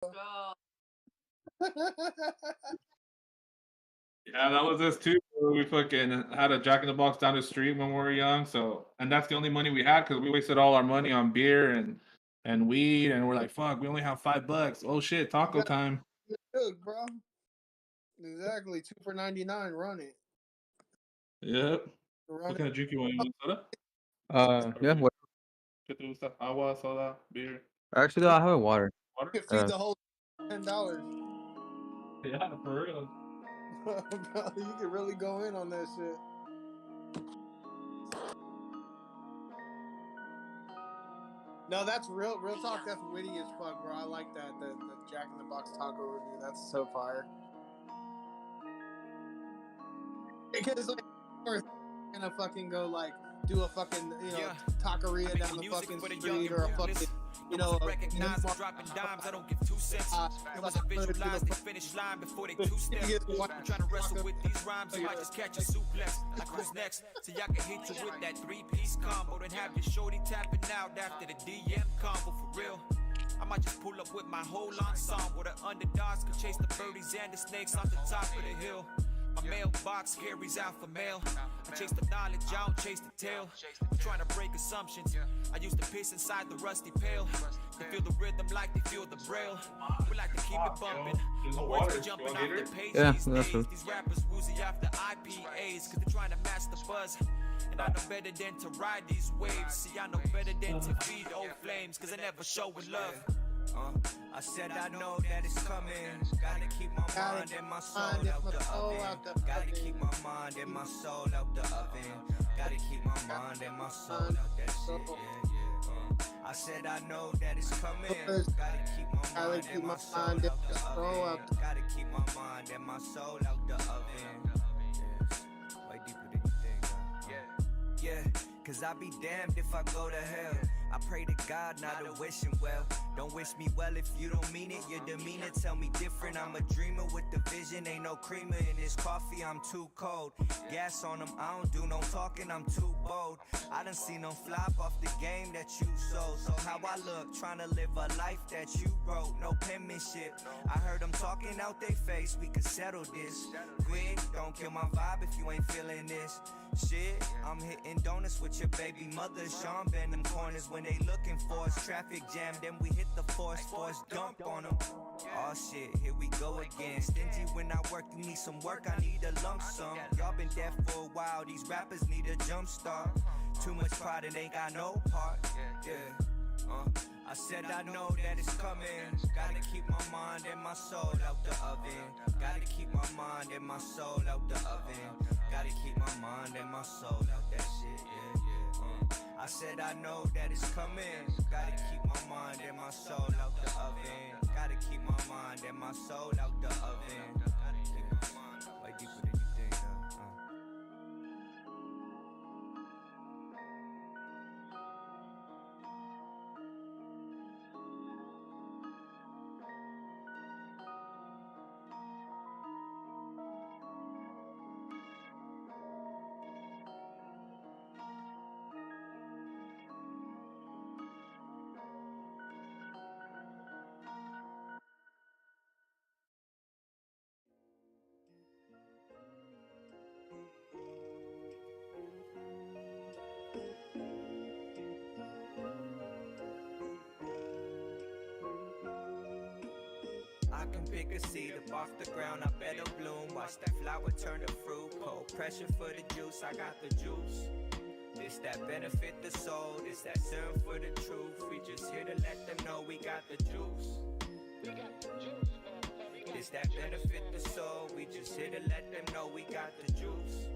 Yeah, that was us too. We fucking had a Jack in the Box down the street when we were young. So, and that's the only money we had because we wasted all our money on beer and weed. And we're like, fuck, we only have $5. Oh shit, taco time. Good, bro. Exactly, 2 for $99. Run it. Yep. What kind of drink you want? You want soda? Yeah. What? ¿Qué te gusta? Agua, soda, beer. Actually, I have a water. Water? You can feed the whole $10. Yeah, for real. Bro, you can really go in on that shit. No, that's real talk. That's witty as fuck, bro. I like that. The Jack in the Box taco review. That's so fire. Because like, we're gonna fucking go like do a fucking taqueria down the fucking street or a fucking recognize dropping dimes. I don't give 2 cents. It wasn't visualized the finish line before they 2-step. I'm trying to wrestle with these rhymes, so I just catch a suplex. Like who's next? So y'all can hit you with that 3-piece combo. Then have your shorty tapping out after the DM combo for real. I might just pull up with my whole ensemble. The underdogs can chase the birdies and the snakes off the top of the hill. My mailbox carries alpha mail. I chase the knowledge, I don't chase the tail. I'm trying to break assumptions. I used to piss inside the rusty pail. They feel the rhythm like they feel the braille. We like to keep it bumping. My words be jumping off the page these days. These rappers woozy off the IPAs, cause they're trying to match the buzz. And I know better than to ride these waves. See, I know better than to feed old flames, cause I never show with love. I said I know that it's coming. Gotta keep my mind and my soul out the oven. Gotta keep my mind and my soul out the oven. Gotta keep my mind and my soul out that shit. Yeah. I said I know that it's coming. Gotta keep my mind and my soul out the oven. Gotta keep my mind and my soul out the oven. Way deeper than you think. Yeah. Cause I be damned if I go to hell. I pray to God not to wish him well. Don't wish me well if you don't mean it. Your demeanor tell me different. I'm a dreamer with the vision. Ain't no creamer in this coffee, I'm too cold. Gas on them, I don't do no talking, I'm too bold. I done seen them flop off the game that you sold. So how I look, trying to live a life that you wrote. No penmanship. I heard them talking out they face, we could settle this. Quick, don't kill my vibe if you ain't feeling this. Shit, I'm hitting donuts with your baby mother. Sean bend them corners when they looking for us. Traffic jam, then we hit the force dump on them. Oh shit, here we go again. Stingy when I work, you need some work, I need a lump sum. Y'all been deaf for a while, these rappers need a jump start. Too much pride and ain't got no heart. Yeah. I said I know that it's coming. Gotta keep my mind and my soul out the oven. Gotta keep my mind and my soul out the oven. Gotta keep my mind and my soul out that shit, I said I know that it's coming. Gotta keep my mind and my soul out the oven. Gotta keep my mind and my soul out the oven. Gotta keep my mind way deeper than you think, I can pick a seed up off the ground, I better bloom. Watch that flower turn to fruit. Cold pressure for the juice, I got the juice. This that benefit the soul, this that serve for the truth. We just here to let them know we got the juice. This that benefit the soul, we just here to let them know we got the juice.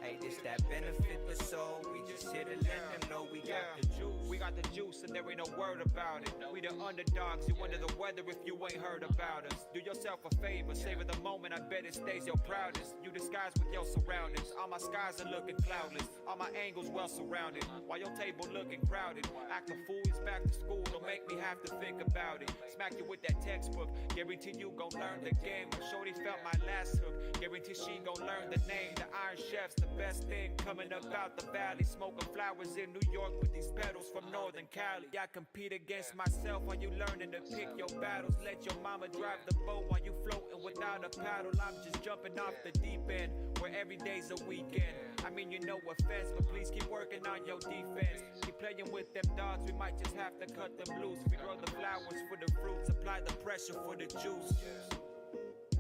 Hey, this that benefit the soul, we just here to let them know we got the juice. We got the juice and there ain't no word about it. We the underdogs, you under the weather if you ain't heard about us. Do yourself a favor, savor the moment, I bet it stays your proudest. You disguise with your surroundings, all my skies are looking cloudless. All my angles well surrounded, while your table looking crowded. Act a fool, it's back to school, don't make me have to think about it. Smack you with that textbook, guarantee you gon' learn the game. Shorty felt my last hook, guarantee she gon' learn the name. The Iron Chef's the best thing coming up out the valley. Smoking flowers in New York with these petals from Northern Cali. I compete against myself while you learning to pick your battles. Let your mama drive the boat while you floating without a paddle. I'm just jumping off the deep end where every day's a weekend. I mean, you know offense, but please keep working on your defense. Keep playing with them dogs, we might just have to cut them loose. We grow the flowers for the fruits, apply the pressure for the juice.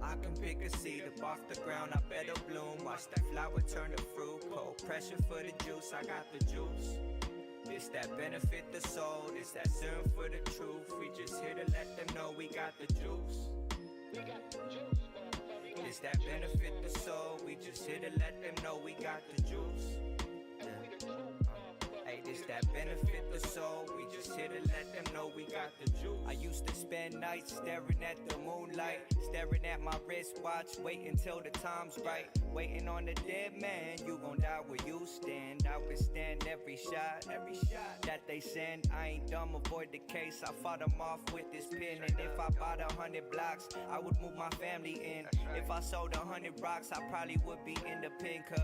I can pick a seed up off the ground, I better bloom. Watch that flower turn to fruit. Cold pressure for the juice, I got the juice. This that benefit the soul, this that serum for the truth. We just here to let them know we got the juice. We got the juice. This that benefit the soul, we just here to let them know we got the juice. Hey, this that benefit the soul, we just here to let them know we got the juice. I used to spend nights staring at the moonlight, staring at my wristwatch, waiting till the time's right. Waiting on the dead man, you gon' die where you stand. I withstand every shot that they send. I ain't dumb, avoid the case. I fought them off with this pen. And if I bought 100 blocks, I would move my family in. If I sold 100 rocks, I probably would be in the pen. Cause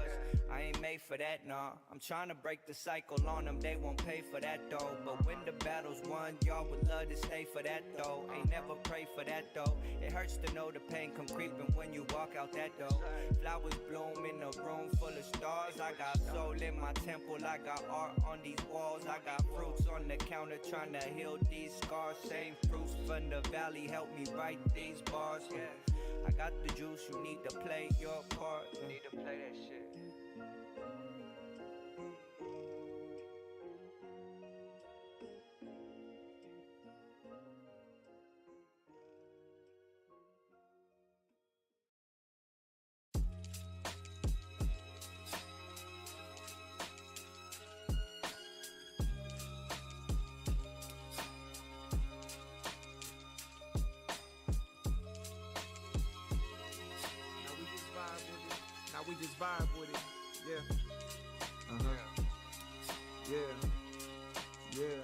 I ain't made for that, nah. I'm trying to break the cycle on them, they won't pay for that though. But when the battle's won, y'all would love to stay for that though. Ain't never pray for that though. It hurts to know the pain come creeping when you walk out that door. Flowers bloom in a room full of stars. I got soul in my temple, I got art on these walls. I got fruits on the counter trying to heal these scars. Same fruits from the valley help me write these bars. I got the juice, you need to play your part. You need to play that shit. We just vibe with it, yeah. Yeah.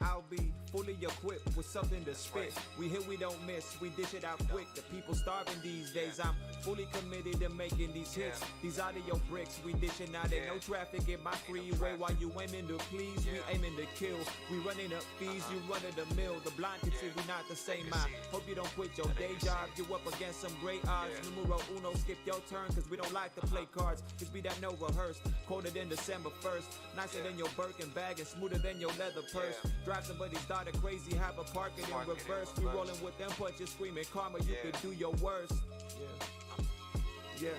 I'll be fully equipped with something to spit. We hit, we don't miss, we dish it out quick. The people starving these days. I'm fully committed to making these hits. These audio bricks, we dishing out. Ain't no traffic in my freeway. While you aiming to please, we aiming to kill. We running up fees, you running the mill. The blind can see we not the same. I hope you don't quit your day job. You up against some great odds. Numero uno, skip your turn, cause we don't like to play cards. Cause we that no rehearsed. Colder than December 1st. Nicer than your Birkin bag and smoother than your leather purse. Drive somebody's daughter crazy, have a park it in reverse. We rolling with them punches, screaming karma, you could do your worst. Yeah,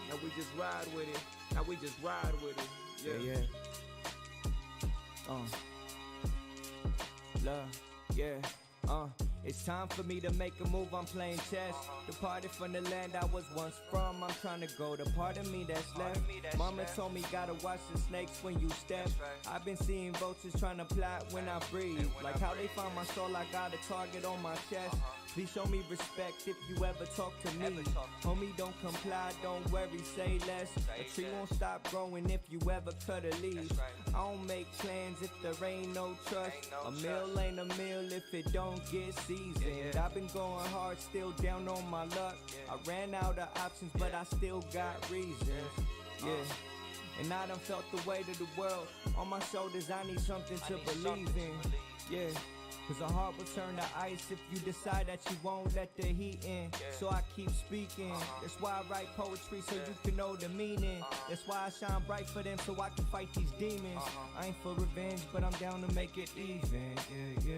now we just ride with it. Now we just ride with it. Yeah. Love, it's time for me to make a move, I'm playing chess. Departed from the land I was once from, I'm trying to go the part of me that's left. Mama told me gotta watch the snakes when you step. I've been seeing vultures trying to plot when I breathe. Like how they found my soul, I got a target on my chest. Please show me respect if you ever talk to me. Homie, don't comply, don't worry, say less. A tree won't stop growing if you ever cut a leaf. I don't make plans if there ain't no trust. A meal ain't a meal if it don't get seasoned. I've been going hard, still down on my luck. I ran out of options, but I still got reasons. And I done felt the weight of the world on my shoulders. I need something to believe in. Cause a heart will turn to ice if you decide that you won't let the heat in. So I keep speaking. That's why I write poetry so you can know the meaning. That's why I shine bright for them so I can fight these demons. I ain't for revenge, but I'm down to make it even. Yeah.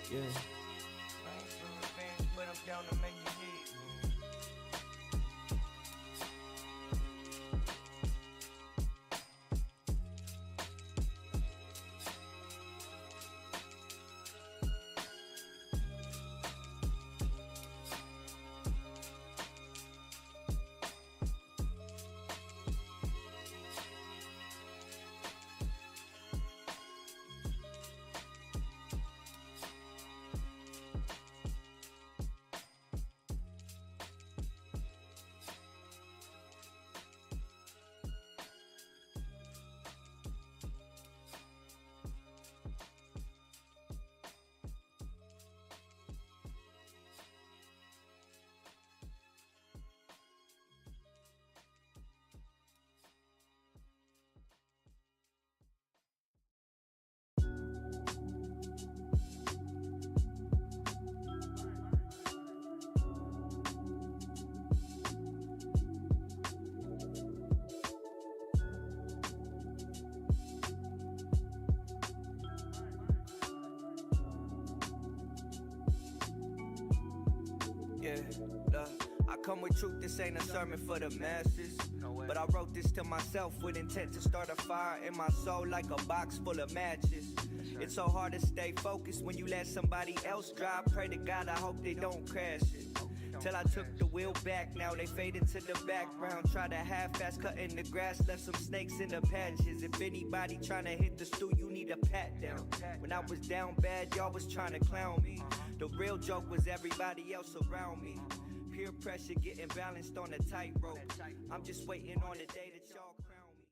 I ain't for revenge, but I'm down to make it even. I come with truth, this ain't a sermon for the masses. But I wrote this to myself with intent to start a fire in my soul like a box full of matches. It's so hard to stay focused when you let somebody else drive. Pray to God, I hope they don't crash it. Till I took the wheel back, now they fade into the background. Try to half-ass cutting the grass, left some snakes in the patches. If anybody trying to hit the stool, you need a pat down. When I was down bad, y'all was trying to clown me. The real joke was everybody else around me. Peer pressure getting balanced on a tightrope. I'm just waiting on the day that y'all crown me.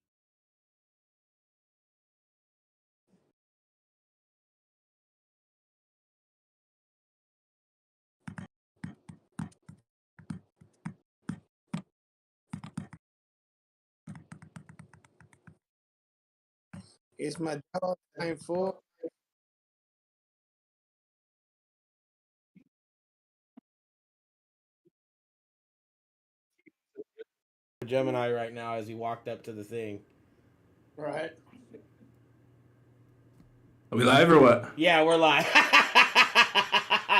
It's my dog time full. Gemini right now as he walked up to the thing. Right. Are we live or what? Yeah, we're live.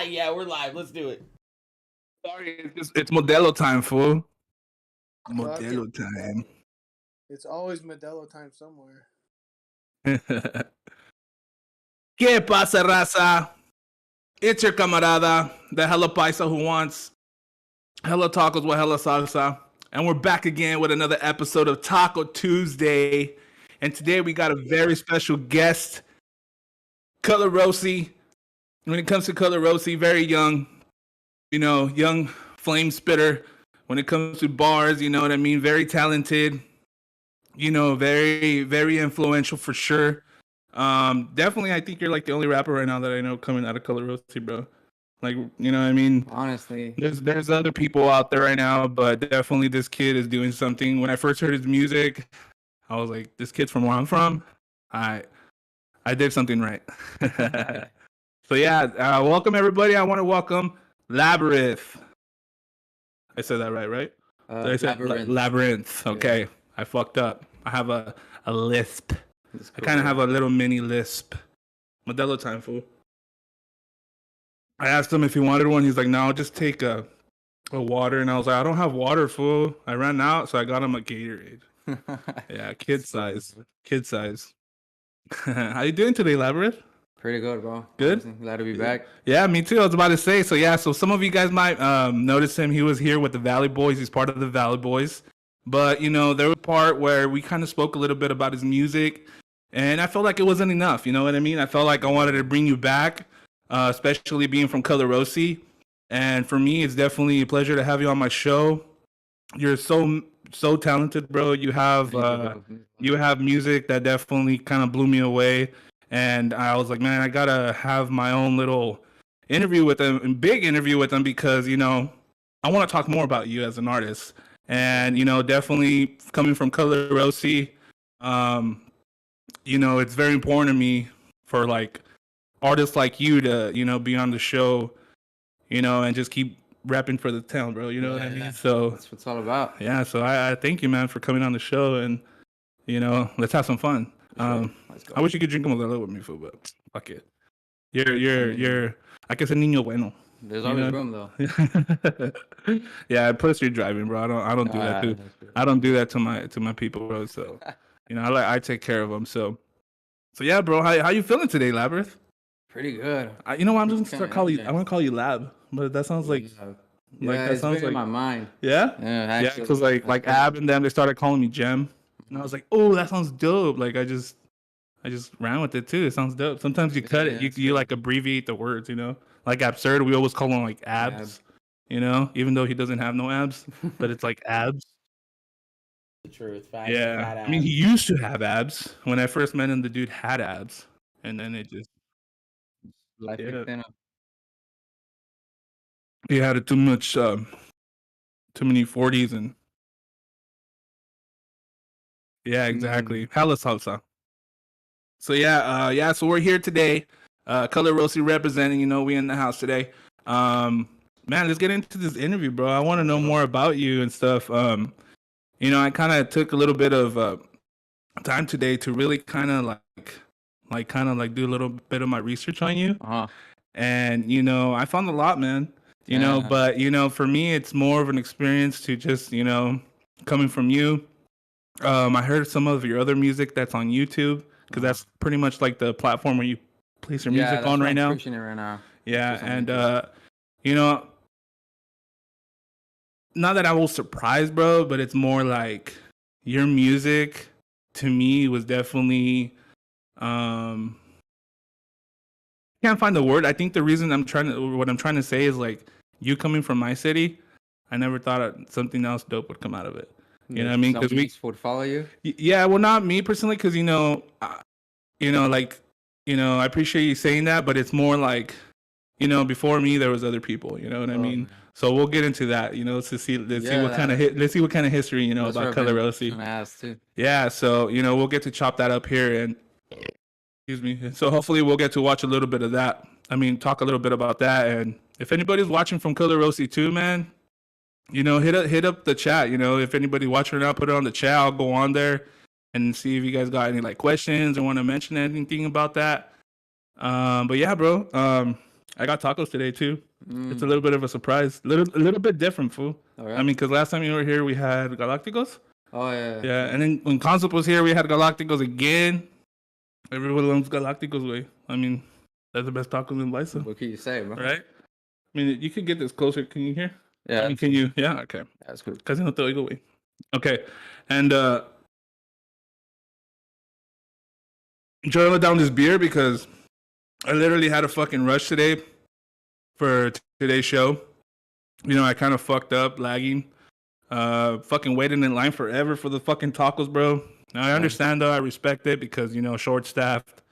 Yeah, we're live. Let's do it. Sorry, it's Modelo time, fool. Fuck Modelo it. time. It's always Modelo time somewhere. ¿Qué pasa, raza? It's your camarada, the hella paisa who wants hella tacos with hella salsa. And we're back again with another episode of Taco Tuesday. And today we got a very special guest, Color Rossi. When it comes to Color Rossi, very young, young flame spitter. When it comes to bars, you know what I mean? Very talented, very, very influential for sure. Definitely, I think you're like the only rapper right now that I know coming out of Color Rossi, bro. Like, you know what I mean? Honestly, There's other people out there right now, but definitely this kid is doing something. When I first heard his music, I was like, this kid's from where I'm from. I did something right. So yeah, welcome everybody. I want to welcome Labyrinth. I said that right? Did I say Labyrinth. Labyrinth. Okay, yeah. I fucked up. I have a lisp. Cool, I kind of have a little mini lisp. Modelo time, fool. I asked him if he wanted one. He's like, no, I'll just take a water. And I was like, I don't have water, fool. I ran out, so I got him a Gatorade. Yeah, kid size. How you doing today, Labyrinth? Pretty good, bro. Good? Honestly, glad to be back. Yeah, me too. I was about to say. So some of you guys might notice him. He was here with the Valley Boys. He's part of the Valley Boys. But, there was a part where we kind of spoke a little bit about his music. And I felt like it wasn't enough. You know what I mean? I felt like I wanted to bring you back. Especially being from Color Rossi. And for me, it's definitely a pleasure to have you on my show. You're so talented, bro. You have music that definitely kind of blew me away. And I was like, man, I gotta have my own little interview with him, big interview with him, because, I want to talk more about you as an artist. And, definitely coming from Color Rossi, it's very important to me for like artists like you to, be on the show, and just keep rapping for the town, bro. You know what I mean? So that's what it's all about. Yeah. So I thank you, man, for coming on the show, and let's have some fun. Sure. I wish you could drink a Modelo with me, fool, but fuck it. You're I guess a niño bueno. There's always room though. Yeah, plus you're driving, bro. I don't do that too. I don't do that to my people, bro. So I take care of them. So yeah, bro. How you feeling today, Labyrinth? Pretty good. I'm just gonna call you. I'm gonna call you Lab, but that sounds like that sounds like in my mind. Yeah, yeah. Because like Ab and them, they started calling me Gem, and I was like, oh, that sounds dope. Like I just ran with it too. It sounds dope. Sometimes you cut it. You like abbreviate the words. Like Absurd, we always call him like Abs. Even though he doesn't have no abs, but it's like Abs. The truth. Fat I mean, he used to have abs. When I first met him, the dude had abs, and then it just. Life kicked in. He had too many 40s and yeah, exactly. Hella salsa. So yeah, so we're here today. Color Rossi representing, we in the house today. Man, let's get into this interview, bro. I want to know more about you and stuff. I kind of took a little bit of time today to really kind of do a little bit of my research on you. Uh-huh. And I found a lot, man. you know, but you know, for me, it's more of an experience to just, you know, coming from you. I heard some of your other music that's on YouTube because that's pretty much like the platform where you place your music on right now. Pushing it right now. Yeah, and you know, not that I was surprised, bro, but it's more like your music to me was definitely can't find the word. I think the reason what I'm trying to say is like you coming from my city, I never thought something else dope would come out of it. You know what I mean? Because we would follow you. Yeah, well, not me personally, because you know, like, you know, I appreciate you saying that, but it's more like, you know, before me there was other people. You know what I mean? Man. So we'll get into that. You know, let's see what kind of history you know about Color Rossi. Yeah, so you know we'll get to chop that up here, and excuse me. So hopefully we'll get to watch a little bit of that. I mean, talk a little bit about that, and if anybody's watching from Color Rossi too, man. You know, hit up the chat. You know, if anybody watching or not, put it on the chat. I'll go on there and see if you guys got any like questions or want to mention anything about that. But yeah, bro. I got tacos today too. It's a little bit of a surprise. A little bit different, fool. Oh, yeah? I mean, because last time you were here, we had Galacticos. Oh yeah. Yeah, and then when Concept was here, we had Galacticos again. Everyone loves Galacticos, way. I mean, that's the best tacos in Lysa. What can you say, bro? Right? I mean, you can get this closer. Can you hear? Yeah. I mean, can you? Yeah. Okay. That's cool. Casi no te oigo, güey. Okay, and enjoying down this beer because I literally had a fucking rush today for today's show. You know, I kind of fucked up, lagging. Fucking waiting in line forever for the fucking tacos, bro. Now I understand though, I respect it because you know, short staffed.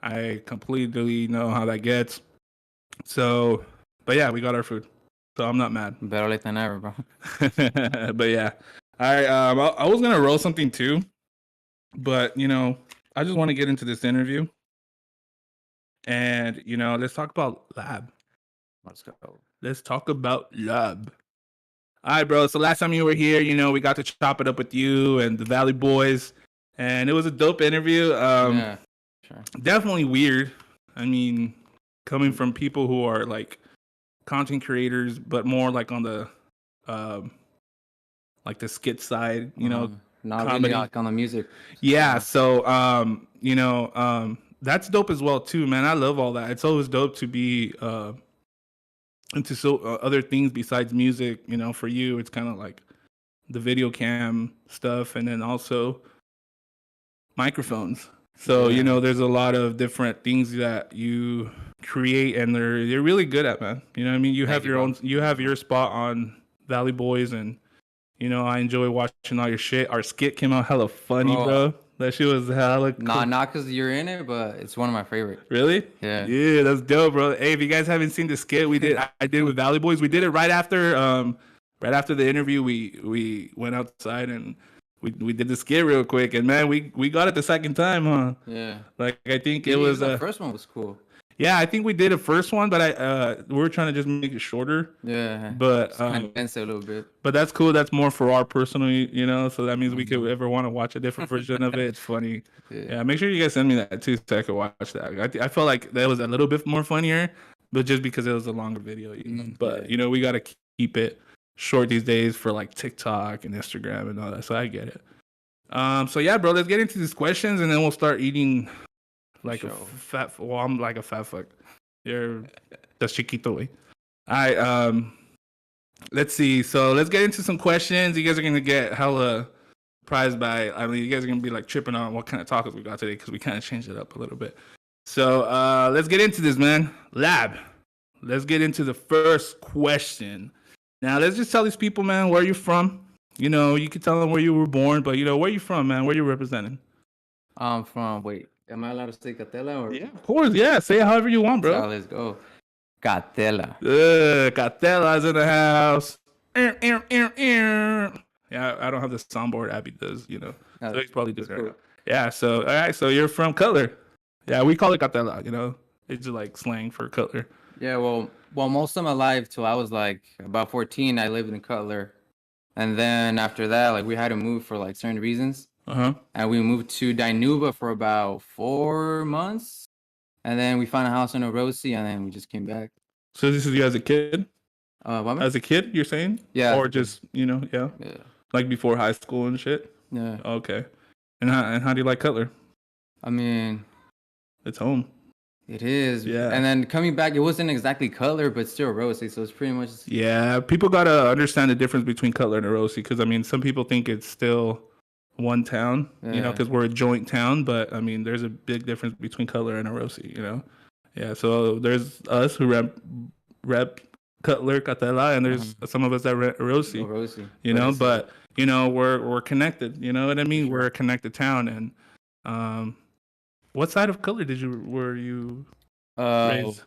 I completely know how that gets. So, but yeah, we got our food. So I'm not mad. Better late than ever, bro. But yeah, I was gonna roll something too, but you know, I just want to get into this interview, and you know, let's talk about Lab. Let's go. Let's talk about Lab. All right, bro. So last time you were here, you know, we got to chop it up with you and the Valley Boys, and it was a dope interview. Yeah, sure. Definitely weird. I mean, coming from people who are like content creators, but more like on the like the skit side, you know, not comedy. Really like on the music. Yeah, so you know, that's dope as well too, man. I love all that. It's always dope to be into other things besides music. You know, for you, it's kind of like the video cam stuff, and then also microphones. So you know, there's a lot of different things that you create, and they're really good at, man. You know what I mean? You have your spot on Valley Boys, and you know, I enjoy watching all your shit. Our skit came out hella funny, bro. That shit was hella cool. Not because you're in it, but it's one of my favorites. Really? Yeah. Yeah, that's dope, bro. Hey, if you guys haven't seen the skit I did with Valley Boys, we did it right after the interview. We went outside and we did the skit real quick, and man, we got it the second time, huh? Yeah. Like I think it was the first one was cool. Yeah, I think we did a first one, but we were trying to just make it shorter. Yeah. But condense it a little bit. But that's cool. That's more for our personal, you know. So that means we could ever want to watch a different version of it. It's funny. Yeah. Make sure you guys send me that too, so I could watch that. I felt like that was a little bit more funnier, but just because it was a longer video. But you know, we gotta keep it short these days for like TikTok and Instagram and all that. So I get it. So yeah, bro, let's get into these questions and then we'll start eating. Like a fat. Well, I'm like a fat fuck. You're that's chiquito way. All right. Let's see. So let's get into some questions. You guys are gonna get hella surprised by. I mean, you guys are gonna be like tripping on what kind of tacos we got today because we kind of changed it up a little bit. So let's get into this, man. Lab. Let's get into the first question. Now let's just tell these people, man, where you from. You know, you can tell them where you were born, but you know, where you from, man? Where you representing? I'm from. Wait. Am I allowed to say Catela? Or? Yeah, of course. Yeah, say it however you want, bro. So let's go. Catela. Catela's in the house. Yeah, I don't have the soundboard. Abby does, you know. So he's probably doing it. Cool. Yeah, so, all right. So you're from Cutler. Yeah, we call it Catela, you know. It's just like slang for Cutler. Yeah, well, most of my life till I was like about 14, I lived in Cutler. And then after that, like we had to move for like certain reasons. And we moved to Dinuba for about 4 months. And then we found a house in Orosi, and then we just came back. So this is you as a kid? What, As a kid, you're saying? Yeah. Or just, yeah. Like before high school and shit? Yeah. Okay. And how do you like Cutler? I mean, it's home. It is. Yeah. And then coming back, it wasn't exactly Cutler, but still Rosie. So it's pretty much. Yeah. People got to understand the difference between Cutler and Rosie. Because, I mean, some people think it's still one town, because we're a joint town. But, I mean, there's a big difference between Cutler and Rosie, Yeah. So there's us who rep Cutler, Catela, and there's some of us that rep Rosie. Rosie. But, we're connected. You know what I mean? Sure. We're a connected town. And, what side of Cutler were you raised?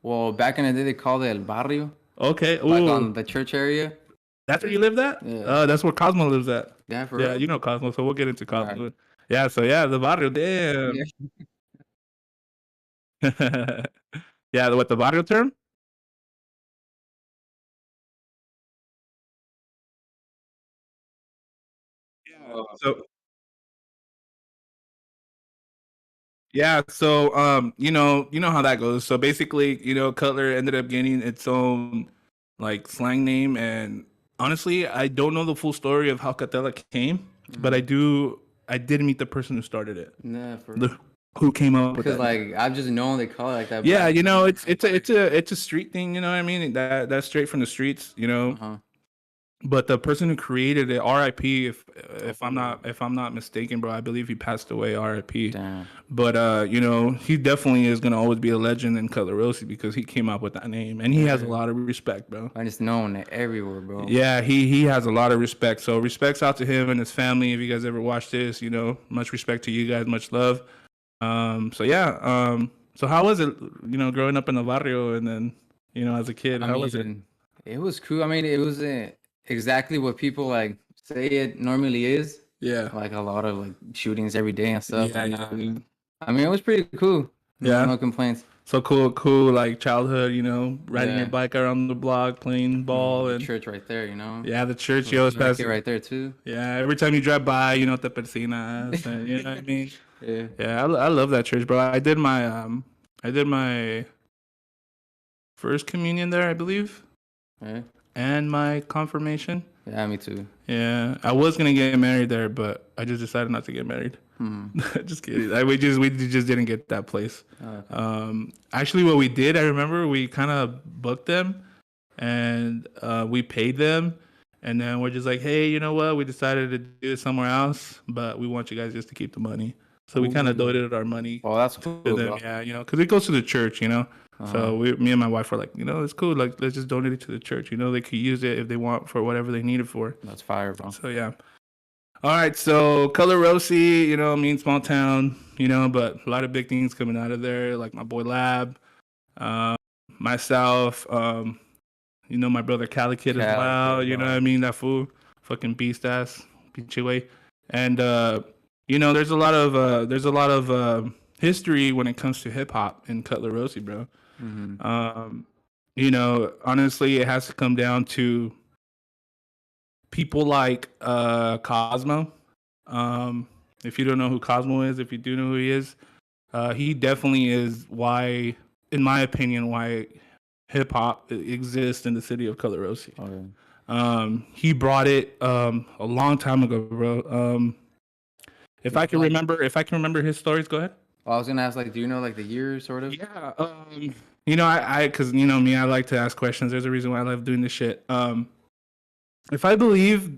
Well, back in the day, they called it El Barrio. Okay. Like on the church area. That's where you lived at? Yeah. That's where Cosmo lives at. Yeah, for real? You know Cosmo, so we'll get into Cosmo. Right. Yeah, so the barrio, damn. Yeah, what, the barrio term? Yeah, so you know how that goes. So basically, Cutler ended up getting its own like slang name, and honestly, I don't know the full story of how Catela came, but I did meet the person who started it. Nah, who came up with that. Because like I've just known they call it like that. Yeah, it's a street thing, you know what I mean? That's straight from the streets, But the person who created it, R.I.P. If I'm not mistaken, bro, I believe he passed away, R.I.P. Damn. But he definitely is gonna always be a legend in Cutler Rosie because he came up with that name, and he has a lot of respect, bro. And it's known everywhere, bro. Yeah, he has a lot of respect. So respects out to him and his family. If you guys ever watch this, much respect to you guys, much love. So how was it, growing up in the barrio and then, as a kid, how was it? It was cool. I mean, it wasn't exactly what people like say it normally is. Yeah. Like a lot of like shootings every day and stuff. Yeah, I mean, it was pretty cool. No complaints. So cool, like childhood, riding your bike around the block, playing ball, and church right there, Yeah, the church, you always pass it right there too. Yeah, every time you drive by, te persinas, and, you know what I mean? Yeah, I love that church, bro. I did my first communion there, I believe. Yeah. And my confirmation. Yeah, me too. Yeah, I was gonna get married there, but I just decided not to get married. Just kidding. We just didn't get that place. Okay. Actually, what we did, I remember we kind of booked them, and we paid them, and then we're just like, hey, you know what? We decided to do it somewhere else, but we want you guys just to keep the money. So we kind of donated our money. Oh, that's cool. To them, yeah, because it goes to the church, So me and my wife were like, it's cool. Like, let's just donate it to the church. They could use it if they want for whatever they need it for. That's fire, bro. So yeah. All right. So Cutler Rosie, small town, but a lot of big things coming out of there. Like my boy Lab, myself, my brother Cali Kid as well. You know what I mean? That fool, fucking beast ass, Pichiwe. And there's a lot of history when it comes to hip hop in Cutler Rosie, bro. Honestly, it has to come down to people like Cosmo. If you don't know who Cosmo is, if you do know who he is, he definitely is why, in my opinion, why hip hop exists in the city of Cutler Rosie. He brought it a long time ago, bro. If I can remember his stories, go ahead. Well, I was gonna ask, like, do you know like the year, sort of? Yeah. I because me, I like to ask questions. There's a reason why I love doing this shit. If I believe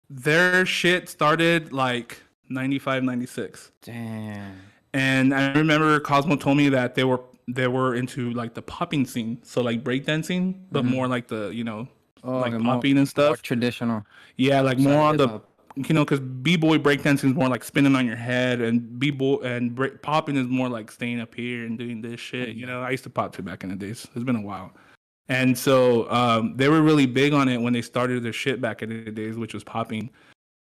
their shit started like 95, 96. Damn. And I remember Cosmo told me that they were into like the popping scene, so like breakdancing, but more like the like popping and stuff. More traditional. Yeah, like more on the. Because b-boy breakdancing is more like spinning on your head, and b-boy and popping is more like staying up here and doing this shit. I used to pop too back in the days. It's been a while. And so they were really big on it when they started their shit back in the days, which was popping.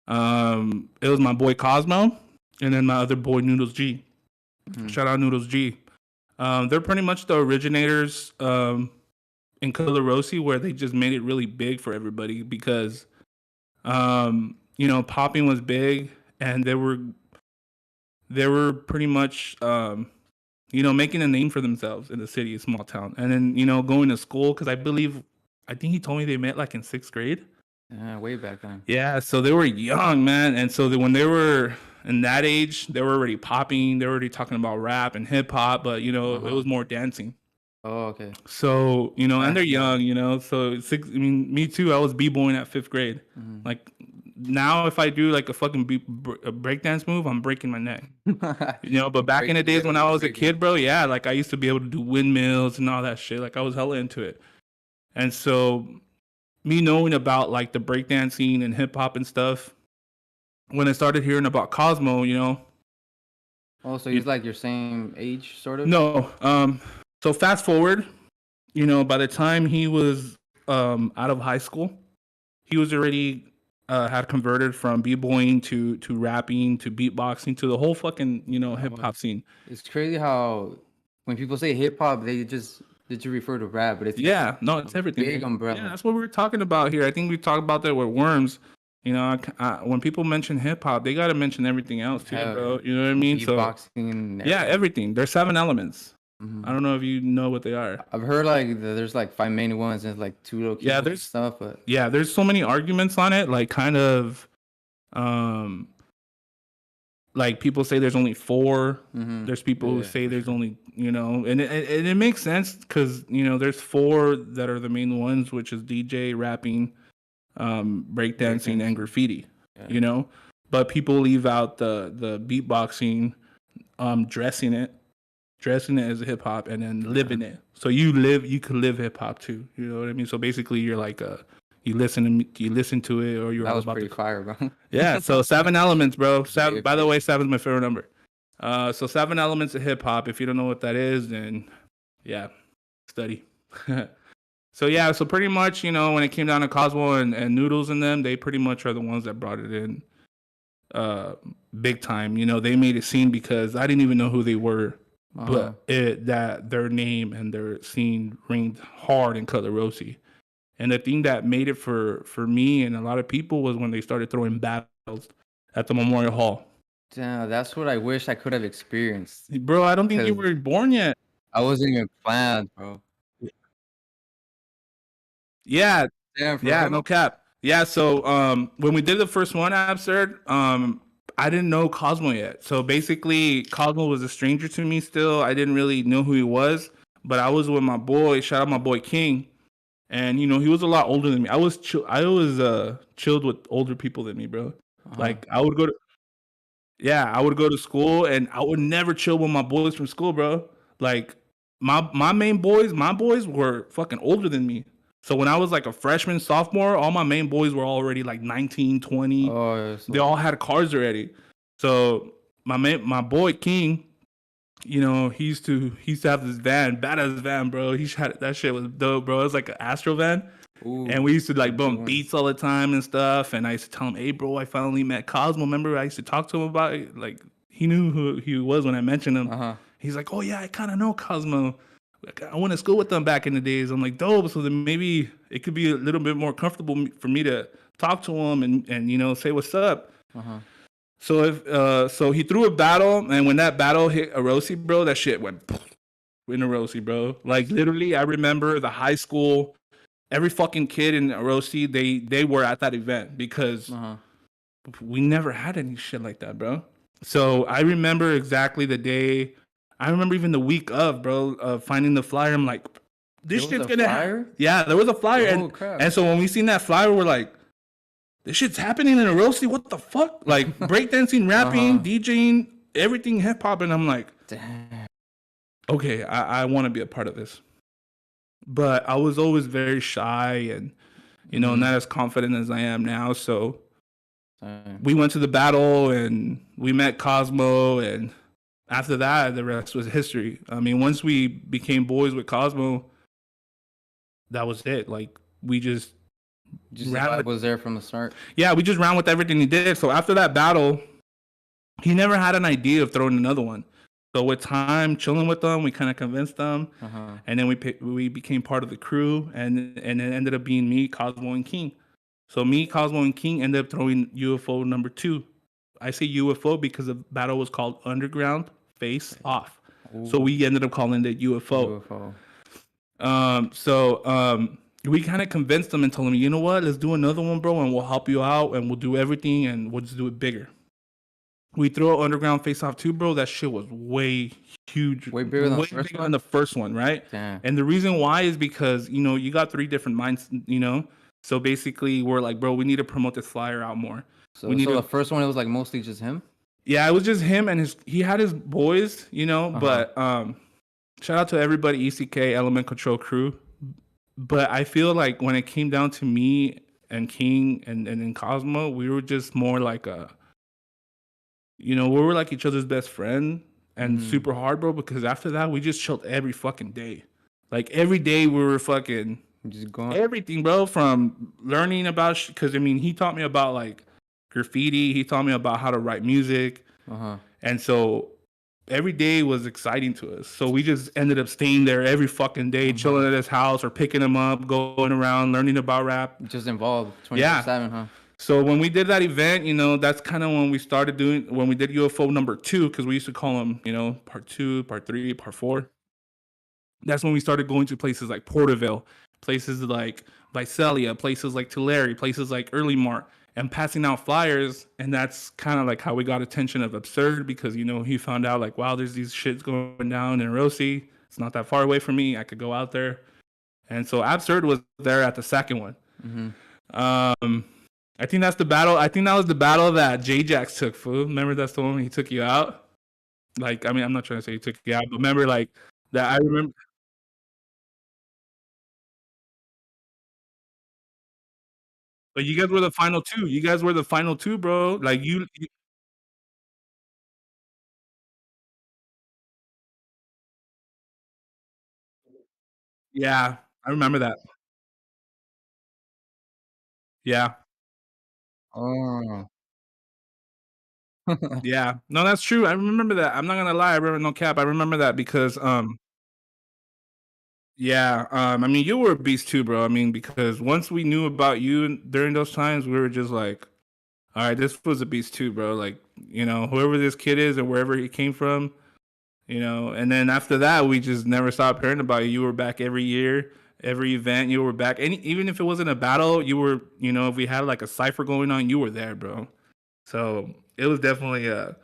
It was my boy Cosmo, and then my other boy Noodles G. Shout out Noodles G. They're pretty much the originators in Cutler Rosie, where they just made it really big for everybody because popping was big, and they were pretty much, making a name for themselves in the city, a small town. And then, going to school, because I believe I think he told me they met like in 6th grade. Yeah, way back then. Yeah, so they were young, man. And so when they were in that age, they were already popping. They were already talking about rap and hip hop, but it was more dancing. Oh, okay. So, and they're young, so me too. I was b-boying at 5th grade. Like now, if I do like a fucking a breakdance move, I'm breaking my neck. But back in the days when I was a kid, bro, yeah, like I used to be able to do windmills and all that shit. Like I was hella into it. And so me knowing about like the breakdancing and hip hop and stuff, when I started hearing about Cosmo, Oh, so he's like your same age, sort of? No. So fast forward, by the time he was out of high school, he was already had converted from b-boying to rapping to beatboxing to the whole fucking hip hop scene. It's crazy how when people say hip hop, they just refer to rap, but it's it's everything. Big umbrella. Yeah, that's what we were talking about here. I think we talked about that with Worms. When people mention hip hop, they got to mention everything else too, bro. You know what I mean? Beatboxing. So everything. There's 7 elements. I don't know if you know what they are. I've heard like there's like 5 main ones and like 2 little there's stuff, but there's so many arguments on it. Like kind of, like people say there's only 4. There's people who say there's only and it makes sense because there's 4 that are the main ones, which is DJ, rapping, breakdancing, and graffiti. But people leave out the beatboxing, dressing it as hip hop, and then living it. So you could live hip hop too. You know what I mean? So basically, you're like you listen to it, or you're that all was about pretty fire, bro. Yeah. So 7 elements, bro. 7. By the way, 7 is my favorite number. So 7 elements of hip hop. If you don't know what that is, then study. So pretty much, when it came down to Cosmo and Noodles and them, they pretty much are the ones that brought it in big time. They made a scene because I didn't even know who they were. But that their name and their scene ringed hard in Cutler Rossi. And the thing that made it for me and a lot of people was when they started throwing battles at the Memorial Hall. Damn, that's what I wish I could have experienced. Bro, I don't think you were born yet. I wasn't even planned, bro. Yeah. No cap. Yeah, so when we did the first one, Absurd, I didn't know Cosmo yet. So basically, Cosmo was a stranger to me still. I didn't really know who he was. But I was with my boy, shout out my boy King. And, he was a lot older than me. I was chilled with older people than me, bro. Like, I would go to school, and I would never chill with my boys from school, bro. Like, my main boys, were fucking older than me. So when I was like a freshman, sophomore, all my main boys were already like 19, 20. They all had cars already. So my boy King, he used to have this van, badass van, bro. That shit was dope, bro. It was like an Astro van. Ooh, and we used to like bump beats all the time and stuff. And I used to tell him, "Hey, bro, I finally met Cosmo." Remember, I used to talk to him about it. Like he knew who he was when I mentioned him. He's like, "Oh yeah, I kind of know Cosmo. I went to school with them back in the days." I'm like, dope. So then maybe it could be a little bit more comfortable for me to talk to him and say what's up. So he threw a battle, and when that battle hit a Rossi, bro, that shit went in a Rossi, bro. Like literally, I remember the high school, every fucking kid in Rossi, they were at that event because we never had any shit like that, bro. So I remember exactly the day. I remember even the week of, bro, finding the flyer. I'm like, this shit's gonna happen. Yeah, there was a flyer. And so when we seen that flyer, we're like, this shit's happening in a Rossi. What the fuck? Like breakdancing, rapping, DJing, everything hip hop. And I'm like, damn. Okay, I want to be a part of this. But I was always very shy and, not as confident as I am now. So we went to the battle and we met Cosmo, and after that, the rest was history. I mean, once we became boys with Cosmo, that was it. Like, we just was there from the start. Yeah, we just ran with everything he did. So after that battle, he never had an idea of throwing another one. So with time, chilling with them, we kind of convinced them, and then we became part of the crew, and it ended up being me, Cosmo, and King. So me, Cosmo, and King ended up throwing UFO number 2. I say UFO because the battle was called Underground Face Off. Ooh. So we ended up calling it UFO. we kind of convinced them and told them, you know what, let's do another one, bro, and we'll help you out and we'll do everything and we'll just do it bigger. We threw an Underground Face Off too, bro. That shit was way huge, Way bigger than the first one, right? Damn. And the reason why is because, you know, you got 3 different minds, you know. So basically, we're like, bro, we need to promote this flyer out more. So the first one, it was like mostly just him. Yeah, it was just him and he had his boys, you know. But shout out to everybody, ECK, Element Control crew. But I feel like when it came down to me and King and then Cosmo, we were just more like we were like each other's best friend and super hard, bro. Because after that, we just chilled every fucking day. Like every day, we were fucking just going everything, bro. From learning about, because I mean, he taught me about like graffiti. He taught me about how to write music, and so every day was exciting to us. So we just ended up staying there every fucking day, chilling at his house or picking him up, going around, learning about rap. Just involved 24/7, huh? So when we did that event, you know, that's kind of when we started when we did UFO number 2, because we used to call them, you know, part 2, part 3, part 4. That's when we started going to places like Porterville, places like Visalia, places like Tulare, places like Early Mart, and passing out flyers. And that's kind of like how we got attention of Absurd, because, you know, he found out like, wow, there's these shits going down in Rossi. It's not that far away from me. I could go out there. And so Absurd was there at the second one. I think that's the battle. I think that was the battle that J-Jax took, fool. Remember that's the one he took you out? Like, I mean, I'm not trying to say he took you out, but remember like that. I remember. But you guys were the final 2. You guys were the final 2, bro. Like you yeah, I remember that. Yeah. Oh. Yeah. No, that's true. I remember that. I'm not gonna lie. I remember, no cap. I remember that because yeah, I mean, you were a beast too, bro. I mean, because once we knew about you during those times, we were just like, all right, this was a beast too, bro. Like, you know, whoever this kid is and wherever he came from, you know. And then after that, we just never stopped hearing about you. You were back every year, every event. You were back, and even if it wasn't a battle, you were, you know, if we had like a cipher going on, you were there, bro. So it was definitely a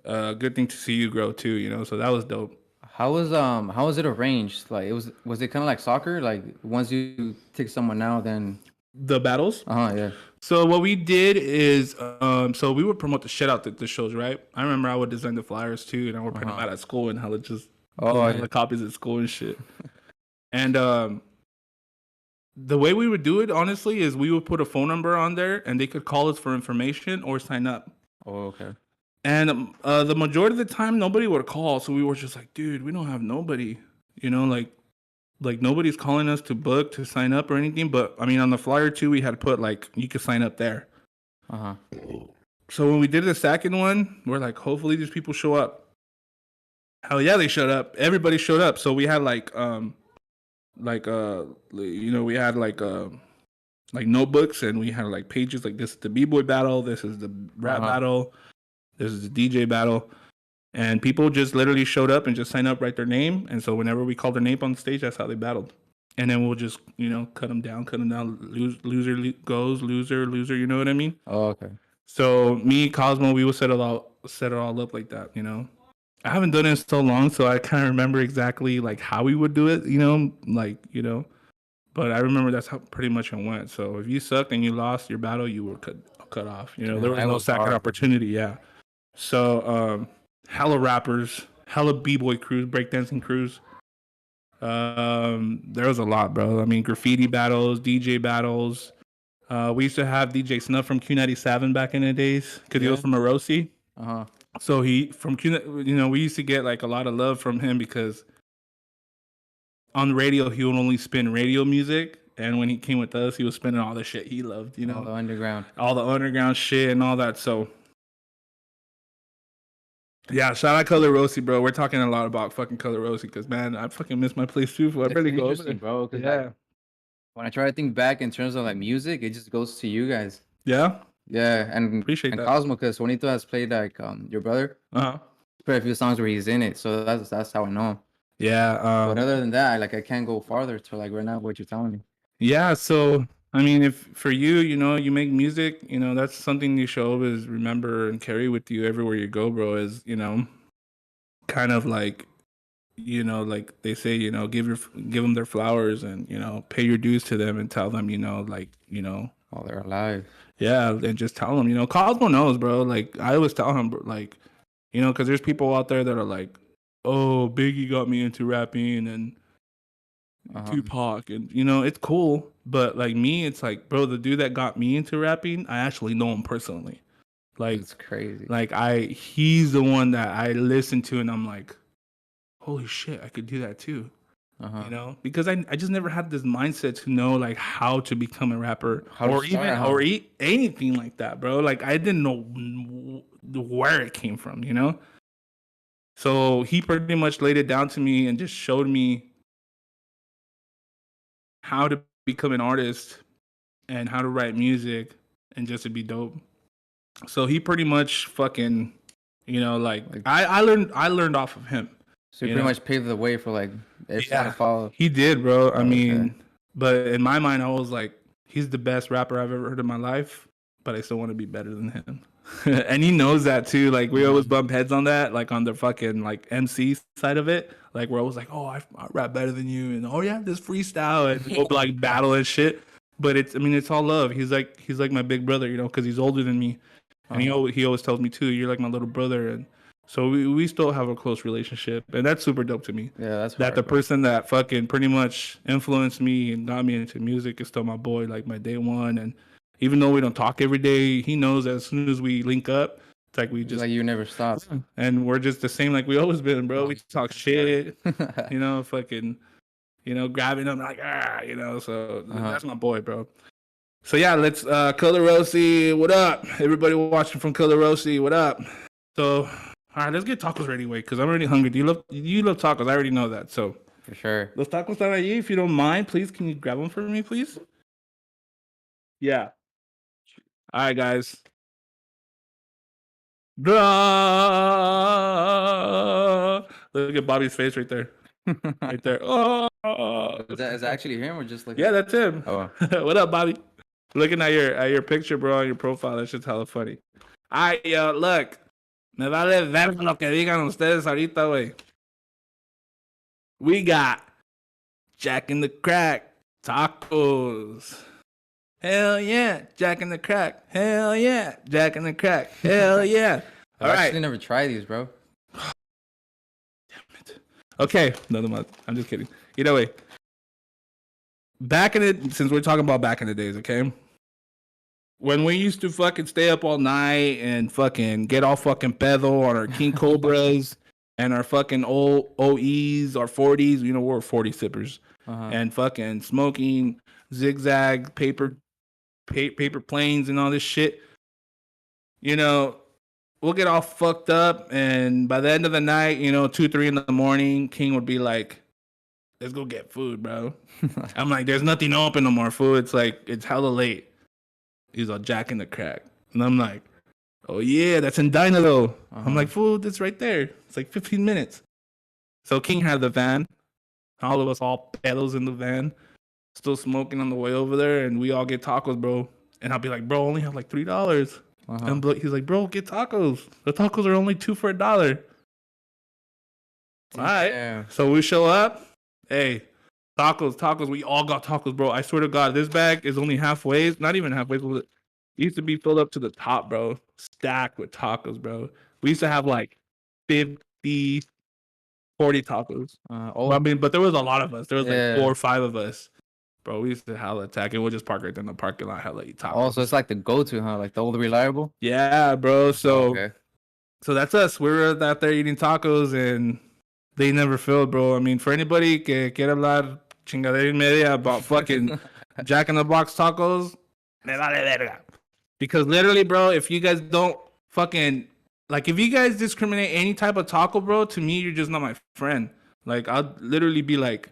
good thing to see you grow too, you know. So that was dope. How was it arranged? Like was it kind of like soccer? Like once you take someone out, then The battles. yeah. So what we did is, so we would promote the shit out the shows, right? I remember I would design the flyers too, and I would print them out at school and hella just hella copies at school and shit. And the way we would do it, honestly, is we would put a phone number on there, and they could call us for information or sign up. Oh, okay. And the majority of the time, nobody would call, so we were just like, dude, we don't have nobody, you know, like nobody's calling us to book, to sign up or anything. But I mean, on the flyer too, we had put like, you could sign up there. So when we did the second one, we're like, hopefully these people show up. Hell yeah, they showed up. Everybody showed up. So we had like you know, we had like notebooks, and we had like pages like, this is the b-boy battle, this is the rap battle, this is the DJ battle. And people just literally showed up and just signed up, write their name. And so whenever we called their name on stage, that's how they battled. And then we'll just, you know, cut them down. Loser goes, loser, you know what I mean? Oh, okay. So me, Cosmo, we would set it all up like that, you know? I haven't done it in so long, so I kind of remember exactly like how we would do it, you know? Like, you know? But I remember that's how pretty much it went. So if you sucked and you lost your battle, you were cut off. You know, there was no second opportunity, yeah. So hella rappers, hella b-boy crews, breakdancing crews. There was a lot, bro. I mean, graffiti battles, DJ battles. We used to have DJ Snuff from Q97 back in the days, because he was from Orosi. So he from Q, you know, we used to get like a lot of love from him, because on the radio he would only spin radio music, and when he came with us, he was spinning all the shit he loved, you know, all the underground shit and all that. So yeah, shout out Color Rossi, bro. We're talking a lot about fucking Color Rossi, because man, I fucking miss my place too. I really go over there, bro. Yeah. Like, when I try to think back in terms of like music, it just goes to you guys. Yeah. Yeah, and Appreciate that. Cosmo, because Juanito has played like your brother. Played a few songs where he's in it, so that's how I know him. Yeah. But other than that, I can't go farther to like right now what you're telling me. Yeah, so I mean, if for you, you make music, that's something you should always remember and carry with you everywhere you go, bro. Is kind of like like they say, give them their flowers and pay your dues to them and tell them, while they're alive. yeah, and just tell them, Cosmo knows, bro. Like I always tell him, bro, like, because there's people out there that are like, oh, Biggie got me into rapping and Tupac, and it's cool, but like me, it's like, bro, the dude that got me into rapping, I actually know him personally. Like It's crazy. like he's the one that I listen to, and I'm like, holy shit, I could do that too. Because I just never had this mindset to know like how to become a rapper or even or anything like that, bro. Like I didn't know where it came from, So he pretty much laid it down to me and just showed me how to become an artist and how to write music and just to be dope. So he pretty much fucking, like I learned off of him. So he pretty much paved the way for like everyone to follow. He did, bro. I mean, but in my mind, I was like, he's the best rapper I've ever heard in my life, but I still want to be better than him. And he knows that too. Like we always bump heads on that, like on the fucking like MC side of it. Like we're always like, oh, I rap better than you, and oh yeah, this freestyle, and we'll like battle and shit. But it's all love. He's like my big brother, because he's older than me, and he always tells me too, you're like my little brother, and so we still have a close relationship, and that's super dope to me. Yeah, that's that the person that fucking pretty much influenced me and got me into music is still my boy, like my day one. And even though we don't talk every day, he knows that as soon as we link up, it's like we just like you never stop, and we're just the same like we always been, bro. We talk shit, fucking, grabbing him like So that's my boy, bro. So yeah, let's Color Rossi, what up? Everybody watching from Color Rossi, what up? So all right, let's get tacos ready, wait, because I'm already hungry. You love tacos? I already know that. So for sure. Los tacos están allí. If you don't mind, please, can you grab them for me, please? Yeah. All right, guys. Look at Bobby's face right there. Right there. Oh. Is that actually him or just like? Yeah, that's him. Oh. What up, Bobby? Looking at your picture, bro, on your profile. That shit's hella funny. All right, yo, look. Me vale verga lo que digan ustedes ahorita, güey. We got Jack in the Crack tacos. Hell yeah, Jack in the Crack. Hell yeah, Jack in the Crack. Hell yeah. All right. I actually never tried these, bro. Damn it. Okay, no, I'm just kidding. Either way, since we're talking about back in the days, okay? When we used to fucking stay up all night and fucking get all fucking pedo on our King Cobras and our fucking old OEs, our 40s, we're 40 sippers, and fucking smoking zigzag paper planes and all this shit, we'll get all fucked up, and by the end of the night, 2-3 in the morning, King would be like, let's go get food, bro. I'm like, there's nothing open no more, food. It's like, it's hella late. He's all Jack in the Crack. And I'm like, oh yeah, that's in Dynalo. I'm like, fool, it's right there. It's like 15 minutes. So King had the van. All of us all pedos in the van. Still smoking on the way over there. And we all get tacos, bro. And I'll be like, bro, only have like $3. And he's like, bro, get tacos. The tacos are only $2 for $1. All right. Yeah. So we show up. Hey, tacos. We all got tacos, bro. I swear to God, this bag is only halfway. Not even halfway. It used to be filled up to the top, bro. Stacked with tacos, bro. We used to have like 50, 40 tacos. But there was a lot of us. There was like 4 or 5 of us. Bro, we used to hella attack it. We'll just park right in the parking lot, hella eat tacos. Oh, so it's like the go-to, huh? Like the old reliable? Yeah, bro. So that's us. We were out there eating tacos, and they never filled, bro. I mean, for anybody que quiera hablar chingadera y media about fucking Jack in the Box tacos, me vale verga. Because literally, bro, if you guys don't fucking, like, if you guys discriminate any type of taco, bro, to me, you're just not my friend. Like, I'll literally be like,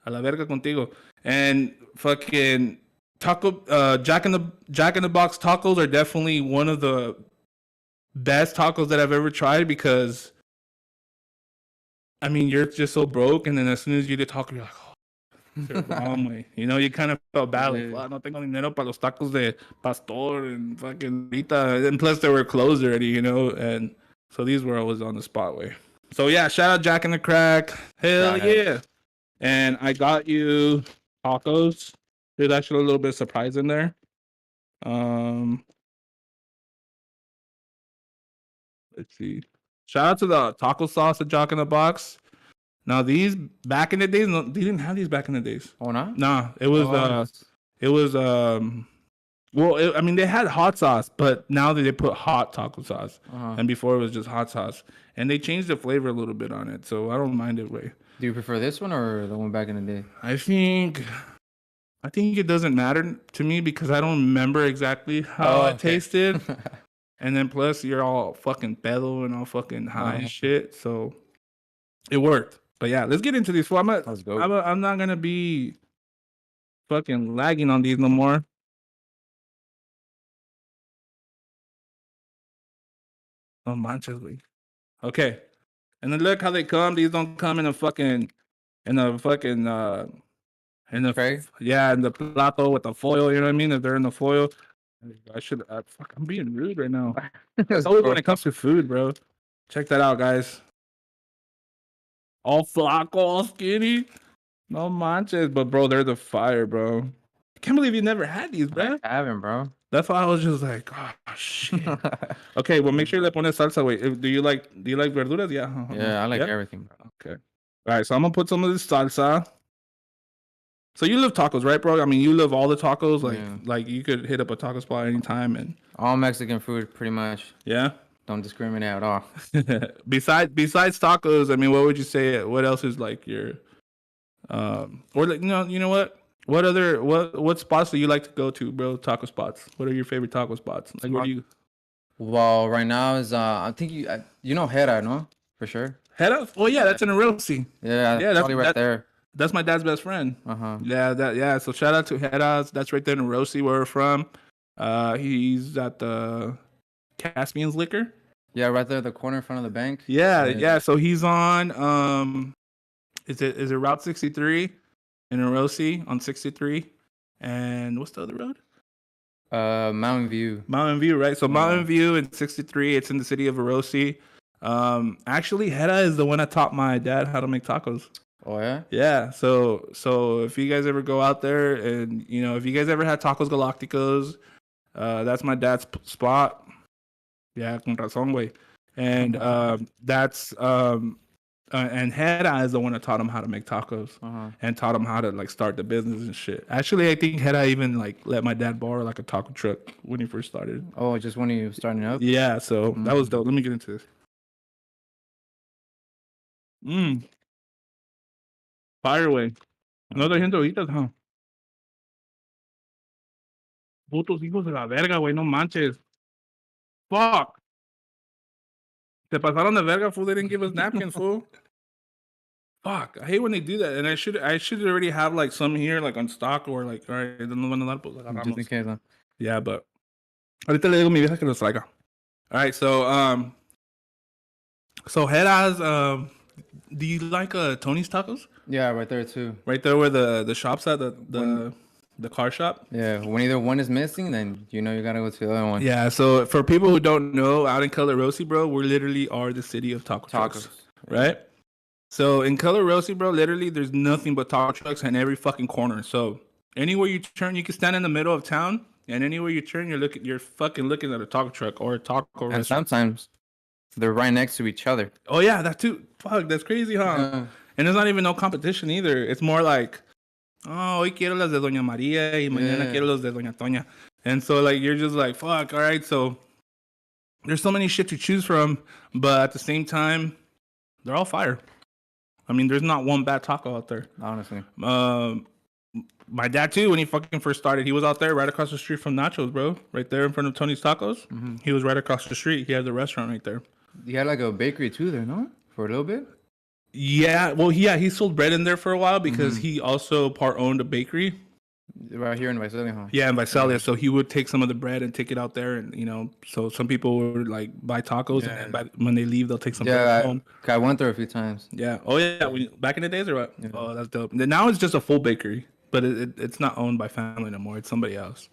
a la verga contigo. And fucking Jack in the Box tacos are definitely one of the best tacos that I've ever tried, because I mean, you're just so broke, and then as soon as you get taco, you're like, oh, You know, you kind of felt bad, like, Yeah. wow, no tengo dinero para los tacos de pastor and fucking rita. And plus, they were closed already, you know, and so these were always on the spot way. So yeah, shout out Jack in the Crack. Hell Shout out. yeah. And I got you tacos. There's actually a little bit of surprise in there. Let's see. Shout out to the taco sauce at Jack in the Box. Now these back in the days, no, they didn't have these back in the days. Oh no. Nah, it was I mean they had hot sauce, but now they put hot taco sauce, and before it was just hot sauce, and they changed the flavor a little bit on it, so I don't mind it way. Do you prefer this one or the one back in the day? I think it doesn't matter to me because I don't remember exactly how it tasted. And then plus you're all fucking pedo and all fucking high and shit, so it worked. But yeah, let's get into these. Let's go. I'm not gonna be fucking lagging on these no more. No manches, güey. Okay, and then look how they come. These don't come in a fucking in the Tray? yeah, in the plato with the foil. You know what I mean? If they're in the foil, fuck, I'm being rude right now. It's always when it comes to food, bro. Check that out, guys. All flaco, all skinny. No manches, but bro, they're the fire, bro. I can't believe you never had these, bro. I haven't, bro. That's why I was just like, oh shit. Okay, well, make sure you le pones salsa. Wait, do you like verduras? Yeah. Yeah, I like everything, bro. Okay. All right, so I'm gonna put some of this salsa. So you love tacos, right, bro? I mean, you love all the tacos. Like you could hit up a taco spot anytime, and all Mexican food, pretty much. Yeah. Don't discriminate at all. Besides tacos, I mean, what would you say? What else is like your, or like you know what? What spots do you like to go to, bro? Taco spots. What are your favorite taco spots? Like, where do you? Well, right now is I think you know Hera, no? For sure. Hera? Oh yeah, that's in a Rosie. Yeah, that's probably right there. That's my dad's best friend. Yeah. So shout out to Hera. That's right there in Rosie, where we're from. He's at the Caspian's Liquor. Yeah, right there at the corner in front of the bank. Yeah. So he's on is it Route 63 in Rosie on 63, and what's the other road? Mountain View. Mountain View, right? So Mountain View and 63. It's in the city of Rosie. Actually, Hera is the one that taught my dad how to make tacos. Oh yeah. Yeah. So if you guys ever go out there, and you know, if you guys ever had Tacos Galacticos, that's my dad's spot. Yeah, con razón, güey. And that's and Hera is the one that taught him how to make tacos and taught him how to like start the business and shit. Actually, I think Hera even like let my dad borrow like a taco truck when he first started. Oh, just when he was starting up? Yeah, so that was dope. Let me get into this. Fire away. Another hint ahorita, huh? Putos hijos de la verga, güey, no manches. Fuck. Te pasaron de verga, fool. They didn't give us napkins, fool. Fuck. I hate when they do that. And I should already have like some here, like on stock, or like, all right, no van a dar, pues agarramos. Just in case, huh? Yeah, but ahorita le digo a mi vieja que los traiga. All right, so Hera's, do you like Tony's Tacos? Yeah, right there too. Right there where the shop's at, the car shop. Yeah, when either one is missing, then you know you gotta go to the other one. Yeah, so for people who don't know, out in Color Rosie, bro, we literally are the city of taco trucks, right? So in Color Rosie, bro, literally there's nothing but taco trucks in every fucking corner. So anywhere you turn, you can stand in the middle of town, and anywhere you turn, you're fucking looking at a taco truck or a taco restaurant. And sometimes they're right next to each other. Oh yeah, that too. Fuck, that's crazy, huh? Yeah. And there's not even no competition either. It's more like, oh, hoy quiero las de Doña María y mañana quiero las de Doña Toña. And so like you're just like, fuck, all right. So there's so many shit to choose from, but at the same time, they're all fire. I mean, there's not one bad taco out there. Honestly. My dad too, when he fucking first started, he was out there right across the street from Nachos, bro. Right there in front of Tony's Tacos. Mm-hmm. He was right across the street. He had the restaurant right there. He had like a bakery too there, no? For a little bit? Yeah, well, he sold bread in there for a while because he also part owned a bakery. Right here in Visalia, huh? Yeah, in Visalia. So he would take some of the bread and take it out there, and so some people would like buy tacos, and then when they leave, they'll take some bread home. I went there a few times. Yeah. Oh yeah. Back in the days or what? Yeah. Oh, that's dope. Now it's just a full bakery, but it's not owned by family no more. It's somebody else.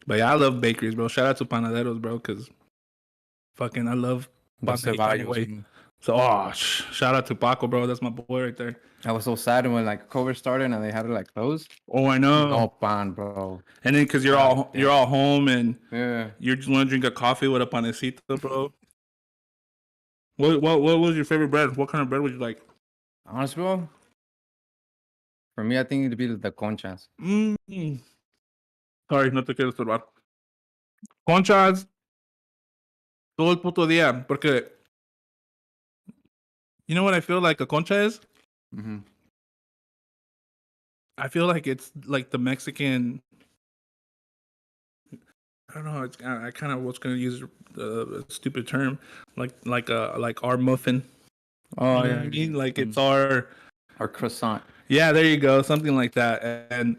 But yeah, I love bakeries, bro. Shout out to Panaderos, bro, because fucking I love anyway. So shout out to Paco, bro. That's my boy right there. I was so sad when like COVID started and they had to like close. Oh, I know. No pan, bro. And then because you're all home and Yeah, you just want to drink a coffee with a panecito, bro. What was your favorite bread? What kind of bread would you like? honestly, bro. For me, I think it'd be the conchas. Sorry, no te quiero estorbar. Conchas todo el puto día, porque you know what I feel like a concha is? Mm-hmm. I feel like it's like the Mexican. I don't know. I kind of was gonna use a stupid term, like our muffin. Oh, you know what I mean? Like it's our croissant. Yeah, there you go, something like that. And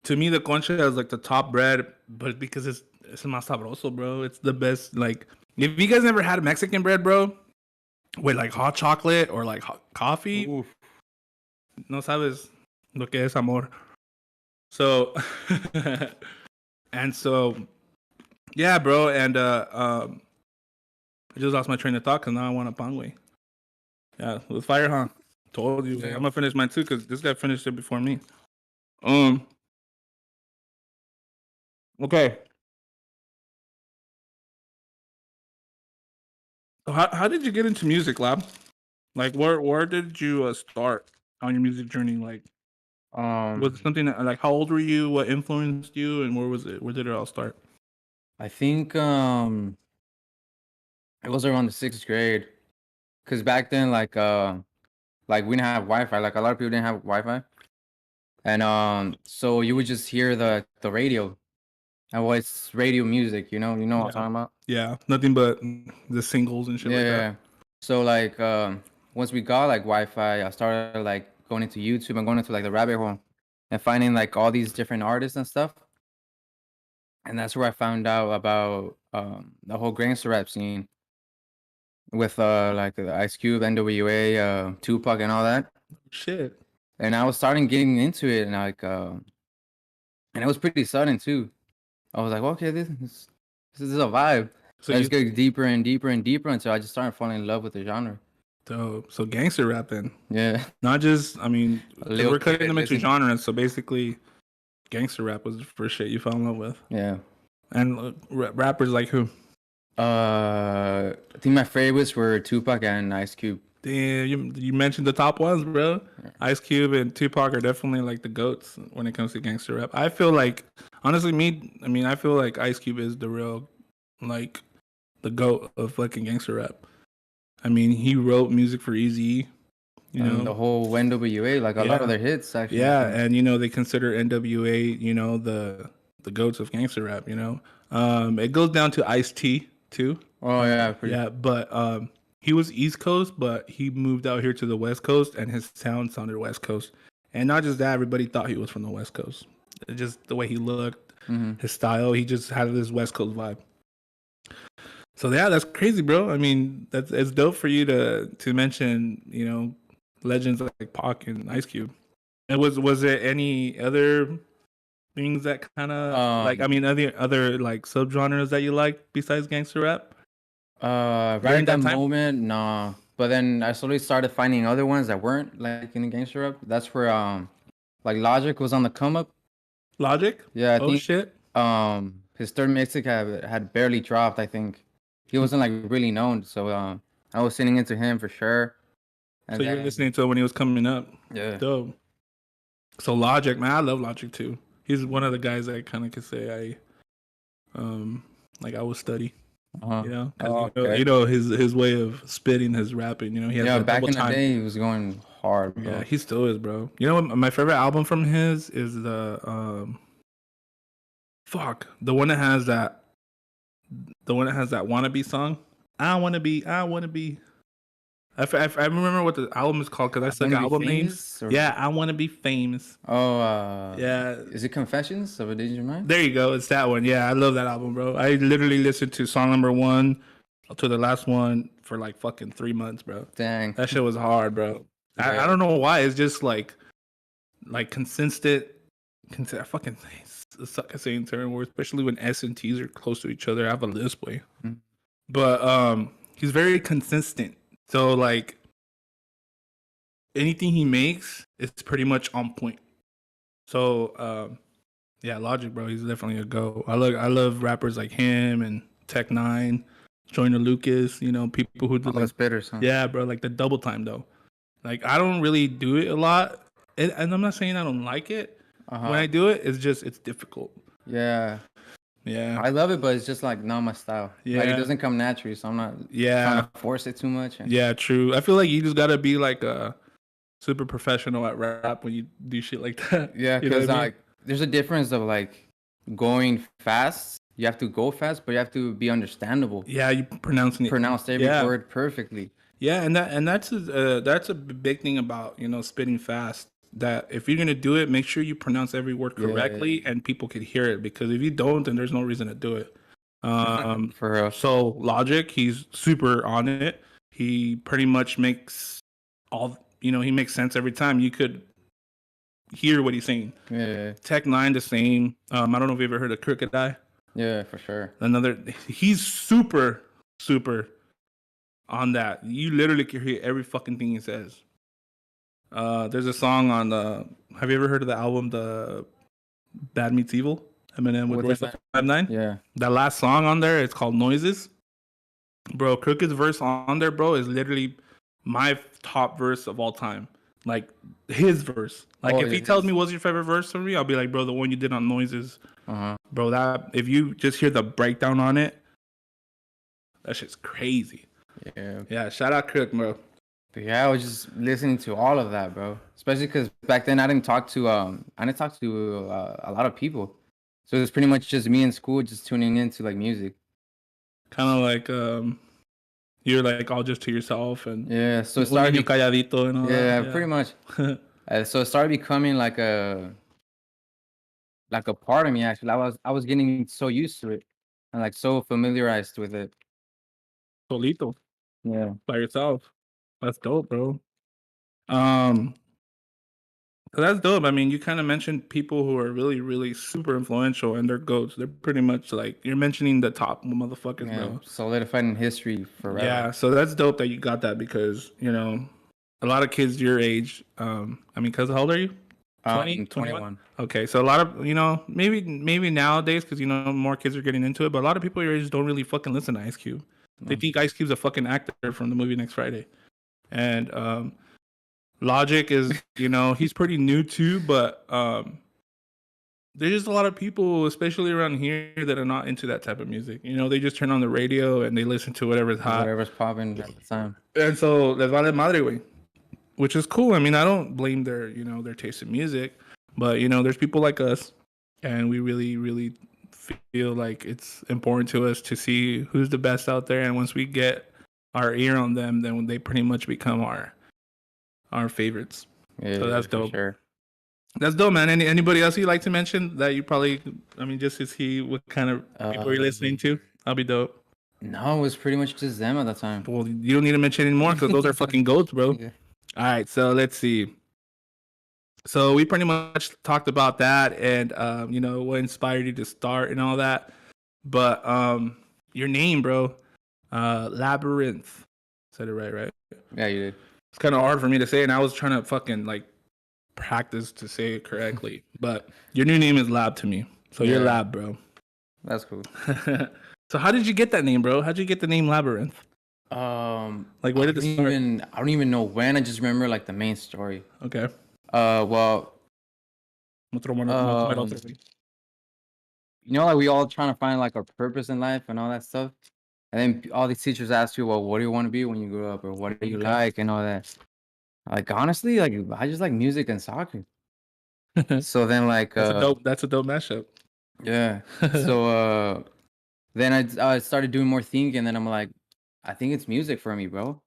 to me, the concha is like the top bread, but because it's más sabroso, bro. It's the best. Like, if you guys never had Mexican bread, bro, with like hot chocolate or like hot coffee, Oof. no sabes lo que es amor. So, and so, yeah, bro. And I just lost my train of thought because now I want a pangwe. Yeah, with fire, huh? Told you. Yeah. I'm gonna finish mine too because this guy finished it before me. Okay. So how did you get into music, Lab? Like, where did you start on your music journey? Like, was it something that, like, how old were you? What influenced you, and where was it? Where did it all start? I think it was around the 6th grade, cause back then like we didn't have Wi-Fi. Like a lot of people didn't have Wi-Fi, and so you would just hear the radio, and it's radio music. You know what I'm talking about? Yeah, nothing but the singles and shit like that. Yeah. So like once we got like Wi-Fi, I started like going into YouTube and going into like the rabbit hole and finding like all these different artists and stuff. And that's where I found out about the whole gangster rap scene with like Ice Cube, NWA, Tupac, and all that. Shit. And I was starting getting into it, and like, and it was pretty sudden too. I was like, okay, this is a vibe. So I just get deeper and deeper and deeper until I just started falling in love with the genre. So gangster rapping. Yeah. Not just, I mean, we're cutting them into genres. So basically, gangster rap was the first shit you fell in love with. Yeah. And rappers like who? I think my favorites were Tupac and Ice Cube. Damn, you mentioned the top ones, bro. Yeah. Ice Cube and Tupac are definitely like the GOATs when it comes to gangster rap. I feel like, honestly, I feel like Ice Cube is the real, like, the GOAT of fucking gangster rap. I mean, he wrote music for Eazy-E, you know, the whole NWA, like a lot of their hits, actually. Yeah, and they consider NWA, the GOATs of gangster rap. It goes down to Ice-T too. Oh yeah, but he was East Coast, but he moved out here to the West Coast, and his sound sounded West Coast. And not just that, everybody thought he was from the West Coast. Just the way he looked, his style, he just had this West Coast vibe. So yeah, that's crazy, bro. I mean, it's dope for you to mention, legends like Pac and Ice Cube. And was there any other things that kind of other like subgenres that you like besides gangster rap? Right in that moment, nah. But then I slowly started finding other ones that weren't like in gangster rap. That's where like Logic was on the come up. Logic? Yeah, I think shit. His third mixtape had barely dropped, I think. He wasn't like really known, so I was sitting into him for sure. And so you're listening to it when he was coming up. Yeah. Dope. So Logic, man, I love Logic too. He's one of the guys that I kind of could say I would study. His way of spitting his rapping. He has back in the day he was going hard, bro. Yeah, he still is, bro. You know what? My favorite album from his is the one that has that wannabe song. I wanna be. I remember what the album is called because I suck at album names. Yeah, I want to be famous. Oh, yeah. Is it Confessions of a Dangerous Mind? There you go. It's that one. Yeah, I love that album, bro. I literally listened to song number 1 to the last one for like fucking 3 months, bro. Dang. That shit was hard, bro. I don't know why. It's just like consistent. I fucking suck at saying certain words, especially when S and T's are close to each other. I have a lisp way. Mm-hmm. But he's very consistent. So like anything he makes is pretty much on point. So yeah, Logic, bro, he's definitely a go. I love rappers like him and Tech Nine, Joyner Lucas, you know, people who do like spitters, huh? Yeah, bro, like the double time though. Like I don't really do it a lot. And I'm not saying I don't like it. When I do it, it's difficult. Yeah. Yeah. I love it, but it's just like not my style. Yeah. Like it doesn't come naturally, so I'm not trying to force it too much. Yeah, true. I feel like you just gotta be like a super professional at rap when you do shit like that. Yeah, because like there's a difference of like going fast. You have to go fast, but you have to be understandable. Yeah, you pronounce every word perfectly. Yeah, and that's a big thing about, you know, spitting fast. That if you're gonna do it, make sure you pronounce every word correctly and people can hear it. Because if you don't, then there's no reason to do it. For real. So Logic, he's super on it. He pretty much makes he makes sense every time. You could hear what he's saying. Yeah. Tech Nine the same. I don't know if you ever heard of Crooked Eye. Yeah, for sure. He's super on that. You literally can hear every fucking thing he says. There's a song on have you ever heard of the album The Bad Meets Evil? Eminem with Royce the 5'9"? Yeah. That last song on there, it's called Noises. Bro, Crooked's verse on there, bro, is literally my top verse of all time. Like his verse. Like if he tells me what's your favorite verse for me, I'll be like, bro, the one you did on Noises. Bro, that if you just hear the breakdown on it, that shit's crazy. Yeah, shout out Crook, bro. But yeah, I was just listening to all of that, bro. Especially because back then I didn't talk to a lot of people, so it was pretty much just me in school, just tuning into like music. Kind of like you're like all just to yourself and so it started calladito and all that. Yeah, pretty much. So it started becoming like a part of me. Actually, I was getting so used to it and like so familiarized with it. Solito. Yeah. By yourself. That's dope, bro. So that's dope. I mean, you kind of mentioned people who are really, really super influential and they're goats. They're pretty much like you're mentioning the top motherfuckers, bro. Solidified in history forever. Yeah, so that's dope that you got that because, you know, a lot of kids your age, I mean, cuz how old are you? 20? 21. Okay, so a lot of, you know, maybe nowadays because, you know, more kids are getting into it, but a lot of people your age don't really fucking listen to Ice Cube. They think Ice Cube's a fucking actor from the movie Next Friday. And Logic is, you know, he's pretty new too, but there's just a lot of people, especially around here, that are not into that type of music. You know, they just turn on the radio and they listen to whatever's hot. Whatever's popping at the time. And so, les vale madre, güey. Which is cool. I mean, I don't blame their taste in music, but, you know, there's people like us, and we really, really feel like it's important to us to see who's the best out there. And once we get our ear on them, then they pretty much become our favorites. Yeah, so that's dope. Sure. That's dope, man. Anybody else you'd like to mention that you probably, I mean, just to see what kind of people you're listening to? That'll be dope. No, it was pretty much just them at the time. Well, you don't need to mention anymore because those are fucking goats, bro. Yeah. All right, so let's see. So we pretty much talked about that and, you know, what inspired you to start and all that. But your name, bro, Labyrinth. Said it right? Yeah, you did. It's kind of hard for me to say, and I was trying to fucking, like, practice to say it correctly. But your new name is Lab to me. So you're Lab, bro. That's cool. So how did you get that name, bro? How'd you get the name Labyrinth? Like, where did it start? I don't even know when. I just remember, like, the main story. Okay. Well, you know, like we all trying to find like our purpose in life and all that stuff, and then all these teachers ask you, well, what do you want to be when you grow up, or what do you like, and all that. Like honestly, like I just like music and soccer. So then, like that's a dope mashup. Yeah. So then I started doing more thinking, and then I'm like, I think it's music for me, bro.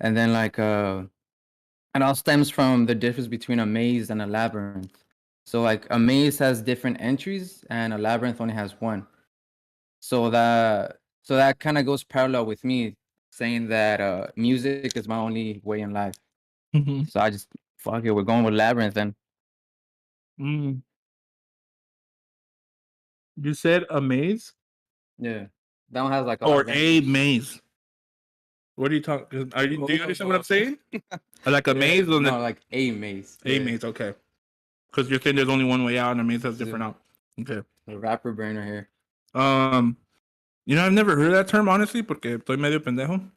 And then like it all stems from the difference between a maze and a labyrinth. So like a maze has different entries and a labyrinth only has one. So that kind of goes parallel with me saying that music is my only way in life. Mm-hmm. So I just fuck it, we're going with labyrinth then. Mm. You said a maze Yeah. That one has like a lot or of a entries. maze? What are you talking? Do you understand what I'm saying? Like a Yeah, maze or no, like a maze. a Yeah. maze? Okay, because you're saying there's only one way out, and a maze has different Yeah. out. Okay. The rapper brain right here. You know, I've never heard that term honestly, porque estoy medio pendejo.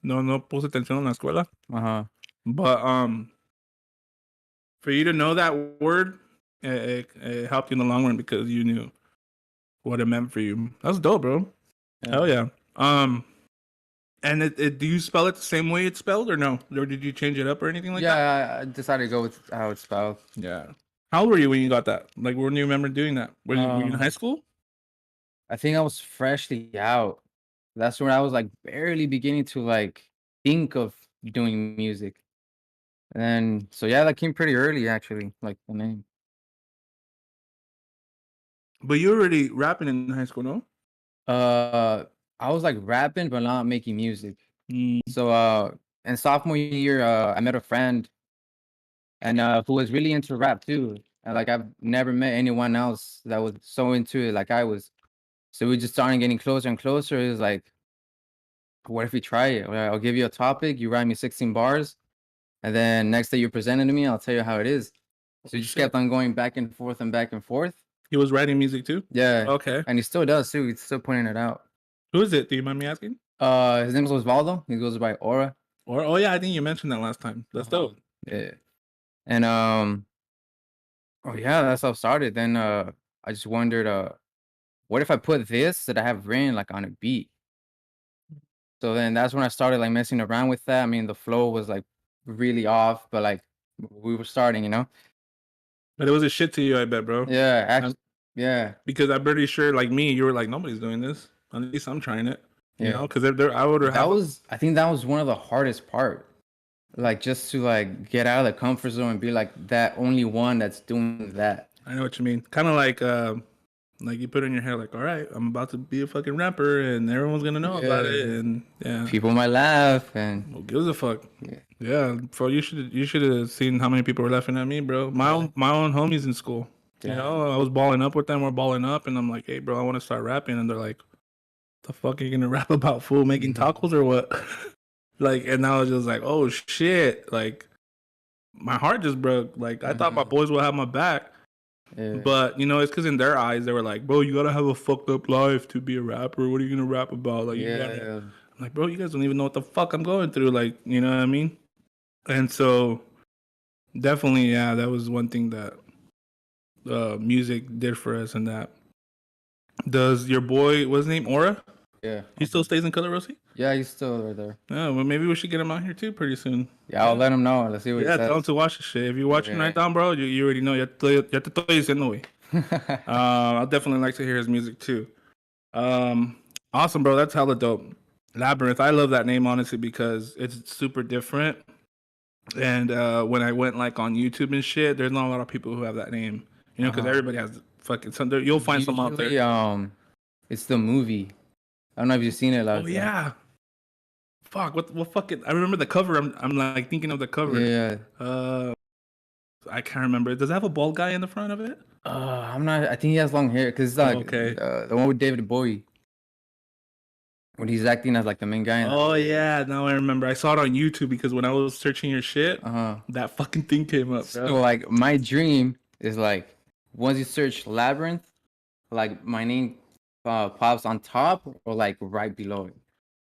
No puse atención en la escuela. Uh-huh. But for you to know that word, it helped you in the long run because you knew what it meant for you. That's dope, bro. Yeah. Hell yeah. And do you spell it the same way it's spelled or no? Or did you change it up or anything like that? Yeah, I decided to go with how it's spelled. Yeah. How old were you when you got that? Like, when do you remember doing that? Were you in high school? I think I was freshly out. That's when I was like barely beginning to like think of doing music. And so yeah, that came pretty early actually, like the name. But you were already rapping in high school, no? I was like rapping but not making music. Mm. So in sophomore year, I met a friend and who was really into rap too. And like I've never met anyone else that was so into it like I was. So we just started getting closer and closer. It was like, what if we try it? Well, I'll give you a topic, you write me 16 bars, and then next day you present it to me, I'll tell you how it is. So he just kept on going back and forth and back and forth. He was writing music too? Yeah. Okay. And he still does too. He's still putting it out. Who is it? Do you mind me asking? His name is Osvaldo. He goes by Aura. Or oh yeah, I think you mentioned that last time. That's dope. Yeah. And oh yeah, that's how it started. Then I just wondered, what if I put this that I have written like on a beat? So then that's when I started like messing around with that. I mean, the flow was like really off, but like we were starting, you know? But it was a shit to you, I bet, bro. Yeah, actually, yeah. Because I'm pretty sure, like me, you were like, nobody's doing this. At least I'm trying it. You Yeah. know, because I would have. I think that was one of the hardest part. Like just to like get out of the comfort zone and be like that only one that's doing that. I know what you mean. Kind of like you put in your head, like, all right, I'm about to be a fucking rapper, and everyone's gonna know about it, and yeah, People might laugh, and who gives a fuck? Yeah. Yeah, bro, you should have seen how many people were laughing at me, bro. My own homies in school. Yeah. You know, I was balling up with them. We're balling up, and I'm like, hey, bro, I want to start rapping, and they're like, the fuck are you gonna rap about, fool? Making tacos or what? Like, and I was just like, oh shit, like my heart just broke. Like I thought my boys would have my back. Yeah. But, you know, it's because in their eyes, they were like, bro, you got to have a fucked up life to be a rapper. What are you going to rap about? Like, you gotta... I'm like, bro, you guys don't even know what the fuck I'm going through. Like, you know what I mean? And so, definitely, yeah, that was one thing that music did for us. And that. Does your boy, what's his name, Aura? Yeah. He still stays in Color Rossi? Yeah, he's still right there. Yeah, well, maybe we should get him out here too pretty soon. Yeah, I'll let him know. Let's see what he says. Tell him to watch the shit. If you're watching right now, bro, you already know. Ya te estoy diciendo, güey. I'll definitely like to hear his music too. Awesome, bro. That's hella dope. Labyrinth. I love that name honestly because it's super different. And when I went like on YouTube and shit, there's not a lot of people who have that name. You know, because everybody has fucking some. You'll find some out there. It's the movie. I don't know if you've seen it. Oh yeah. Fuck. What fucking? I remember the cover. I'm like thinking of the cover. Yeah. I can't remember. Does it have a bald guy in the front of it? I'm not. I think he has long hair because it's like the one with David Bowie when he's acting as like the main guy. Oh yeah, now I remember. I saw it on YouTube because when I was searching your shit, that fucking thing came up. Bro. So like my dream is like once you search Labyrinth, like my name pops on top or like right below it.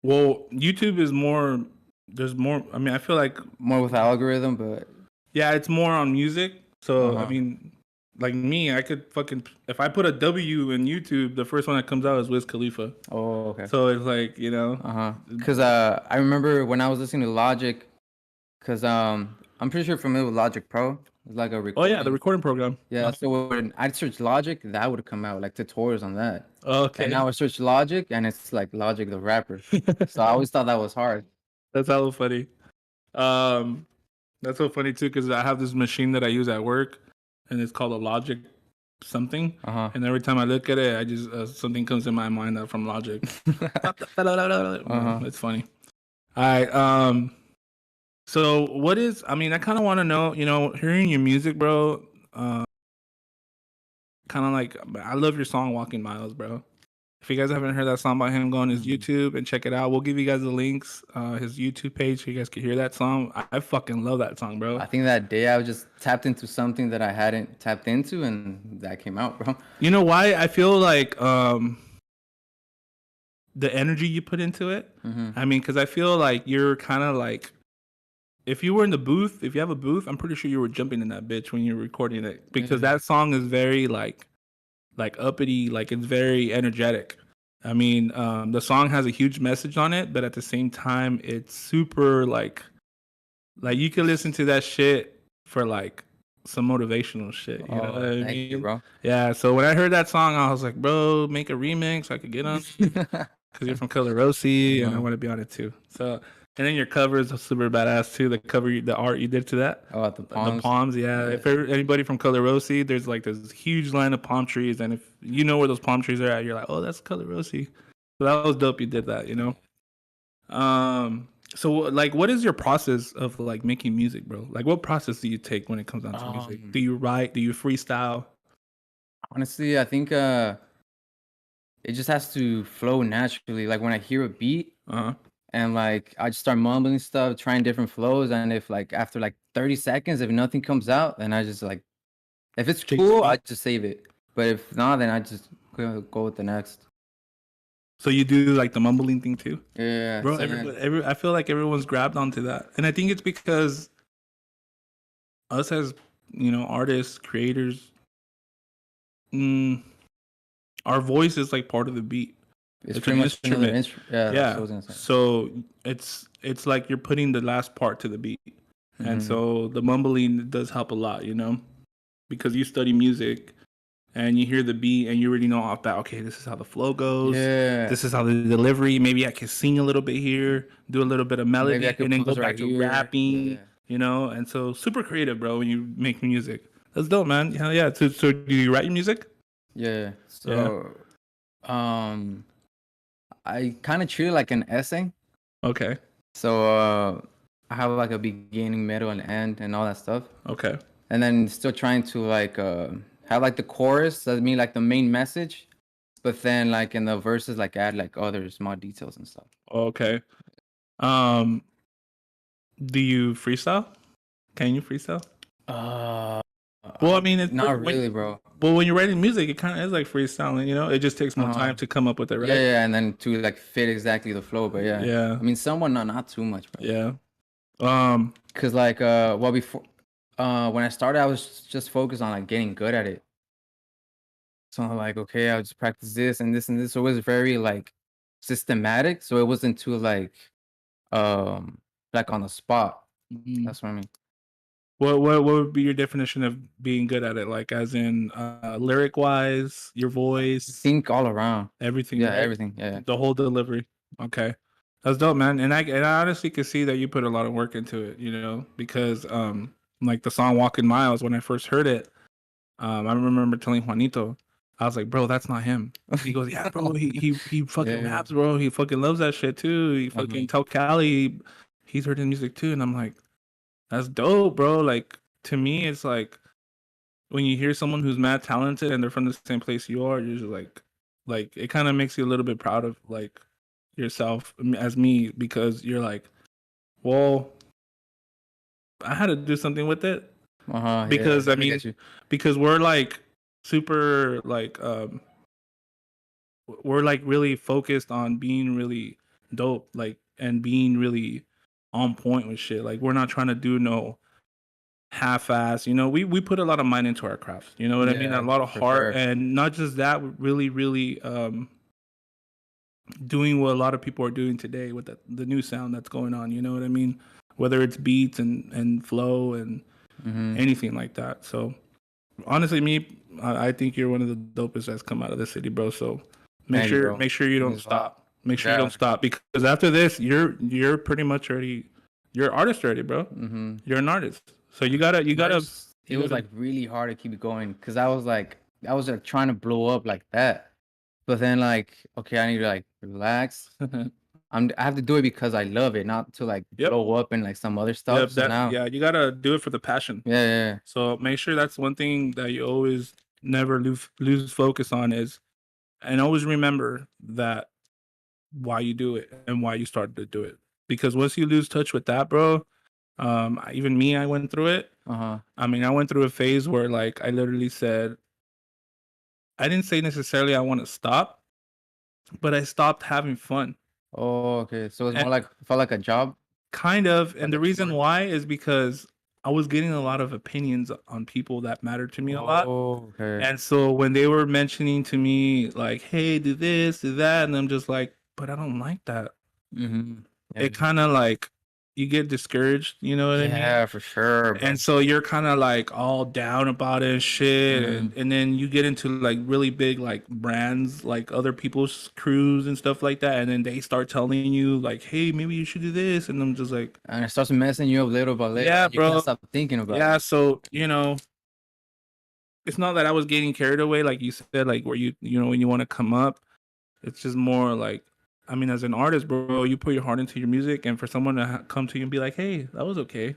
Well, YouTube is more. There's more. I mean, I feel like more with the algorithm, but yeah, it's more on music. So I mean, like me, I could fucking if I put a W in YouTube, the first one that comes out is Wiz Khalifa. Oh, okay. So it's like, you know, because I remember when I was listening to Logic, because I'm pretty sure you're familiar with Logic Pro. It's like a recording. Oh yeah, the recording program. Yeah, so when I searched Logic, that would come out like tutorials on that. Okay. And now I search Logic, and it's like Logic the rapper. So I always thought that was hard. That's hella funny. That's so funny too, because I have this machine that I use at work, and it's called a Logic something. And every time I look at it, I just something comes in my mind from Logic. It's funny. All right. So what is? I mean, I kind of want to know. You know, hearing your music, bro. Kind of like I love your song "Walking Miles," bro. If you guys haven't heard that song by him, go on his YouTube and check it out. We'll give you guys the links, his YouTube page, so you guys can hear that song. I fucking love that song, bro. I think that day I was just tapped into something that I hadn't tapped into, and that came out, bro. You know why? I feel like the energy you put into it. I mean, because I feel like you're kind of like, if you were in the booth, if you have a booth, I'm pretty sure you were jumping in that bitch when you're recording it, because that song is very like uppity, like it's very energetic. I mean, the song has a huge message on it, but at the same time, it's super like you can listen to that shit for like some motivational shit. You know what I mean? Thank you, bro. Yeah. So when I heard that song, I was like, bro, make a remix. I could get on because you're from Color Rossi, and I want to be on it too. So. And then your cover is super badass too. The art you did to that. Oh, the palms. The palms, yeah. If anybody from Color Rossi, there's like this huge line of palm trees, and if you know where those palm trees are at, you're like, oh, that's Color Rossi. So that was dope. You did that, you know. So like, what is your process of like making music, bro? Like, what process do you take when it comes down to music? Do you write? Do you freestyle? Honestly, I think it just has to flow naturally. Like when I hear a beat. And like I just start mumbling stuff, trying different flows, and if like after like 30 seconds, if nothing comes out, then I just like, if it's cool, I just save it. But if not, then I just go with the next. So you do like the mumbling thing too? Yeah, bro. I feel like everyone's grabbed onto that, and I think it's because us as artists, creators, our voice is like part of the beat. It's pretty much another instrument. Yeah. So it's like you're putting the last part to the beat. And so the mumbling does help a lot, because you study music and you hear the beat and you already know off that, okay, this is how the flow goes. Yeah. This is how the delivery. Maybe I can sing a little bit here, do a little bit of melody, and then go back to rapping, and so super creative, bro, when you make music. That's dope, man. Yeah. So do you write your music? Yeah. So, I kind of treat it like an essay. Okay. So I have like a beginning, middle, and end, and all that stuff. Okay. And then still trying to like have like the chorus, that mean like the main message, but then like in the verses like add like other small details and stuff. Okay. Do you freestyle? Can you freestyle? Well, I mean, it's not really, bro. Well, when you're writing music, it kind of is like freestyling, It just takes more time to come up with it, right? Yeah, and then to like fit exactly the flow, but yeah. Yeah. I mean, somewhat, not too much, bro. Yeah. Cause like before when I started, I was just focused on like getting good at it. So I'm like, okay, I'll just practice this and this and this. So it was very like systematic. So it wasn't too like on the spot. That's what I mean. What would be your definition of being good at it? Like, as in, lyric wise, your voice, think all around, everything. Yeah, right? everything. Yeah, the whole delivery. Okay, that's dope, man. And I honestly can see that you put a lot of work into it. Because like the song "Walking Miles," when I first heard it, I remember telling Juanito, I was like, bro, that's not him. He goes, yeah, bro, he fucking raps, bro. He fucking loves that shit too. He fucking tell Cali he's heard his music too, and I'm like, that's dope, bro. Like, to me, it's like when you hear someone who's mad talented and they're from the same place you are, you're just like it kind of makes you a little bit proud of like yourself as me, because you're like, well, I had to do something with it. Because I mean, because we're like super like we're like really focused on being really dope, like, and being really on point with shit. Like, we're not trying to do no half-ass, we put a lot of mind into our craft, you know what I mean, a lot of heart, and not just that, really doing what a lot of people are doing today with the new sound that's going on, you know what I mean, whether it's beats and flow and anything like that. So honestly, I think you're one of the dopest that's come out of the city, bro. So make sure you don't stop. Make sure you don't stop, because after this, you're pretty much already you're an artist already, bro. Mm-hmm. You're an artist, so you gotta. It was like really hard to keep going because I was like trying to blow up like that, but then like okay, I need to like relax. I have to do it because I love it, not to like blow up and like some other stuff. Yep, So now, you gotta do it for the passion. yeah. So make sure that's one thing that you always never lose focus on is, and always remember that why you do it and why you started to do it. Because once you lose touch with that, bro, even me, I went through it. I mean, I went through a phase where like I literally said, I didn't say necessarily I want to stop, but I stopped having fun. Oh, okay. So it's more like felt like a job. Kind of, and the reason why is because I was getting a lot of opinions on people that mattered to me a lot. Oh, okay. And so when they were mentioning to me like, "Hey, do this, do that," and I'm just like, "But I don't like that." Mm-hmm. Yeah. It kind of like you get discouraged, you know what I mean? Yeah, for sure. And so you're kind of like all down about it and shit, and then you get into like really big like brands, like other people's crews and stuff like that, and then they start telling you like, "Hey, maybe you should do this," and I'm just like, and it starts messing you up little by little. Yeah, You bro. can't stop thinking about it. Yeah, so you know, it's not that I was getting carried away, like you said, like where you know when you want to come up. It's just more like, I mean, as an artist, bro, you put your heart into your music, and for someone to come to you and be like, "Hey, that was okay,"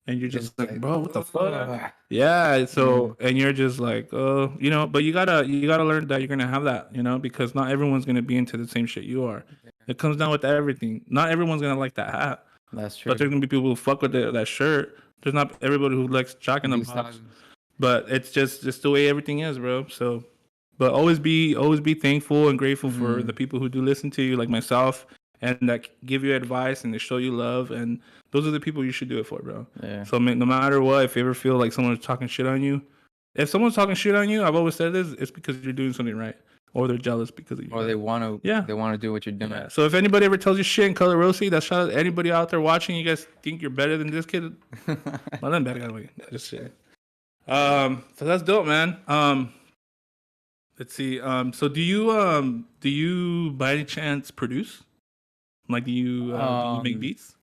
and you're just like, "Bro, what the fuck?" Yeah. So, and you're just like, "Oh, you know," but you gotta learn that you're gonna have that, you know, because not everyone's gonna be into the same shit you are. It comes down with everything. Not everyone's gonna like that hat. That's true. But there's gonna be people who fuck with that shirt. There's not everybody who likes Jack in the Box. But it's just the way everything is, bro. So, but always be thankful and grateful for the people who do listen to you, like myself, and that give you advice and they show you love. And those are the people you should do it for, bro. Yeah. So no matter what, if you ever feel like someone's talking shit on you, if someone's talking shit on you, I've always said this, it's because you're doing something right, or they're jealous because of you. Or they want to. Yeah. They want to do what you're doing. Yeah. So if anybody ever tells you shit in Color Rossi, that's shout out anybody out there watching. You guys think you're better than this kid? Well, then better than just shit. So that's dope, man. Let's see. So do you by any chance produce? Like do you make beats?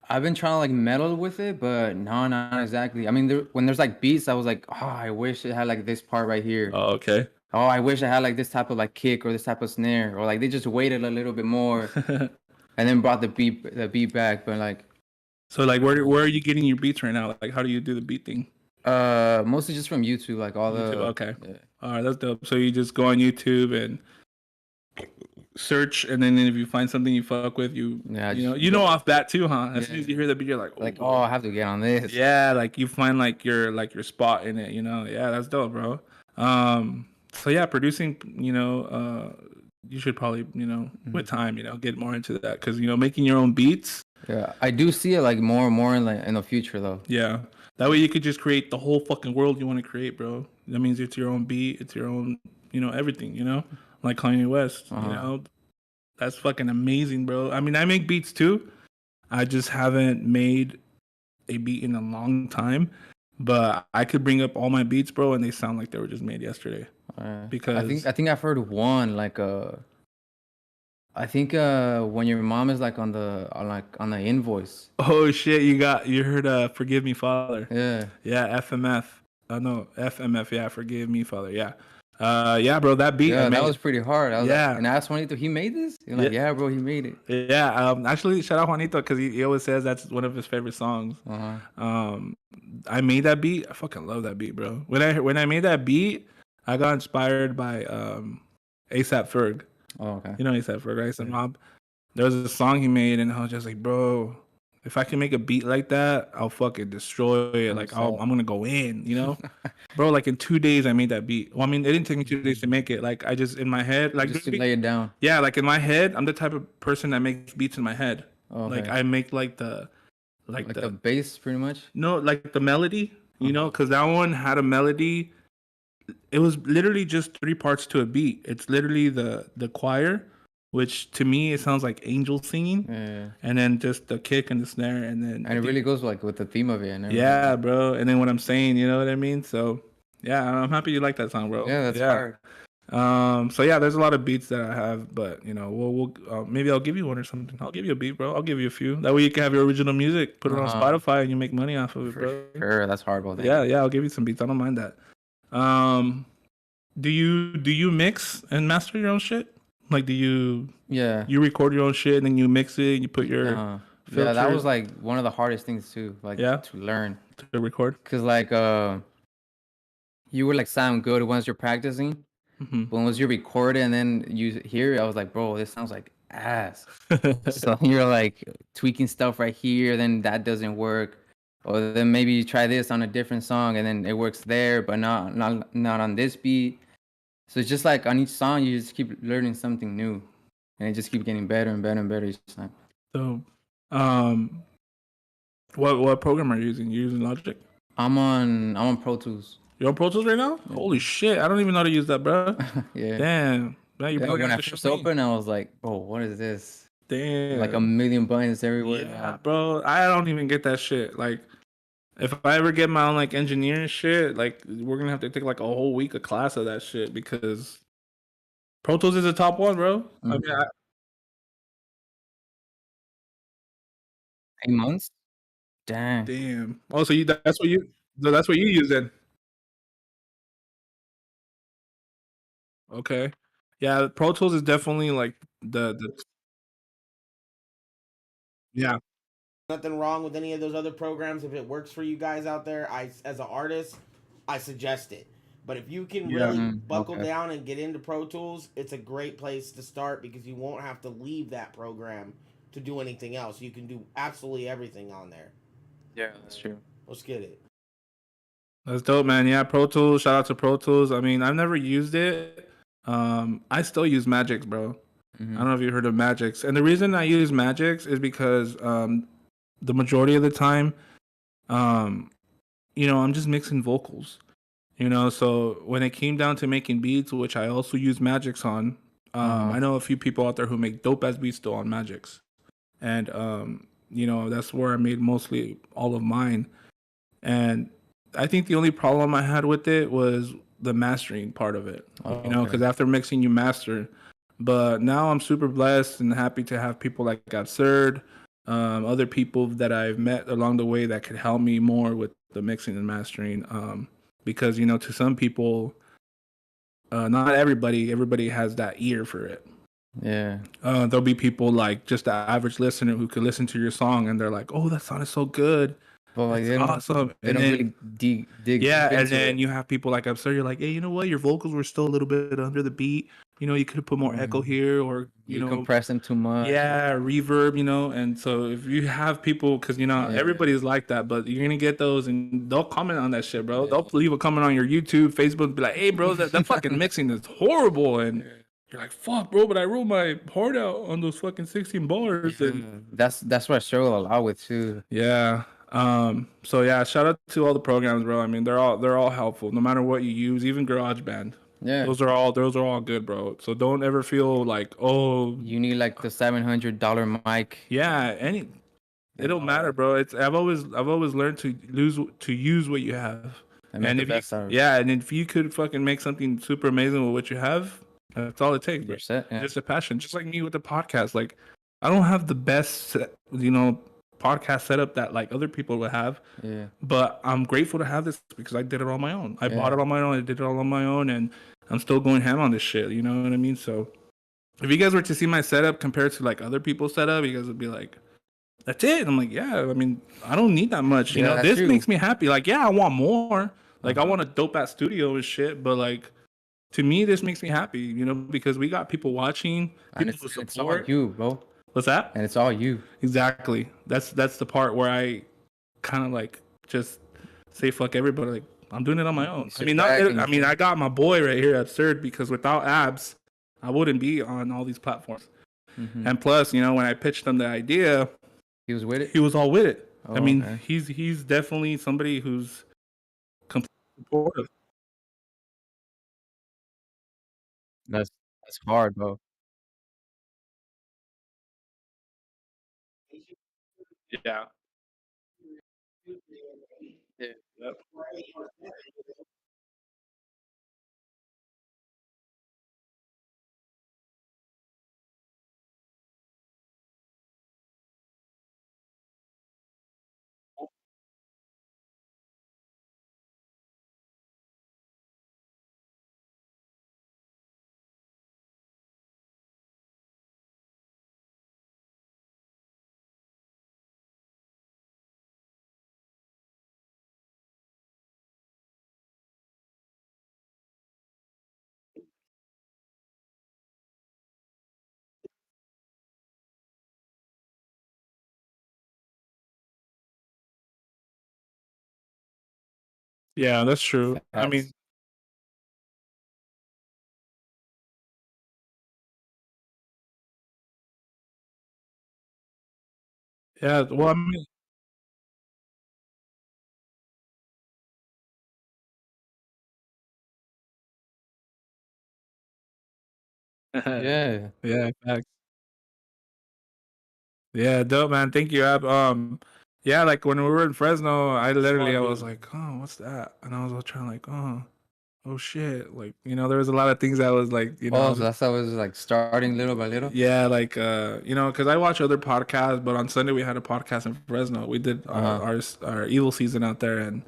I've been trying to like meddle with it, but no, not exactly. I mean, when there's like beats, I was like, oh, I wish it had like this part right here. Oh, okay. Oh, I wish I had like this type of like kick or this type of snare, or like they just waited a little bit more, and then brought the beat back. But like, so like where are you getting your beats right now? Like how do you do the beat thing? Mostly just from YouTube, like all YouTube, the. Okay. Yeah. All right, that's dope. So you just go on YouTube and search, and then if you find something you fuck with, you know off bat too, huh? As soon as you hear the beat, you're like, oh, I have to get on this. Yeah, like you find like your spot in it, you know. Yeah, that's dope, bro. So yeah, producing, you know, you should probably, you know, with time, you know, get more into that because you know making your own beats. Yeah, I do see it like more and more in the future though. Yeah, that way you could just create the whole fucking world you want to create, bro. That means it's your own beat, it's your own, you know, everything, you know, like Kanye West, you know, that's fucking amazing, bro. I mean, I make beats too. I just haven't made a beat in a long time, but I could bring up all my beats, bro, and they sound like they were just made yesterday. Because I think I've heard one like I think when your mom is like on the invoice. Oh shit, you heard Forgive Me Father. Yeah, FMF. No, FMF, yeah, Forgive Me Father. Yeah. Yeah, bro, that beat. Yeah, that was pretty hard. I was like, and I asked Juanito, he made this? You're like, yeah, bro, he made it. Yeah, actually, shout out Juanito because he always says that's one of his favorite songs. I made that beat. I fucking love that beat, bro. When I made that beat, I got inspired by ASAP Ferg. Oh, okay. You know ASAP Ferg, right? So Rob, there was a song he made, and I was just like, bro, if I can make a beat like that, I'll fucking destroy it. Like, I'm gonna go in, you know, bro. Like in 2 days, I made that beat. Well, I mean, it didn't take me 2 days to make it. Like, I just in my head, like just to lay it down. Yeah, like in my head, I'm the type of person that makes beats in my head. Oh, okay. Like I make like the bass, pretty much. No, like the melody, you know, because that one had a melody. It was literally just 3 parts to a beat. It's literally the choir, which to me it sounds like angels singing, and then just the kick and the snare, and it really goes like with the theme of it. And everything. Yeah, bro. And then what I'm saying, you know what I mean? So yeah, I'm happy you like that song, bro. Yeah, that's hard. So yeah, there's a lot of beats that I have, but you know, we'll maybe I'll give you one or something. I'll give you a beat, bro. I'll give you a few. That way you can have your original music, put it on Spotify, and you make money off of it, For bro. sure, that's hard, bro. Yeah, yeah, I'll give you some beats. I don't mind that. Um, do you mix and master your own shit? Like, Yeah. you record your own shit and then you mix it, you put your Yeah, that was filters like one of the hardest things too, like Yeah. to learn. to record? Cause like you would like sound good once you're practicing, hmm but once you record it and then you hear it, I was like, bro, this sounds like ass. So you're like tweaking stuff right here, then that doesn't work. Or then maybe you try this on a different song and then it works there, but not on this beat. So it's just like on each song you just keep learning something new. And it just keeps getting better and better and better each time. So, um, what program are you using? You using Logic? I'm on Pro Tools. You're on Pro Tools right now? Yeah. Holy shit! I don't even know how to use that, bro. Yeah. Damn. Man, you Yeah, probably when I have to first show me. opened, I was like, "Oh, what is this?" Damn. Like a million buttons everywhere. Yeah, bro. I don't even get that shit. Like, if I ever get my own like engineering shit, like we're gonna have to take like a whole week of class of that shit because Pro Tools is the top one, bro. I mean, 8 months? Dang. damn. Oh, so that's what you use then. Okay. Yeah, Pro Tools is definitely like the yeah. Nothing wrong with any of those other programs. If it works for you guys out there, as an artist, I suggest it. But if you can Yeah. really buckle Okay. down and get into Pro Tools, it's a great place to start because you won't have to leave that program to do anything else. You can do absolutely everything on there. Yeah, that's true. Let's get it. That's dope, man. Yeah, Pro Tools. Shout out to Pro Tools. I mean, I've never used it. I still use Magix, bro. I don't know if you heard of Magix. And the reason I use Magix is because the majority of the time, I'm just mixing vocals. So when it came down to making beats, which I also use Magix on, I know a few people out there who make dope ass beats still on Magix. And that's where I made mostly all of mine. And I think the only problem I had with it was the mastering part of it. Because after mixing, you master. But now I'm super blessed and happy to have people like Absurd, other people that I've met along the way that could help me more with the mixing and mastering. Because to some people, not everybody has that ear for it. Yeah. There'll be people like just the average listener who could listen to your song and they're like, "Oh, that sounded so good." But like It's awesome. They don't really dig Yeah, deep and into then it. you have people like Absurd. You're like, hey, you know what? Your vocals were still a little bit under the beat. You could have put more echo here, or You compress them too much. yeah, reverb. And so if you have people, because everybody's like that, but you're gonna get those, and they'll comment on that shit, bro. They'll leave a comment on your YouTube, Facebook, be like, hey, bro, that fucking mixing is horrible, and you're like, fuck, bro, but I wrote my heart out on those fucking 16 bars, and That's what I struggle a lot with too. yeah. So yeah, shout out to all the programs, bro. I mean, they're all helpful, no matter what you use, even GarageBand. Yeah. Those are all good, bro. So don't ever feel like, oh, You need like the $700 mic. yeah, it don't matter, bro. I've always learned to use what you have. And if and if you could fucking make something super amazing with what you have, that's all it takes, bro. you're set. Yeah. Just a passion, just like me with the podcast. Like, I don't have the best, podcast setup that like other people would have. Yeah. But I'm grateful to have this because I did it on my own. I bought it on my own. I did it all on my own, and I'm still going ham on this shit. You know what I mean? So, if you guys were to see my setup compared to like other people's setup, you guys would be like, "That's it." And I'm like, "Yeah. I mean, I don't need that much. Yeah, that's this true. makes me happy. Like, yeah, I want more. Like, I want a dope ass studio and shit. But like, to me, this makes me happy. Because we got people watching, And people who it's all support. you, bro. What's that? And it's all you. Exactly. That's the part where I kind of like just say fuck everybody. Like, I'm doing it on my own. I mean, I got my boy right here, Absurd, because without Abs, I wouldn't be on all these platforms. And plus, when I pitched him the idea, He was with it. he was all with it. Oh, I mean, okay. he's definitely somebody who's completely supportive. That's hard, bro. Yeah. Yeah. Yep. Yeah, that's true. I mean, Facts. yeah. Well, I mean, Yeah. yeah, facts. Yeah, dope, man. Thank you, Ab. Yeah, like when we were in Fresno, I was like, oh, what's that? And I was trying like, oh shit. Like, there was a lot of things that was like, Oh, so that's how it was like starting little by little. yeah, like because I watch other podcasts, but on Sunday we had a podcast in Fresno. We did our evil season out there, and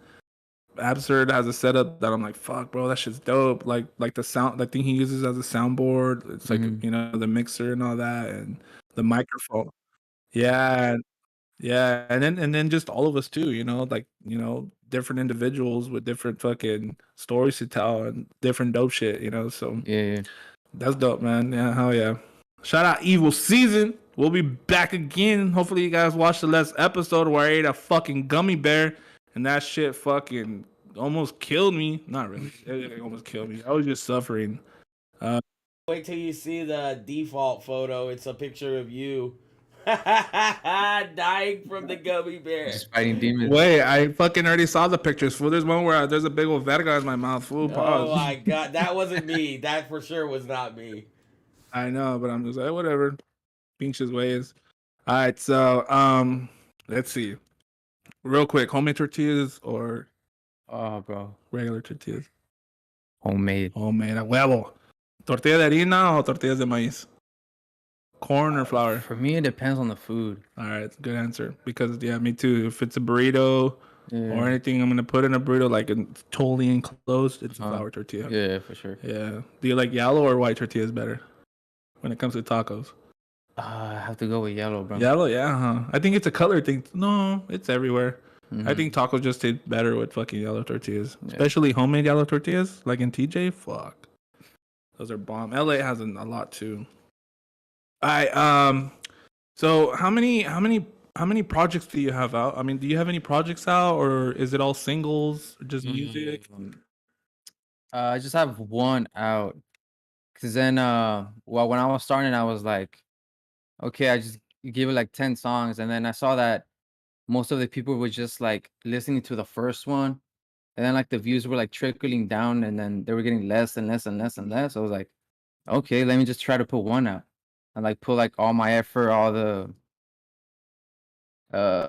Absurd has a setup that I'm like, fuck, bro, that shit's dope. Like the sound, the thing he uses as a soundboard, it's like the mixer and all that, and the microphone. Yeah, yeah, and then just all of us too, like different individuals with different fucking stories to tell and different dope shit. So Yeah. that's dope, man. Yeah, hell yeah. Shout out Evil Season. We'll be back again. Hopefully you guys watched the last episode where I ate a fucking gummy bear and that shit fucking almost killed me. Not really. It almost killed me. I was just suffering. Wait till you see the default photo. It's a picture of you dying from the gummy bear. Just fighting demons. Wait, I fucking already saw the pictures. Fool, there's one where there's a big old verga in my mouth. Fool, pause. Oh my god, that wasn't me. That for sure was not me. I know, but I'm just like, whatever. Pinches ways. All right, so let's see. Real quick, homemade tortillas or Oh, bro. regular tortillas? Homemade. Homemade, a huevo. ¿Tortilla de harina o tortillas de maíz? Corn or flour? For me, it depends on the food. All right, good answer. Because yeah, me too. If it's a burrito or anything, I'm gonna put in a burrito like it's totally enclosed. It's a flour tortilla. Yeah, for sure. Yeah. Do you like yellow or white tortillas better when it comes to tacos? I have to go with yellow, bro. Yellow, yeah. Huh? I think it's a color thing. No, it's everywhere. I think tacos just taste better with fucking yellow tortillas, especially homemade yellow tortillas, like in TJ. Fuck, those are bomb. LA has a lot too. So how many projects do you have out? I mean, do you have any projects out, or is it all singles, or just music? I just have one out. Cause then, well, when I was starting, I was like, okay, I just give it like 10 songs, and then I saw that most of the people were just like listening to the first one, and then like the views were like trickling down, and then they were getting less and less and less and less. So I was like, okay, let me just try to put one out, and like put like all my effort, all the uh,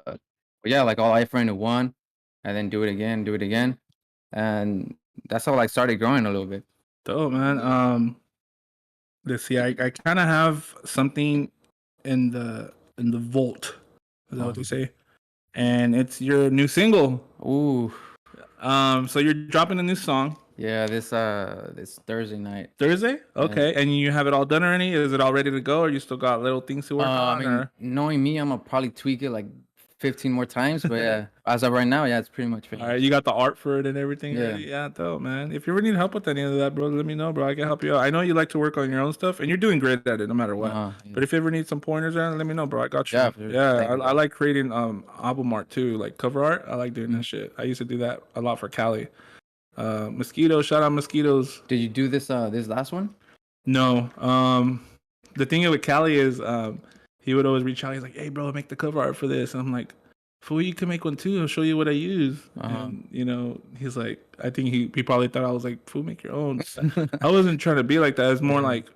yeah, like all effort into one, and then do it again, and that's how like started growing a little bit. Oh man. Let's see. I kind of have something in the vault. Is that what they say? And it's your new single. Ooh, So you're dropping a new song yeah, this Thursday night. Thursday? Okay. And you have it all done already? Is it all ready to go, or you still got little things to work on? I mean, Or? knowing me, I'm gonna probably tweak it like 15 more times, but yeah, as of right now, yeah, it's pretty much finished. All right, you got the art for it and everything. Yeah. Ready? Yeah, dope, man. If you ever need help with any of that, bro, let me know, bro. I can help you out. I know you like to work on your own stuff, and you're doing great at it, no matter what. Yeah. But if you ever need some pointers, let me know, bro. I got you. Yeah, for sure. Yeah, Thank you, I like creating album art too, like cover art. I like doing that shit. I used to do that a lot for Cali. Mosquitoes, shout out mosquitoes. Did you do this this last one? No. The thing with Cali is he would always reach out. He's like, "Hey, bro, make the cover art for this." And I'm like, "Fool, you can make one too. I'll show you what I use." And he's like, I think he probably thought I was like, "Fool, make your own." I wasn't trying to be like that. It's more like,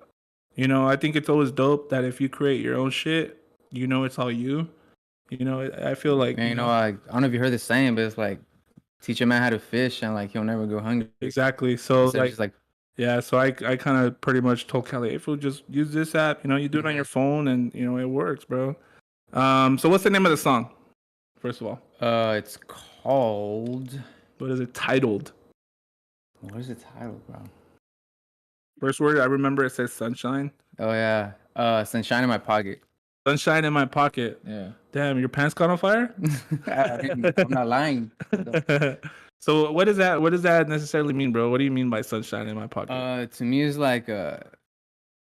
I think it's always dope that if you create your own shit, it's all you. I feel like Man, I don't know if you heard the saying, but it's like teach a man how to fish, and like he'll never go hungry. exactly. So Instead of like, just like yeah, so I kind of pretty much told Kelly, "Hey, fool, just use this app. You do it on your phone, and it works, bro." So what's the name of the song? First of all, it's called. what is it titled? What is it titled, bro? First word I remember, it says sunshine. Oh yeah, sunshine in my pocket. Sunshine in my pocket. Yeah. Damn, your pants caught on fire? I'm not lying. So what does that necessarily mean, bro? What do you mean by sunshine in my pocket? To me, it's like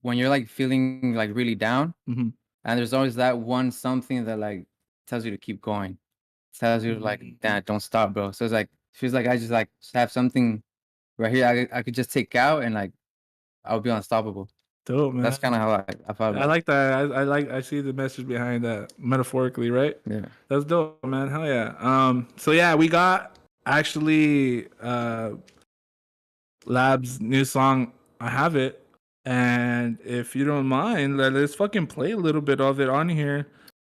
when you're like feeling like really down, and there's always that one something that like tells you to keep going, tells you like, "That don't stop, bro." So it's like feels like I just like have something right here I could just take out and like I'll be unstoppable. Dope, man. That's kind of how I felt. I like that. I see the message behind that metaphorically, right? Yeah. That's dope, man. Hell yeah. So yeah, we got actually Lab's new song. I have it, and if you don't mind, let's fucking play a little bit of it on here.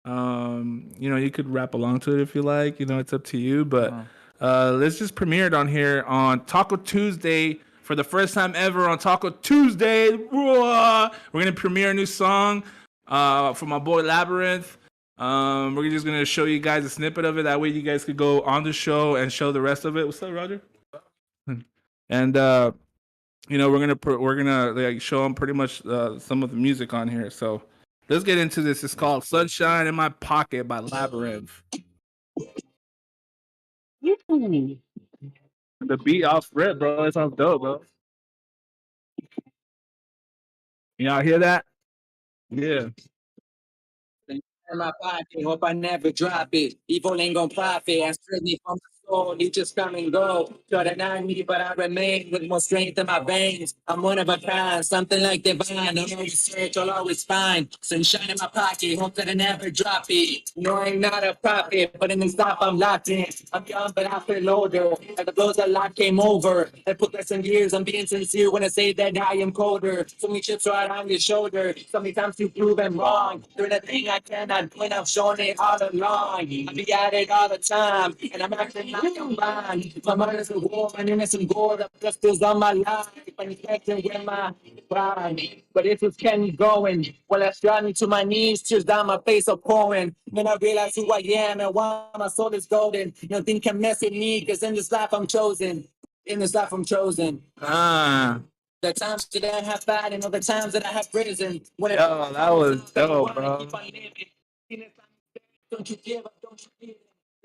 You know, you could rap along to it if you like. You know, it's up to you. But let's just premiere it on here on Taco Tuesday. For the first time ever on Taco Tuesday, we're gonna premiere a new song for my boy Labyrinth. We're just gonna show you guys a snippet of it. That way, you guys could go on the show and show the rest of it. What's up, Roger? And you know, we're gonna like show them pretty much some of the music on here. So let's get into this. It's called "Sunshine in My Pocket" by Labyrinth. Woo. The beat off rip, bro. It sounds dope, bro. Y'all hear that? Yeah. In my pocket, hope I never drop it. Evil ain't gon' profit. And straight me from the soul, you just come and go. Try to deny me, but I remain with more strength in my veins. I'm one of a kind, something like divine. I'll always search, I'll always find. Sunshine in my pocket, hope that I never drop it. No, I'm not a prophet, but in the stop, I'm locked in. I'm young, but I feel older. Like the blows that lot came over. I put less in years, I'm being sincere when I say that I am colder. So many chips right on your shoulder. So many times you prove I'm wrong. Doing a thing I cannot when I've shown it all along. I be at it all the time, and I'm acting like I'm blind. My mind is a war, my innocent gold, the pistols on my life. I'm expecting with my pride. But if it's kept going, well, that's brought me to my knees, tears down my face are pouring. Then I realize who I am and why my soul is golden. Nothing can mess with me, cause in this life I'm chosen. In this life I'm chosen. The times that I have fight and all the times that I have risen. Yo, that was dope, bro. Don't you give up, don't you give up.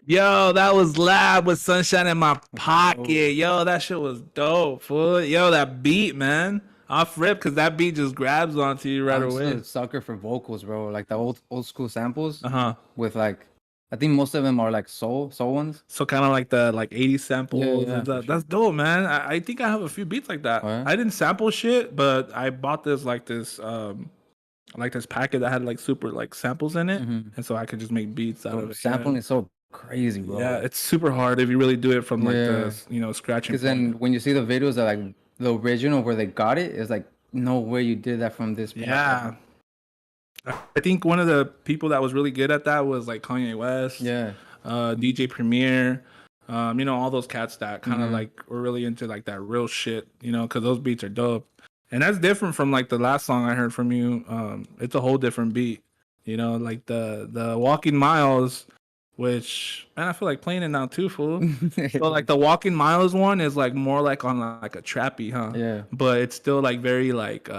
Yo, that was Lab with Sunshine in My Pocket. Yo, that shit was dope, fool. Yo, that beat, man. Off rip, because that beat just grabs onto you right I'm away. a sucker for vocals, bro. Like the old school samples. Uh-huh. With like, I think most of them are like soul ones. So kind of like the 80s samples. Yeah, That's dope, man. I think I have a few beats like that. Oh, yeah? I didn't sample shit, but I bought this packet that had like super like samples in it, and so I could just make beats out of it. Sampling is so crazy, bro. Yeah, it's super hard if you really do it from like the scratching. Because then when you see the videos of like the original where they got it, it's like no way you did that from this. Yeah. I think one of the people that was really good at that was like Kanye West. Yeah. DJ Premier. You know, all those cats that kind of like were really into like that real shit, you know, because those beats are dope. And that's different from like the last song I heard from you. It's a whole different beat, you know, like the Walking Miles, which, man, I feel like playing it now too, fool. So like the Walking Miles one is like more like on like a trappy, huh? Yeah. But it's still like very like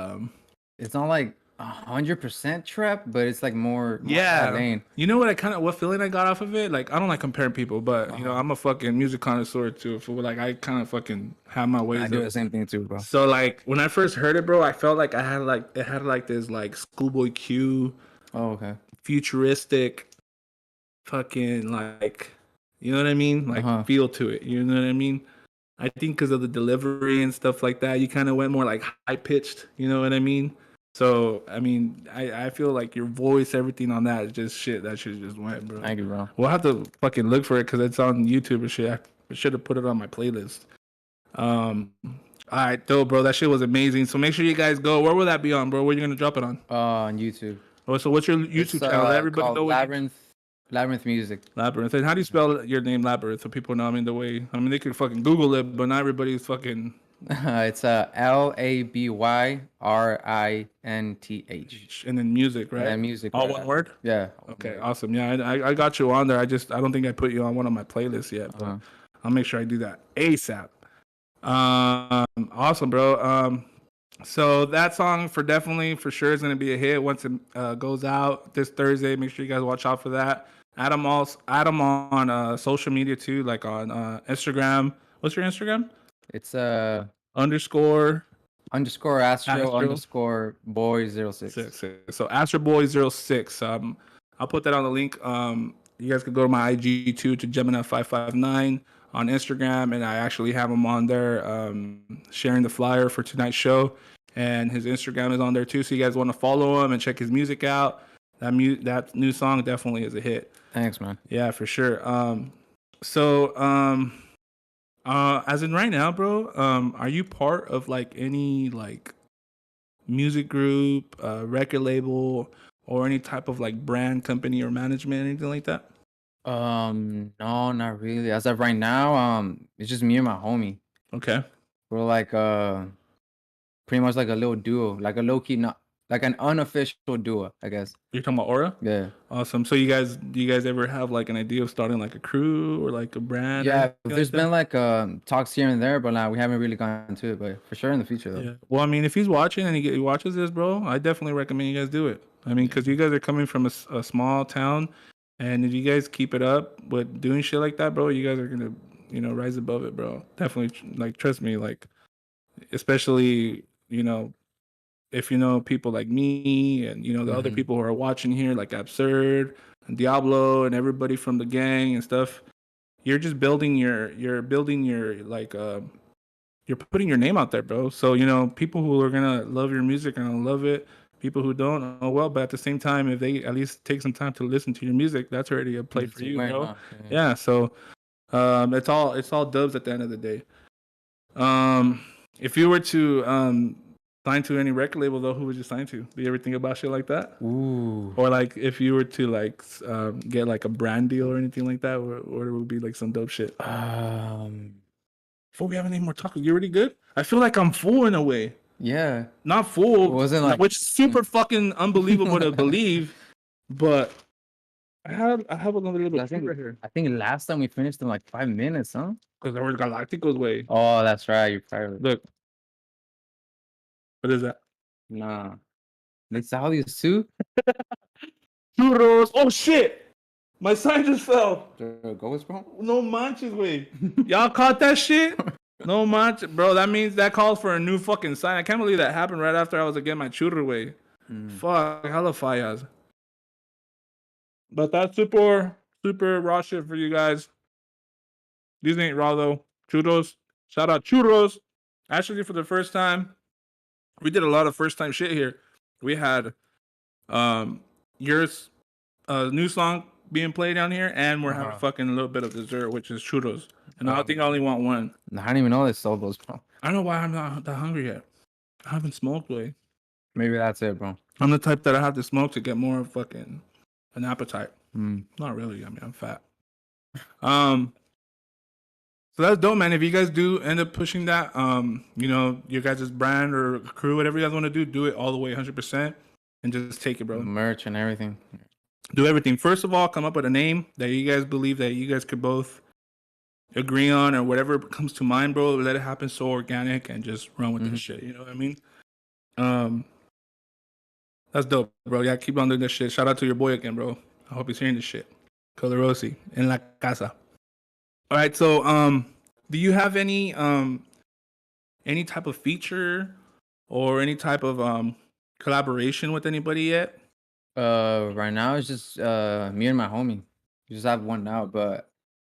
it's not like 100% trap, but it's like more lane. You know what feeling I got off of it? Like I don't like comparing people, but you know, I'm a fucking music connoisseur too. For like I kind of fucking have my ways. I do the same thing too, bro. So like when I first heard it, bro, I felt like it had like this like Schoolboy Q, futuristic, fucking like, you know what I mean? Like feel to it. You know what I mean? I think because of the delivery and stuff like that, you kind of went more like high pitched. You know what I mean? So, I mean, I feel like your voice, everything on that is just shit. That shit just went, bro. Thank you, bro. We'll have to fucking look for it because it's on YouTube and shit. I should have put it on my playlist. All right, dope, bro. That shit was amazing. So make sure you guys go. Where will that be on, bro? Where are you going to drop it on? On YouTube. Oh, so what's your YouTube channel? Let everybody know. Labyrinth Music. Labyrinth. And how do you spell your name, Labyrinth? So people know, they could fucking Google it, but not everybody's fucking... It's Labyrinth. And then music, right? Yeah, music. All one word? Yeah. Okay, awesome. Yeah, I got you on there. I don't think I put you on one of my playlists yet, but I'll make sure I do that ASAP. Awesome, bro. So that song for sure is gonna be a hit once it goes out this Thursday. Make sure you guys watch out for that. Add them on social media too, like on Instagram. What's your Instagram? It's underscore Astro _boy06. So AstroBoy06. I'll put that on the link. You guys can go to my IG too, to Gemini559 on Instagram, and I actually have him on there sharing the flyer for tonight's show. And his Instagram is on there too, so you guys want to follow him and check his music out. That new song definitely is a hit. Thanks, man. Yeah, for sure. As in right now, bro, are you part of like any like music group, record label, or any type of like brand company or management, anything like that? No, not really. As of right now, it's just me and my homie. Okay. We're like pretty much like a little duo, like a low key, not like an unofficial duo, I guess. You're talking about Aura? Yeah. Awesome. So do you guys ever have like an idea of starting like a crew or like a brand? Yeah, there's been like talks here and there, but we haven't really gone into it. But for sure in the future, though. Yeah. Well, I mean, if he's watching and he watches this, bro, I definitely recommend you guys do it. I mean, because you guys are coming from a small town, and if you guys keep it up with doing shit like that, bro, you guys are gonna, rise above it, bro. Definitely, like, trust me, like, especially, if you know people like me and the other people who are watching here, like Absurd and Diablo and everybody from the gang and stuff, you're just building your like you're putting your name out there, bro. So people who are gonna love your music are gonna love it. People who don't, oh well. But at the same time, if they at least take some time to listen to your music, that's already a play for you, bro. Yeah. So it's all dubs at the end of the day. If you were to sign to any record label, though, who would you sign to? Do you ever think about shit like that? Ooh. Or like if you were to like get like a brand deal or anything like that, or it would be like some dope shit. Before we have any more talk, you already good? I feel like I'm full in a way. Yeah. Not full. It wasn't like which is super fucking unbelievable to believe, but I have a little bit of right here. I think last time we finished in like 5 minutes, huh? Because there was Galactico's way. Oh, that's right. You probably Look. What is that? Nah. It's how you sue? Churros. Oh shit! My sign just fell. Goes, bro? No manches, way. Y'all caught that shit? No manches, bro. That means that calls for a new fucking sign. I can't believe that happened right after I was getting my churro way. Fuck, hella fallas. But that's super raw shit for you guys. These ain't raw though. Churros. Shout out churros. Actually, for the first time, we did a lot of first time shit here. We had yours new song being played down here, and we're having fucking a little bit of dessert, which is churros. And I think I only want one. I didn't even know they sold those, bro. I don't know why I'm not that hungry yet. I haven't smoked, way. Maybe that's it, bro. I'm the type that I have to smoke to get more fucking an appetite. Not really. I mean, I'm fat. So that's dope, man. If you guys do end up pushing that, your guys' brand or crew, whatever you guys want to do it all the way 100% and just take it, bro. Merch and everything. Do everything. First of all, come up with a name that you guys believe that you guys could both agree on, or whatever comes to mind, bro. Let it happen so organic and just run with this shit. You know what I mean? That's dope, bro. Yeah, keep on doing this shit. Shout out to your boy again, bro. I hope he's hearing this shit. Colorosi in la casa. All right, so do you have any type of feature or any type of collaboration with anybody yet? Right now it's just me and my homie. We just have one now, but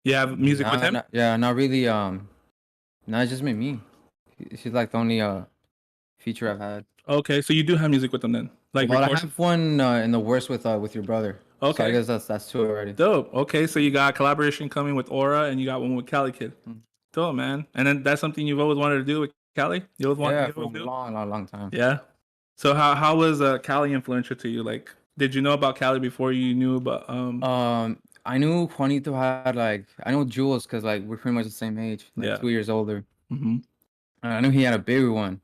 you have music with him? Not really. No, it's just me. She's like the only feature I've had. Okay, so you do have music with them then? Like, well, I have one in the works with your brother. Okay, so I guess that's two already. Dope. Okay, so you got a collaboration coming with Aura, and you got one with Cali Kid. Dope, man. And then that's something you've always wanted to do with Cali. You always wanted for a long time. Yeah. So how was Cali influential to you? Like, did you know about Cali before you knew about? I knew Juanito had I know Jules because we're pretty much the same age, 2 years older. Mm-hmm. I knew he had a bigger one,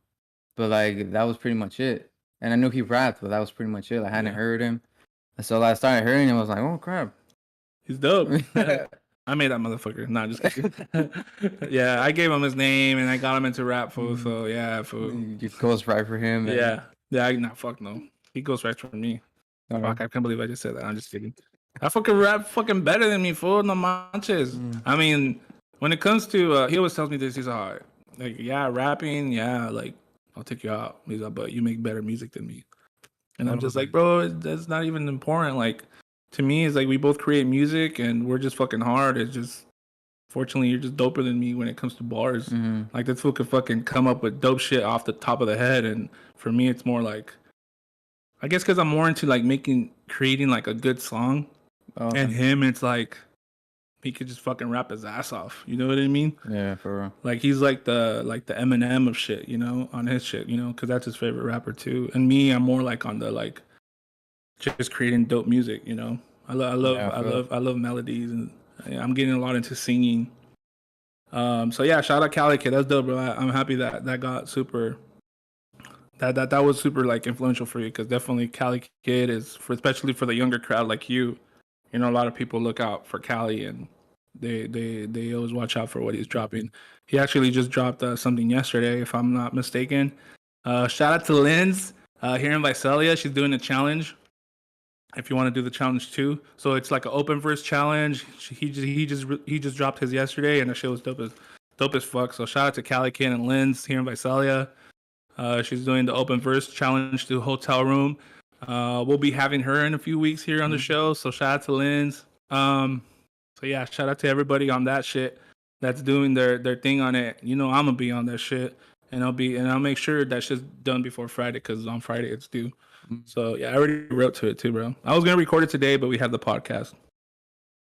but that was pretty much it. And I knew he rapped, but that was pretty much it. I hadn't heard him. So I started hearing him. I was like, oh crap, he's dope. I made that motherfucker. Nah, just kidding. Yeah, I gave him his name and I got him into rap, fool. So yeah, fool. You goes right for him. Yeah. Fuck no. He goes right for me. Fuck, I can't believe I just said that. I'm just kidding. I fucking rap fucking better than me, fool. No manches. I mean, when it comes to, he always tells me this. He's like, rapping, I'll take you out. He's like, but you make better music than me. And I'm just like, bro, that's not even important. Like, to me, it's like we both create music and we're just fucking hard. It's just fortunately, you're just doper than me when it comes to bars. Mm-hmm. Like this fool could fucking come up with dope shit off the top of the head, and for me, it's more like, I guess because I'm more into like creating like a good song, and him, it's like he could just fucking rap his ass off. You know what I mean? Yeah, for real. Like he's like the Eminem of shit, you know, on his shit, you know, because that's his favorite rapper too. And me, I'm more like on the like just creating dope music, you know. I love melodies, and I'm getting a lot into singing. So yeah, shout out Cali Kid. That's dope, bro. I'm happy that got super. That was super like influential for you, because definitely Cali Kid is especially for the younger crowd like you. You know, a lot of people look out for Cali, and they always watch out for what he's dropping. He actually just dropped something yesterday, if I'm not mistaken. Shout out to Linz here in Visalia. She's doing a challenge. If you want to do the challenge too, so it's like an open verse challenge. He just dropped his yesterday, and the shit was dope as fuck. So shout out to Cali Kid and Linz here in Visalia. She's doing the open verse challenge to Hotel Room. We'll be having her in a few weeks here on the show. So shout out to Linz. So yeah, shout out to everybody on that shit that's doing their thing on it. You know, I'm gonna be on that shit, and I'll make sure that shit's done before Friday, because on Friday it's due. So yeah, I already wrote to it too, bro. I was gonna record it today, but we had the podcast.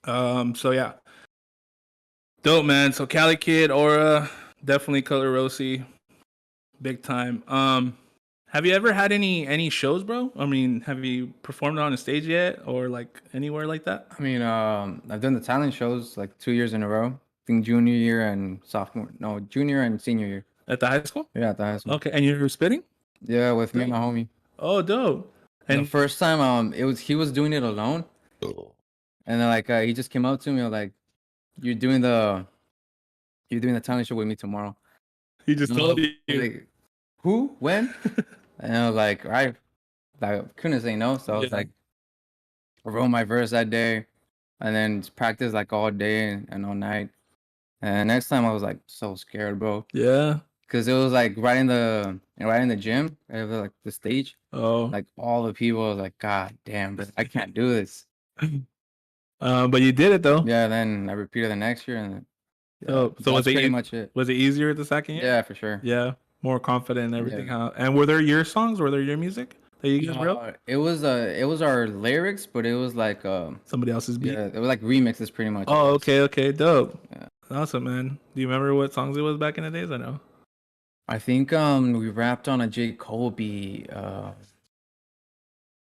So yeah, dope, man. So Cali Kid, Aura, definitely Color Rossi, big time. Have you ever had any shows, bro? I mean, have you performed on a stage yet, or like anywhere like that? I mean, I've done the talent shows like 2 years in a row. I think junior year and junior and senior year. At the high school? Yeah, at the high school. Okay, and you were spitting? Yeah, with me and my homie. Oh, dope. And the first time, he was doing it alone, and then like he just came up to me like, "You're doing the talent show with me tomorrow." He just told you. Like, who? When? And I was like, all right. I couldn't say no, so I was like, I wrote my verse that day, and then just practiced like all day and all night. And next time I was like so scared, bro. Yeah. Cause it was like right in the gym, like the stage. Oh. Like all the people, I was like, God damn, but I can't do this. But you did it though. Yeah. Then I repeated the next year, and so was pretty much it. Was it easier the second year? Yeah, for sure. Yeah, more confident and everything. Yeah. And were there your songs? Were there your music that you guys wrote? It was our lyrics, but it was like somebody else's beat. Yeah, it was like remixes pretty much. Oh, okay, dope. Yeah. Awesome, man. Do you remember what songs it was back in the days? I know. I think we rapped on a J. Cole beat.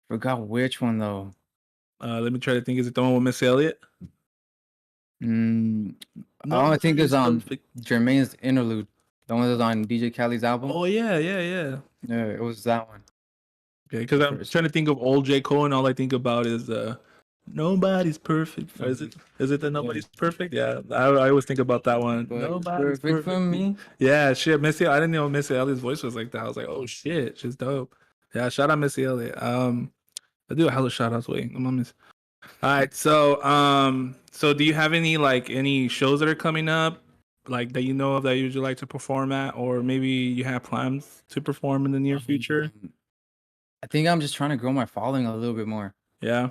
Forgot which one though. Let me try to think. Is it the one with Miss Elliott? No, I think it's on Jermaine's Interlude. The one that's on DJ Khaled's album. Oh yeah. Yeah, it was that one. Okay, because I'm trying to think of old J. Cole, and all I think about is Nobody's Perfect. Or is it the Nobody's Perfect? Yeah, I always think about that one. Nobody's perfect for me. Yeah, shit, Missy. I didn't know Missy Elliott's voice was like that. I was like, oh shit, she's dope. Yeah, shout out Missy Elliott. I do a hella shout outs. Wait, I'm on Miss. All right, so do you have any shows that are coming up, like that you know of that you would like to perform at, or maybe you have plans to perform in the near future? I think I'm just trying to grow my following a little bit more. Yeah.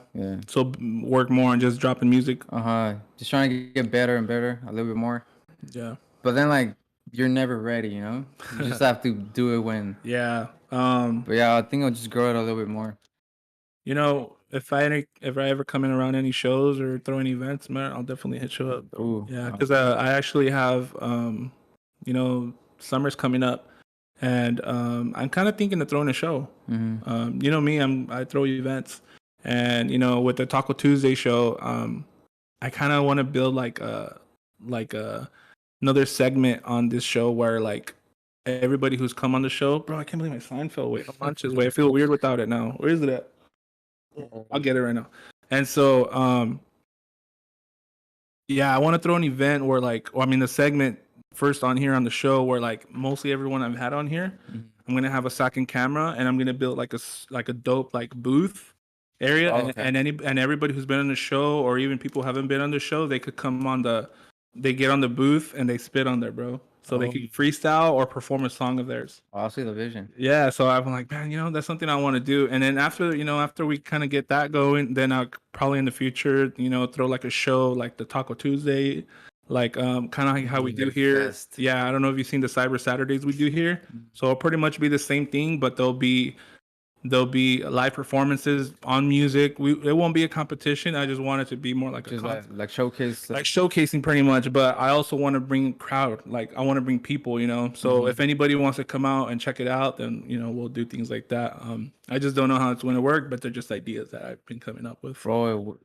So work more on just dropping music. Just trying to get better and better a little bit more. Yeah. But then like you're never ready, you know. You just have to do it when. Yeah. But yeah, I think I'll just grow it a little bit more. You know, if I ever come in around any shows or throw any events, man, I'll definitely hit you up. Ooh. Yeah, because I actually have summer's coming up. And I'm kind of thinking of throwing a show. Mm-hmm. You know me, I throw events, and with the Taco Tuesday show, I kind of want to build like another segment on this show where like everybody who's come on the show, bro, I can't believe my sign fell away. I feel weird without it now. Where is it at? I'll get it right now. And so I want to throw an event where the segment first on here on the show where like mostly everyone I've had on here, I'm gonna have a second camera, and I'm gonna build like a dope like booth area. And everybody who's been on the show, or even people who haven't been on the show, they could come on they get on the booth and they spit on there, bro. So they can freestyle or perform a song of theirs. I'll see the vision. Yeah, so I'm like, man, that's something I want to do. And then after we kind of get that going, then I'll probably in the future, throw like a show like the Taco Tuesday, like kind of like how we do here. Fest. Yeah, I don't know if you've seen the Cyber Saturdays we do here. So it'll pretty much be the same thing, but there'll be live performances on music. It won't be a competition. I just want it to be more like Just a like showcase. like showcasing pretty much. But I also want to bring crowd. Like I want to bring people, you know. So if anybody wants to come out and check it out, then you know we'll do things like that. I just don't know how it's going to work, but they're just ideas that I've been coming up with. Bro,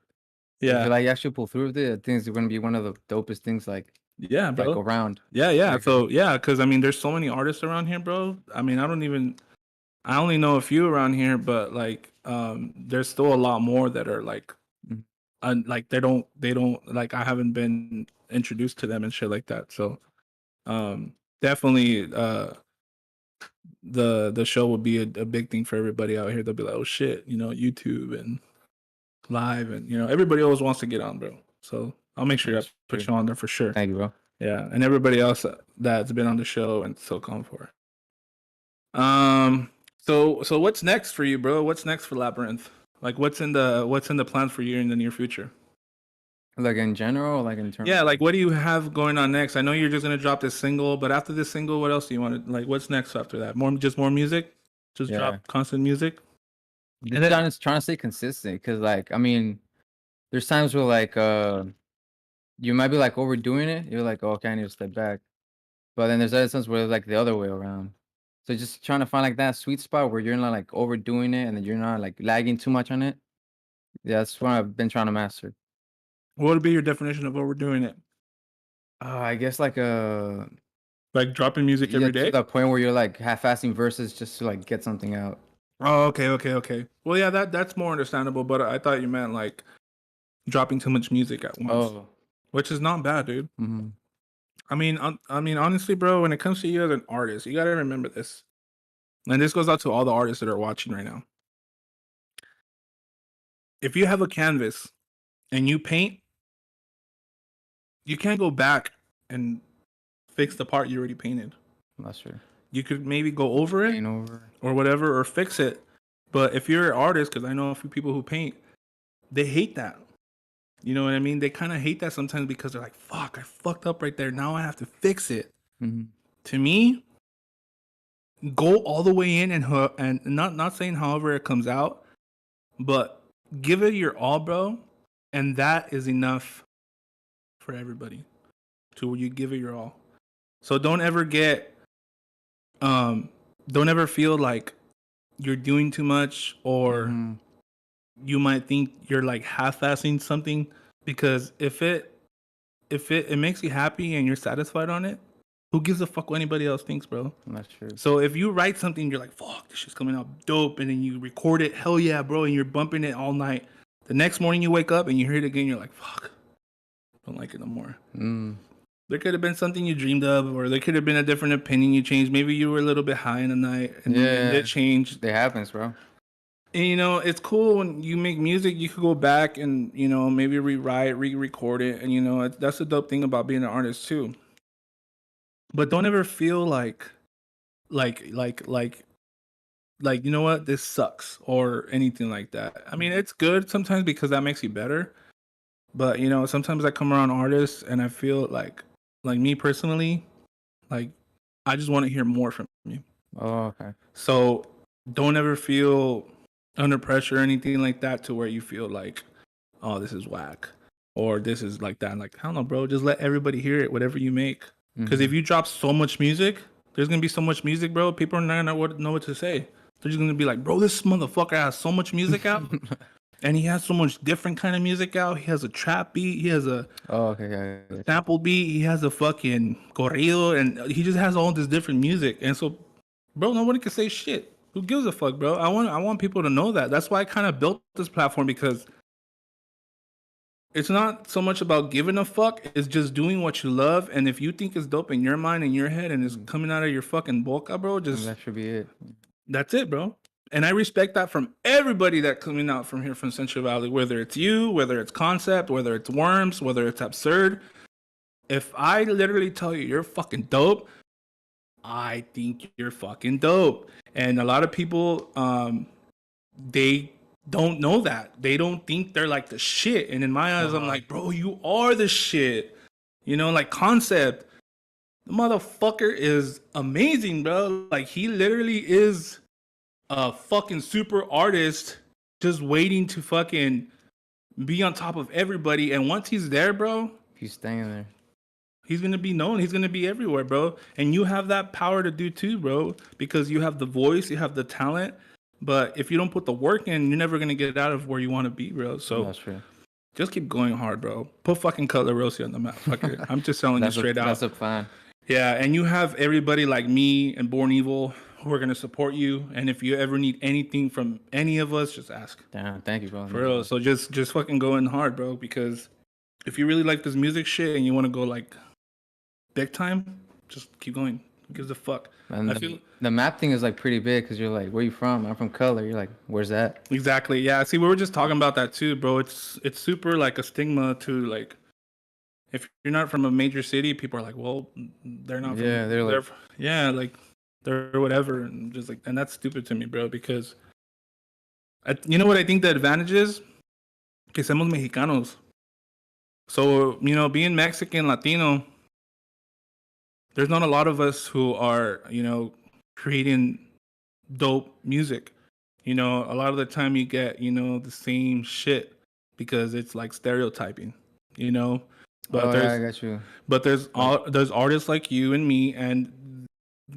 Yeah. if you like actually pull through with it, I think it's going to be one of the dopest things like Yeah, bro. like around. Yeah. Like, So yeah, because I mean, there's so many artists around here, bro. I mean, I only know a few around here, but like, there's still a lot more that are like, like they don't like I haven't been introduced to them and shit like that. So, definitely, the show will be a big thing for everybody out here. They'll be like, oh shit, you know, YouTube and live, and you know, everybody always wants to get on, bro. So I'll make sure I put you on there for sure. Thank you, bro. Yeah, and everybody else that's been on the show and still come for it. So what's next for you, bro? What's next for Labyrinth? Like what's in the plan for you in the near future? Like in general, like in terms. Yeah, like what do you have going on next? I know you're just gonna drop this single, but after this single, what else do you want to like? What's next after that? More music? Just drop constant music? And then I'm just trying to stay consistent because, like, I mean, there's times where like you might be like overdoing it. You're like, oh, okay, I need to step back. But then there's other times where it's like the other way around. So just trying to find like that sweet spot where you're not like overdoing it and then you're not like lagging too much on it. Yeah, that's what I've been trying to master. What would be your definition of overdoing it? I guess like like dropping music every day? To the point where you're like half-assing verses just to like get something out. Oh, okay. Well, yeah, that's more understandable. But I thought you meant like dropping too much music at once, which is not bad, dude. Mm-hmm. I mean, honestly, bro, when it comes to you as an artist, you gotta remember this, and this goes out to all the artists that are watching right now. If you have a canvas and you paint, you can't go back and fix the part you already painted. That's true. You could maybe go over it or whatever, or fix it. But if you're an artist, because I know a few people who paint, they hate that. You know what I mean? They kind of hate that sometimes because they're like, fuck, I fucked up right there. Now I have to fix it. Mm-hmm. To me, go all the way in and not saying however it comes out, but give it your all, bro. And that is enough for everybody to where you give it your all. So don't ever feel like you're doing too much or you might think you're like half-assing something, because if it makes you happy and you're satisfied on it, who gives a fuck what anybody else thinks, bro? That's true. So if you write something, you're like, fuck, this shit's coming out dope, and then you record it, hell yeah, bro, and you're bumping it all night. The next morning you wake up and you hear it again, you're like, fuck, don't like it no more. There could have been something you dreamed of, or there could have been a different opinion you changed. Maybe you were a little bit high in the night and it changed. It happens, bro. And, you know, it's cool when you make music, you could go back and, you know, maybe rewrite, re-record it. And, you know, that's the dope thing about being an artist too. But don't ever feel like, you know what, this sucks or anything like that. I mean, it's good sometimes because that makes you better. But, you know, sometimes I come around artists and I feel like me personally, like, I just want to hear more from you. Oh, okay. So don't ever feel under pressure or anything like that to where you feel like, oh, this is whack or this is like that. Like, I don't know, bro, just let everybody hear it, whatever you make. Because if you drop so much music, there's going to be so much music, bro, people are not going to know what to say. They're just going to be like, bro, this motherfucker has so much music out. And he has so much different kind of music out. He has a trap beat. He has a sample beat. He has a fucking corrido. And he just has all this different music. And so, bro, nobody can say shit. Who gives a fuck, bro? I want people to know that. That's why I kind of built this platform, because it's not so much about giving a fuck. It's just doing what you love. And if you think it's dope in your mind, in your head, and it's coming out of your fucking boca, bro, just... That should be it. That's it, bro. And I respect that from everybody that coming out from here from Central Valley, whether it's you, whether it's Concept, whether it's Worms, whether it's Absurd. If I literally tell you you're fucking dope, I think you're fucking dope. And a lot of people, they don't know that. They don't think they're like the shit. And in my eyes, I'm like, bro, you are the shit. You know, like Concept. The motherfucker is amazing, bro. Like he literally is a fucking super artist just waiting to fucking be on top of everybody. And once he's there, bro, He's staying there. he's gonna be known. He's gonna be everywhere, bro. And you have that power to do too, bro, because you have the voice, you have the talent. But if you don't put the work in, you're never gonna get out of where you want to be, bro. So That's true. just keep going hard, bro. Put fucking Cutler Rossi on the map. Fuck it. I'm just telling you straight out. That's a plan. Yeah, and you have everybody like me and Born Evil who are gonna support you. And if you ever need anything from any of us, just ask. Damn, thank you, bro. For real. So just fucking go in hard, bro. Because if you really like this music shit and you want to go like big time, just keep going. Who gives a fuck? And the map thing is like pretty big because you're like, where you from? I'm from Color. You're like, where's that? Exactly. Yeah. See, we were just talking about that too, bro. It's super like a stigma to like, if you're not from a major city, people are like, well, they're not. Yeah, they're whatever, and just like, and that's stupid to me, bro. Because, you know what I think the advantage is? Que somos mexicanos. So you know, being Mexican, Latino, there's not a lot of us who are, you know, creating dope music. You know, a lot of the time you get, you know, the same shit because it's like stereotyping, you know. But yeah, I got you. But there's artists like you and me, and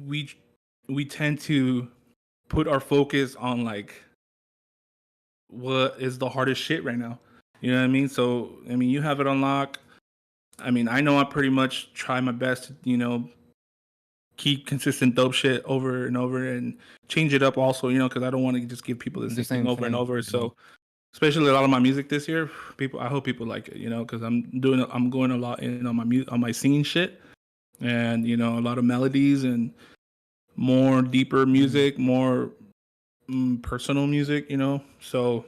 we tend to put our focus on like what is the hardest shit right now. You know what I mean? So I mean, you have it on lock. I mean, I know I pretty much try my best to, you know, keep consistent dope shit over and over and change it up also, you know, because I don't want to just give people the same thing over and over. So especially a lot of my music this year, I hope people like it, you know, because I'm going a lot in on my singing shit, and you know, a lot of melodies and more deeper music, more personal music, you know. So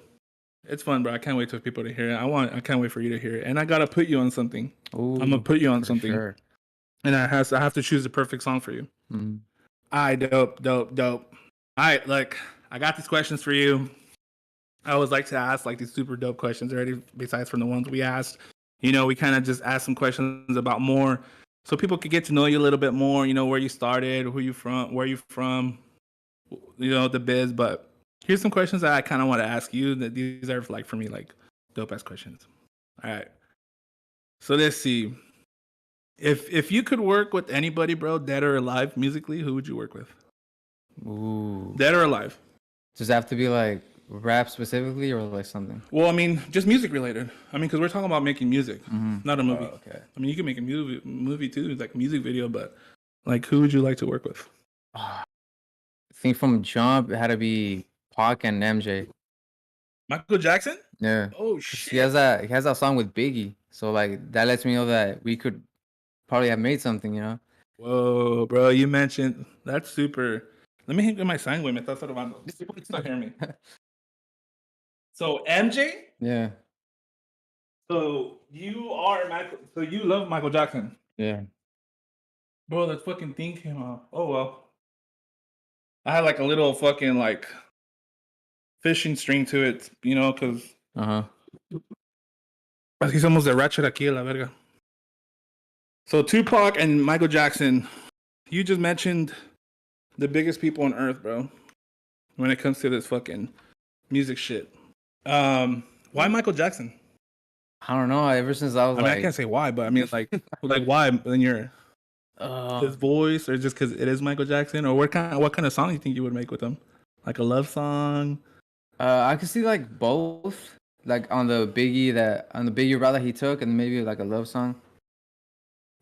it's fun, bro. I can't wait for people to hear it. I can't wait for you to hear it, and I gotta put you on something. Ooh, I'm gonna put you on something, sure. and I have to choose the perfect song for you. Dope. All right, look, I got these questions for you. I always like to ask like these super dope questions already, besides from the ones we asked. You know, we kind of just ask some questions about more, so people could get to know you a little bit more. You know, where you started, who you from, where you from, you know, the biz. But here's some questions that I kind of want to ask you. That these are like for me like dope ass questions. All right. So let's see. If you could work with anybody, bro, dead or alive, musically, who would you work with? Ooh. Dead or alive? Does it have to be like rap specifically or like something? Well, I mean, just music related. I mean, because we're talking about making music, not a movie. Oh, okay. I mean, you can make a movie too, like a music video, but like, who would you like to work with? I think from jump it had to be Pac and MJ. Michael Jackson? Yeah. Oh shit. He has that song with Biggie, so like that lets me know that we could probably have made something, you know. Whoa, bro! You mentioned that's super. Let me hit my sign with me. People can still hear me. So MJ? Yeah. So you are Michael. So you love Michael Jackson? Yeah. Bro, that fucking thing came out. Oh well. I had like a little fucking like fishing string to it, you know, because. Así somos de ratchet aquí a la verga. So Tupac and Michael Jackson, you just mentioned the biggest people on earth, bro. When it comes to this fucking music shit. Why Michael Jackson? I don't know. Ever since I was I mean, I can't say why, but I mean, like why? Then you're his voice, or just because it is Michael Jackson, or what kind of song you think you would make with him? Like a love song? I could see like both, like on the Biggie route that he took, and maybe like a love song.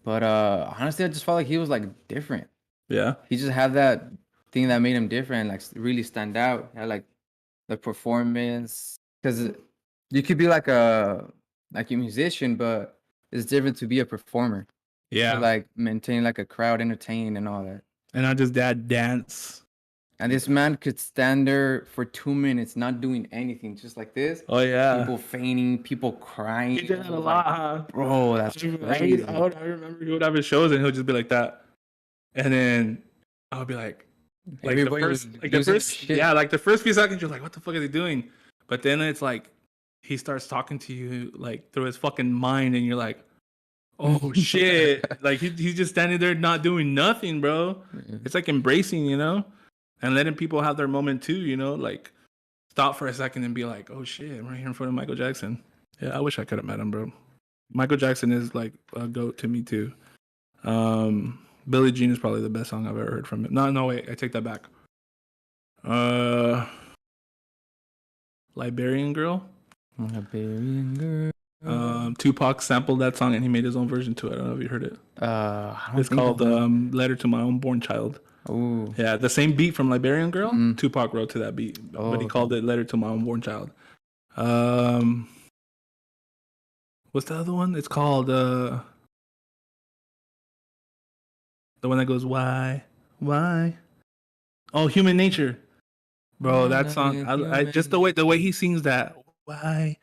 But honestly, I just felt like he was like different. Yeah. He just had that thing that made him different, like really stand out. He had like the performance, because you could be like a musician, but it's different to be a performer. Yeah. To like maintain like a crowd, entertain and all that. And not just that, dance. And this man could stand there for 2 minutes, not doing anything, just like this. Oh yeah. People fainting, people crying. He did that a lot, huh? Bro, that's crazy. I remember he would have his shows and he'll just be like that, and then I would be like the first few seconds you're like, what the fuck is he doing? But then it's like he starts talking to you like through his fucking mind, and you're like, Oh shit! Like he's just standing there not doing nothing, bro. It's like embracing, you know, and letting people have their moment too, you know, like stop for a second and be like, oh shit, I'm right here in front of Michael Jackson. Yeah, I wish I could have met him, bro. Michael Jackson is like a goat to me too. Billie Jean is probably the best song I've ever heard from him. No, wait, I take that back. Liberian Girl. Liberian Girl. Tupac sampled that song and he made his own version to it. I don't know if you heard it. It's called "Letter to My Unborn Child." Oh, yeah, the same beat from Liberian Girl. Tupac wrote to that beat, but he called it "Letter to My Unborn Child." What's the other one? It's called the one that goes "Why?" Oh, Human Nature, bro. That song, I just the way he sings that. Why?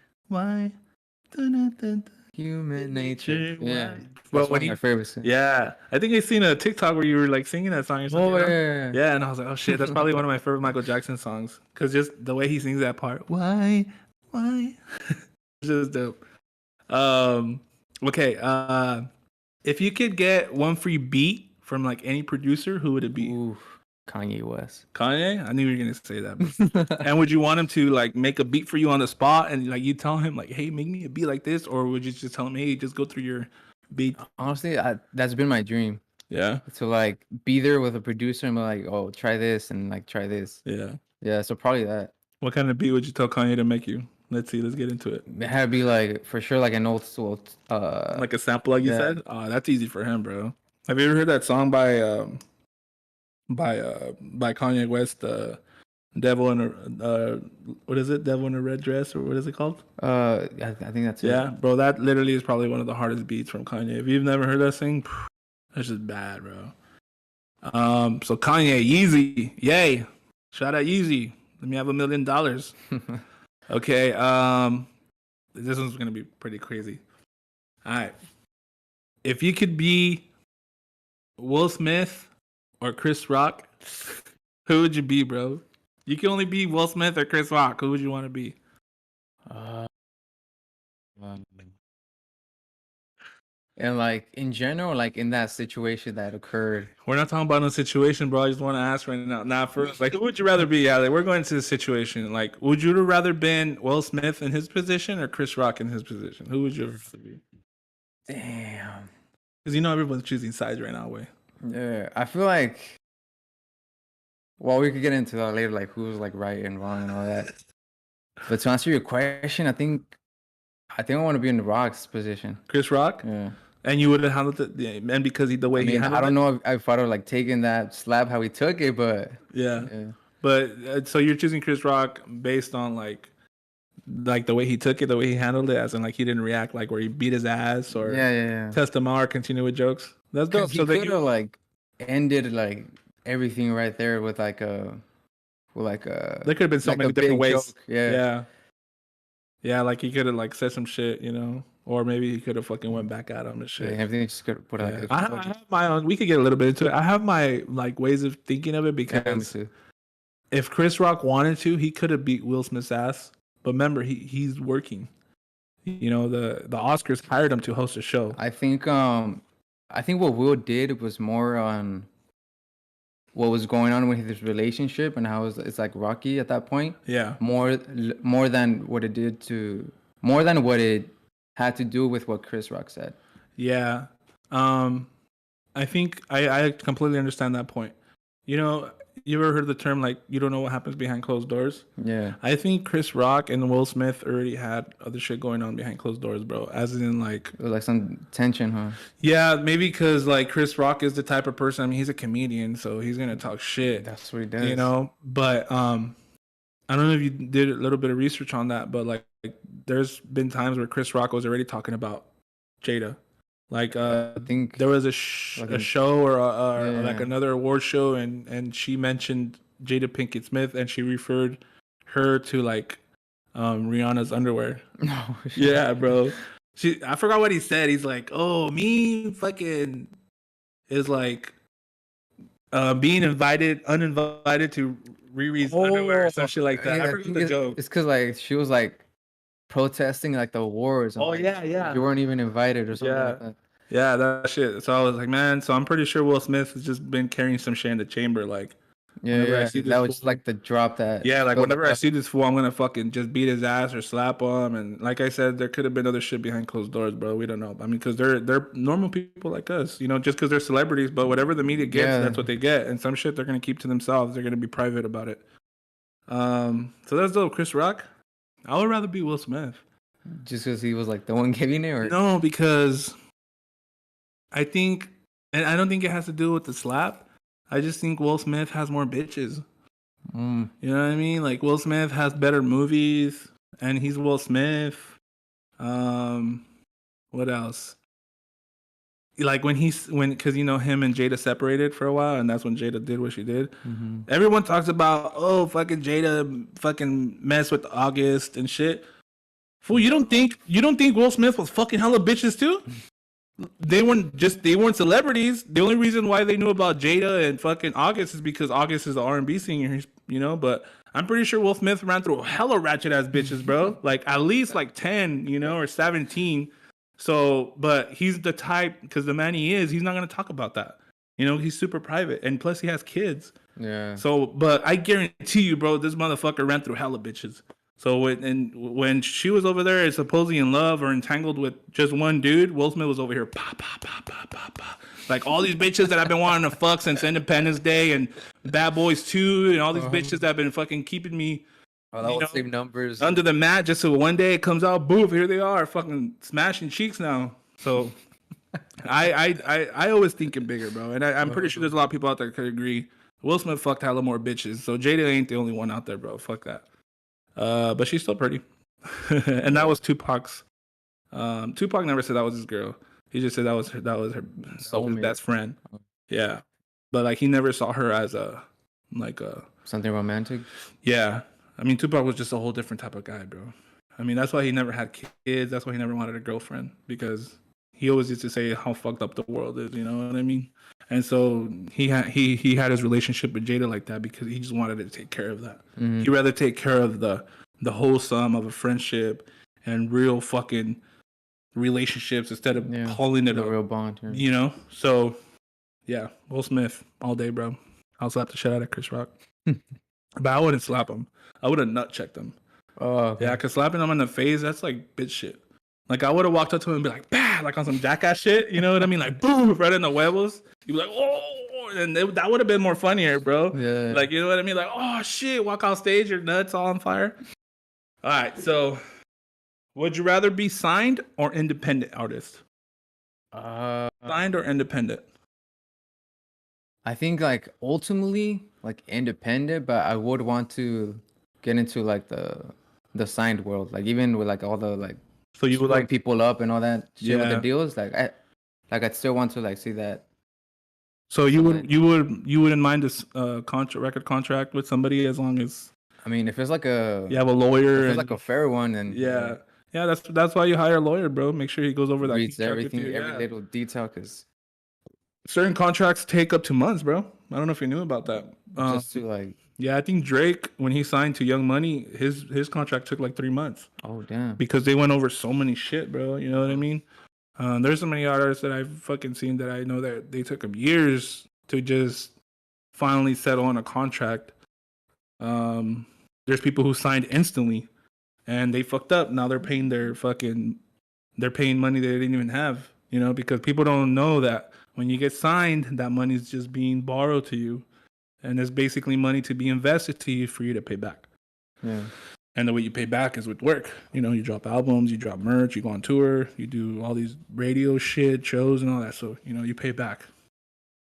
Human Nature. Yeah, well, that's one of my favorites. Yeah, I think I seen a TikTok where you were like singing that song or something. Yeah, and I was like, oh shit, that's probably one of my favorite Michael Jackson songs because just the way he sings that part. Why? It's just dope. Okay. If you could get one free beat from like any producer, who would it be? Ooh, Kanye West. Kanye? I knew you were gonna say that. And would you want him to like make a beat for you on the spot and like you tell him like, hey, make me a beat like this, or would you just tell him, hey, just go through your beat? Honestly, that's been my dream. Yeah. To like be there with a producer and be like, oh, try this and like try this. Yeah. So probably that. What kind of beat would you tell Kanye to make you? Let's see. Let's get into it. It had to be like for sure like an old school. Like a sample, like you said. Oh, that's easy for him, bro. Have you ever heard that song by Kanye West? Devil in a what is it? Devil in a red dress, or what is it called? I think that's it. Yeah, bro. That literally is probably one of the hardest beats from Kanye. If you've never heard that thing, that's just bad, bro. So Kanye, Yeezy, yay! Shout out Yeezy. Let me have $1 million. Okay. This one's gonna be pretty crazy. All right. If you could be Will Smith or Chris Rock, who would you be, bro? You can only be Will Smith or Chris Rock. Who would you want to be? And like in general, like in that situation that occurred. We're not talking about no situation, bro. I just want to ask right now. Nah, first, like, who would you rather be? Yeah, like, we're going to the situation. Like, would you rather been Will Smith in his position or Chris Rock in his position? Who would you rather be? Damn. Because you know everyone's choosing sides right now, way. Yeah, I feel like. Well, we could get into that later, like who's like right and wrong and all that. But to answer your question, I think I want to be in the Rock's position. Chris Rock? Yeah. And you would have handled it, yeah, and because he handled it. I don't know if I'd have like taken that slap how he took it, but yeah. But so you're choosing Chris Rock based on like the way he took it, the way he handled it, as in like he didn't react like where he beat his ass or test him out or continue with jokes. That's dope. So they could have like ended like everything right there with like a there could have been so many different ways. Joke. Yeah, like he could have like said some shit, you know, or maybe he could have fucking went back at him and shit. Yeah, everything just could put like. I have my own. We could get a little bit into it. I have my like ways of thinking of it because if Chris Rock wanted to, he could have beat Will Smith's ass. But remember, he's working. You know, the Oscars hired him to host a show. I think what Will did was more on what was going on with his relationship and how it's like rocky at that point. Yeah. More than what it had to do with what Chris Rock said. Yeah. I think I completely understand that point. You know, you ever heard the term like you don't know what happens behind closed doors? Yeah. I think Chris Rock and Will Smith already had other shit going on behind closed doors, bro. As in like some tension, huh? Yeah, maybe because like Chris Rock is the type of person. I mean, he's a comedian, so he's gonna talk shit. That's what he does. You know, but I don't know if you did a little bit of research on that, but like there's been times where Chris Rock was already talking about Jada. Like I think there was a show or like another award show, and she mentioned Jada Pinkett Smith, and she referred her to like Rihanna's underwear. No, yeah, bro. I forgot what he said. He's like, "Oh, me fucking is like being uninvited to Riri's underwear or some shit like that." I forgot the joke. It's because like she was like protesting like the awards. Oh, like, yeah. You weren't even invited or something like that. Yeah, that shit. So I was like, man. So I'm pretty sure Will Smith has just been carrying some shit in the chamber. Like, whenever I see this that was fool- like the drop that. yeah, like spilled the whenever I cup. see this fool, I'm gonna fucking just beat his ass or slap him. And like I said, there could have been other shit behind closed doors, bro. We don't know. I mean, because they're normal people like us, you know, just because they're celebrities. But whatever the media gets, Yeah. that's what they get. And some shit they're gonna keep to themselves. They're gonna be private about it. So that's dope. Chris Rock. I would rather be Will Smith. Just because he was like the one giving it, or No, because I think, and I don't think it has to do with the slap. I just think Will Smith has more bitches. Mm. You know what I mean? Like Will Smith has better movies, and he's Will Smith. What else? Like because you know him and Jada separated for a while, and that's when Jada did what she did. Mhm. Everyone talks about, oh, fucking Jada fucking mess with August and shit. Fool, you don't think Will Smith was fucking hella bitches too? They weren't celebrities. The only reason why they knew about Jada and fucking August is because August is an R&B singer, you know. But I'm pretty sure Will Smith ran through hella ratchet ass bitches, bro. Like at least like 10, you know, or 17. So, but he's the type, because the man he is, he's not gonna talk about that. You know, he's super private, and plus he has kids. Yeah. So, but I guarantee you, bro, this motherfucker ran through hella bitches. So when she was over there supposedly in love or entangled with just one dude, Will Smith was over here, pa pa pa pa pa pa, like all these bitches that I've been wanting to fuck since Independence Day and Bad Boys 2 and all these bitches that have been fucking keeping me, Oh, that was same numbers under the mat, just so one day it comes out, boom, here they are, fucking smashing cheeks now. So I always thinking bigger, bro, and I'm pretty sure there's a lot of people out there that could agree. Will Smith fucked hella more bitches, so Jada ain't the only one out there, bro. Fuck that. But she's still pretty. And that was Tupac's. Tupac never said that was his girl. He just said that was his best friend. Yeah. But like he never saw her as something romantic. Yeah. I mean, Tupac was just a whole different type of guy, bro. I mean, that's why he never had kids. That's why he never wanted a girlfriend, because he always used to say how fucked up the world is, you know what I mean? And so he had his relationship with Jada like that because he just wanted to take care of that. Mm-hmm. He'd rather take care of the wholesome of a friendship and real fucking relationships instead of calling it a real bond. Yeah. You know? So yeah, Will Smith all day, bro. I'll slap the shit out of Chris Rock. But I wouldn't slap him. I would have nut checked him. Oh, okay. Yeah, because slapping him in the face, that's like bitch shit. Like I would have walked up to him and be like, bah, like on some jackass shit. You know what I mean? Like boom, right in the huevos. You'd be like, oh, and that would have been more funnier, bro. Yeah. Like, you know what I mean? Like, oh shit, walk off stage, your nuts all on fire. All right, so would you rather be signed or independent artist? Signed or independent? I think like ultimately like independent, but I would want to get into like the signed world, like even with like all the like. So you would like people up and all that shit with the deals, like I'd still want to like see that. So you wouldn't mind this record contract with somebody as long as. I mean, if it's like you have a lawyer, if it's like a fair one, then yeah, that's why you hire a lawyer, bro. Make sure he goes over that. Reads everything, every little detail, because certain contracts take up to months, bro. I don't know if you knew about that. Just to like. Yeah, I think Drake, when he signed to Young Money, his contract took like 3 months. Oh damn! Because they went over so many shit, bro. You know what I mean? There's so many artists that I've fucking seen that I know that they took them years to just finally settle on a contract. There's people who signed instantly, and they fucked up. Now they're paying money they didn't even have. You know, because people don't know that when you get signed, that money's just being borrowed to you. And it's basically money to be invested to you for you to pay back. Yeah. And the way you pay back is with work. You know, you drop albums, you drop merch, you go on tour, you do all these radio shit, shows and all that. So, you know, you pay back.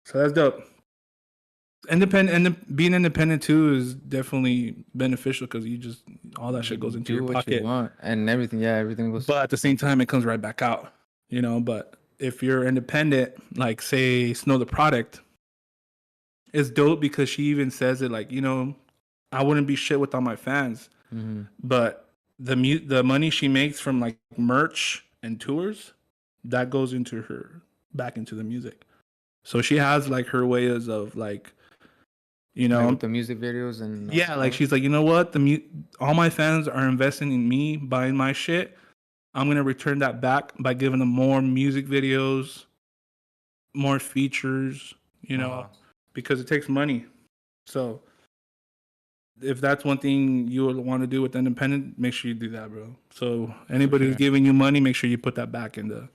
So that's dope. Being independent too is definitely beneficial because you just, all that shit goes into your pocket. You want and everything. Yeah, everything goes. But at the same time, it comes right back out, you know. But if you're independent, like say Snow the Product, it's dope because she even says it like, you know, I wouldn't be shit without my fans. Mm-hmm. But the money she makes from like merch and tours, that goes into back into the music. So she has like her ways of like, you know, like the music videos and like she's like, you know what, all my fans are investing in me, buying my shit. I'm gonna return that back by giving them more music videos, more features, because it takes money. So if that's one thing you would want to do with independent, make sure you do that, bro. So anybody who's giving you money, make sure you put that back in the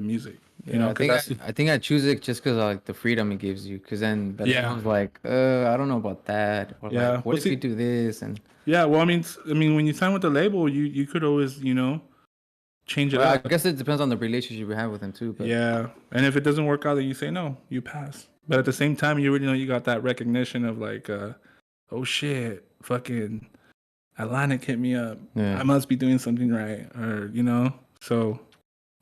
music. I think I choose it just because like the freedom it gives you. Because then I was like, I don't know about that. Or like, what if you do this? And well, I mean, when you sign with the label, you could always, change it up. I guess it depends on the relationship you have with them too. But yeah, and if it doesn't work out, then you say no, you pass. But at the same time, you already know you got that recognition of like, oh shit, fucking Atlantic hit me up. I must be doing something right, or So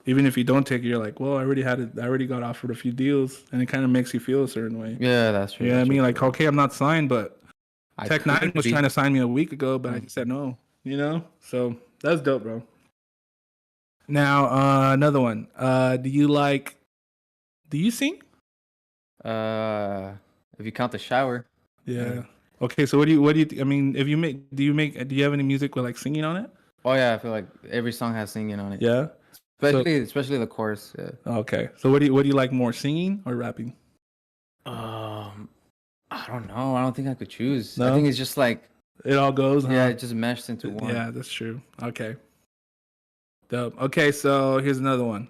even if you don't take it, you're like, well, I already got offered a few deals, and it kind of makes you feel a certain way. Yeah, that's true. Yeah, I mean, like, okay, I'm not signed, but Tech Nine was trying to sign me a week ago, but I just said no. So that's dope, bro. Now, another one. Do you sing? If you count the shower. Yeah. Okay, so what do you I mean, if you do you have any music with like singing on it? Oh yeah, I feel like every song has singing on it. Yeah. Especially the chorus. Yeah. Okay. So what do you like more, singing or rapping? I don't know. I don't think I could choose. No? I think it's just like it all goes. Yeah, it just meshed into one. Yeah, that's true. Okay. Dope. Okay, so here's another one.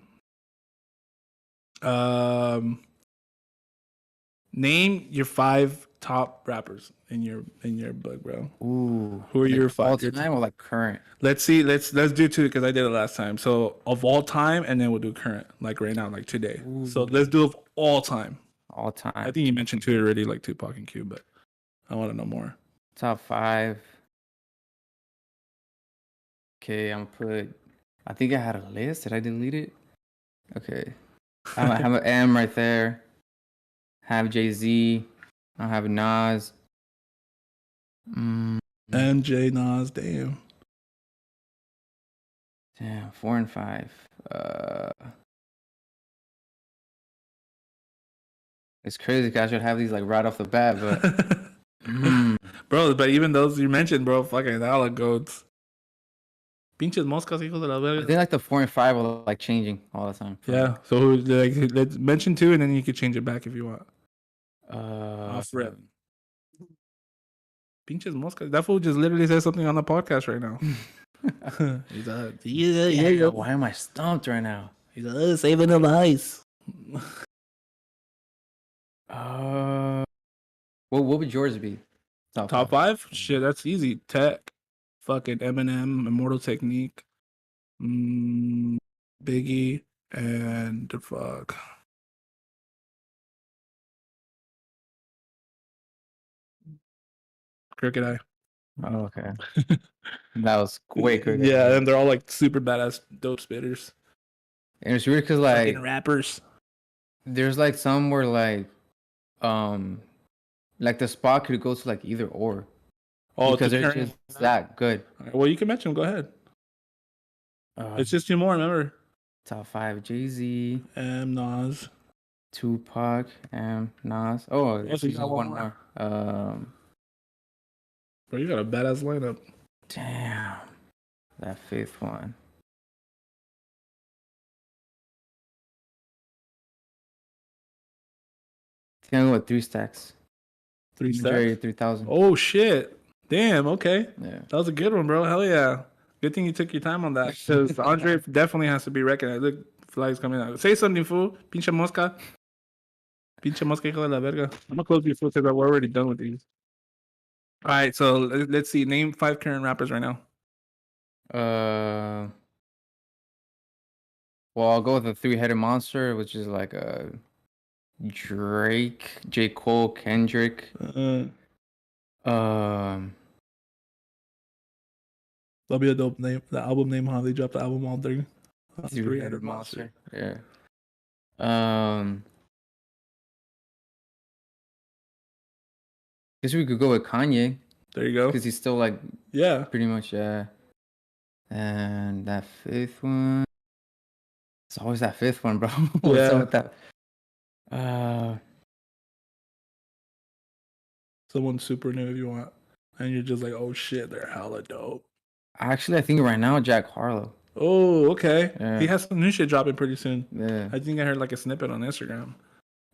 Name your 5 top rappers in your book, bro. Ooh. Who are your 5? All time or like current? Let's see. Let's do 2 because I did it last time. So of all time, and then we'll do current, like right now, like today. Ooh. So let's do of all time. All time. I think you mentioned 2 already, like Tupac and Q, but I want to know more. Top 5. Okay, I'm put. I think I had a list. Did I delete it? Okay. I have an M right there. Have Jay-Z. I have Nas. MJ, Nas, damn. Damn, 4 and 5. It's crazy because I should have these like right off the bat, but bro, but even those you mentioned, bro, fucking hella goats. Pinches moscas, hijos de la verga. I think like the 4 and 5 are like changing all the time. Yeah, so like let's mention 2 and then you can change it back if you want. Off rip. Pinches moscas. That fool just literally said something on the podcast right now. He's like, yeah. Why am I stumped right now? He's like, saving the lives. What would yours be? Top 5? Shit, that's easy. Tech, fucking Eminem, Immortal Technique, Biggie, and the fuck. Crooked Eye. Oh, okay. That was way quicker. Yeah, and they're all like super badass dope spitters. And it's weird because like fucking rappers. There's like some where like the spot could go to like either or. Oh, because they're just that good. Right, well, you can mention them. Go ahead. It's just 2 more. Remember. Top 5: Jay-Z, Nas, Tupac, Nas. Oh, you got one more. Bro, you got a badass lineup. Damn, that 5th one. It's gonna go with 3 stacks. 3 stacks. 3,000. Oh shit! Damn. Okay. Yeah. That was a good one, bro. Hell yeah. Good thing you took your time on that. Because Andre definitely has to be recognized. Look, flags coming out. Say something, fool. Pinche mosca. Pinche mosca, hijo de la verga. I'm gonna close your foot because we're already done with these. All right, so let's see. Name 5 current rappers right now. Well, I'll go with the 3-headed monster, which is like Drake, J. Cole, Kendrick. That'll be a dope name. The album name, how they dropped the album all 3. 3-headed monster. Yeah. Guess we could go with Kanye. There you go. Because he's still like, yeah, pretty much, yeah. And that 5th one, it's always that 5th one, bro. What's up with that? Someone super new if you want, and you're just like, oh shit, they're hella dope. Actually, I think right now Jack Harlow. Oh, okay. Yeah. He has some new shit dropping pretty soon. Yeah. I think I heard like a snippet on Instagram.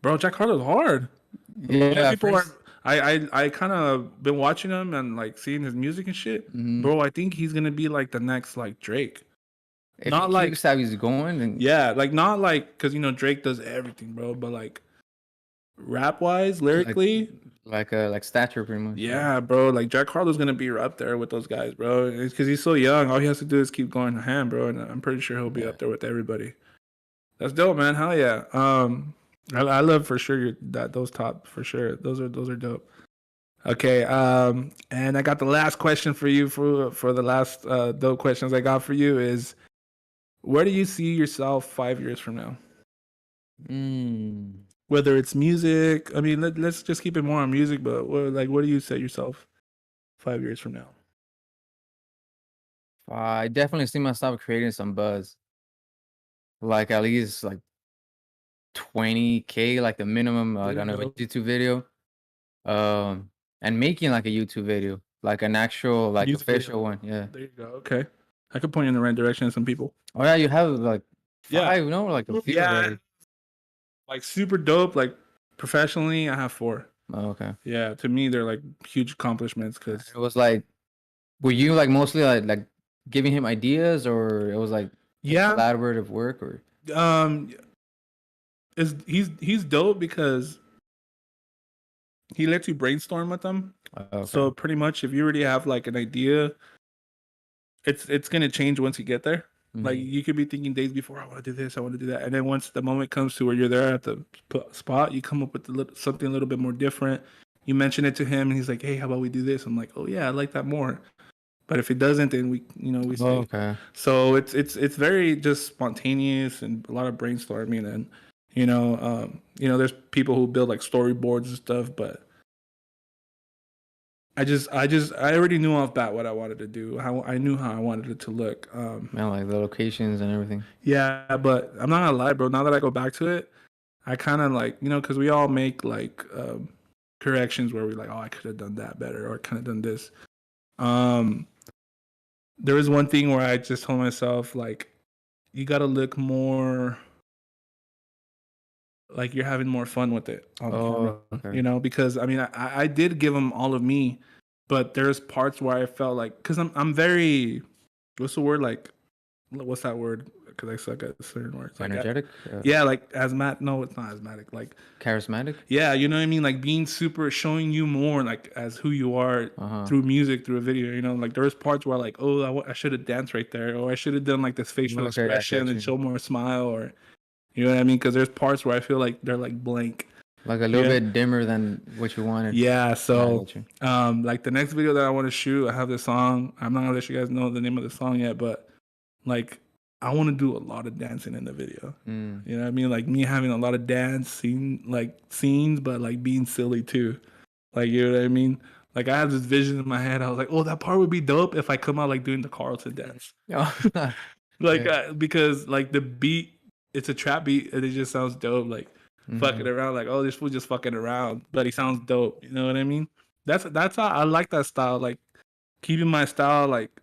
Bro, Jack Harlow's hard. A lot Yeah. of people are. I kind of been watching him and like seeing his music and shit. Bro, I think he's gonna be like the next like Drake. If Not he like keeps how he's going, then yeah, like not like because you know Drake does everything, bro. But like rap wise, lyrically, like stature pretty much. yeah, bro. Like Jack Harlow's gonna be up there with those guys, bro. It's because he's so young. All he has to do is keep going to hand, bro. And I'm pretty sure he'll be up there with everybody. That's dope, man. Hell yeah. I love for sure that those top for sure. Those are dope. Okay. And I got the last question for you for the last dope questions I got for you is, where do you see yourself 5 years from now? Whether it's music, I mean, let's just keep it more on music. But what do you set yourself 5 years from now? I definitely see myself creating some buzz. Like at least like 20K, like the minimum, like on a YouTube video. And making like a YouTube video, like an actual like Music official video. one. Yeah. There you go. Okay. I could point you in the right direction of some people. Oh yeah, you have like Yeah. 5, you know, like a few. Yeah. already. Like super dope. Like professionally, I have 4. Oh, okay. Yeah, to me they're like huge accomplishments because It was like, were you like mostly like giving him ideas, or it was like yeah, collaborative work, or is he's dope because he lets you brainstorm with them. okay. So pretty much, if you already have like an idea, it's gonna change once you get there. Like you could be thinking days before, I want to do this, I want to do that, and then once the moment comes to where you're there at the spot, you come up with something a little bit more different. You mention it to him, and he's like, "Hey, how about we do this?" I'm like, "Oh yeah, I like that more." But if it doesn't, then we say. Okay. So it's very just spontaneous and a lot of brainstorming, and there's people who build like storyboards and stuff, but I already knew off bat what I wanted to do. How I knew how I wanted it to look. Man, like the locations and everything. Yeah, but I'm not gonna lie, bro. Now that I go back to it, I kind of like because we all make like corrections where we're like, oh, I could have done that better, or I could have done this. There was one thing where I just told myself like, you gotta look more like you're having more fun with it on camera, okay. because I mean, I did give them all of me, but there's parts where I felt like, because I'm very, what's the word, like, what's that word? Because I suck at certain words. Energetic? Yeah, like asthmatic. No, it's not asthmatic. Like charismatic? Yeah, you know what I mean? Like being super, showing you more like as who you are through music, through a video, like there's parts where like, oh, I should have danced right there, or I should have done like this facial expression and show more smile, or you know what I mean? Because there's parts where I feel like they're like blank. Like a little bit dimmer than what you wanted. Yeah, so like the next video that I want to shoot, I have this song. I'm not gonna let you guys know the name of the song yet, but like I want to do a lot of dancing in the video. You know what I mean? Like me having a lot of dance scenes, but like being silly too. Like, you know what I mean? Like I have this vision in my head. I was like, oh, that part would be dope if I come out like doing the Carlton dance. Because like the beat, it's a trap beat and it just sounds dope. Like fucking around, like, oh, this fool just fucking around, but he sounds dope. You know what I mean? That's how I like that style. Like keeping my style like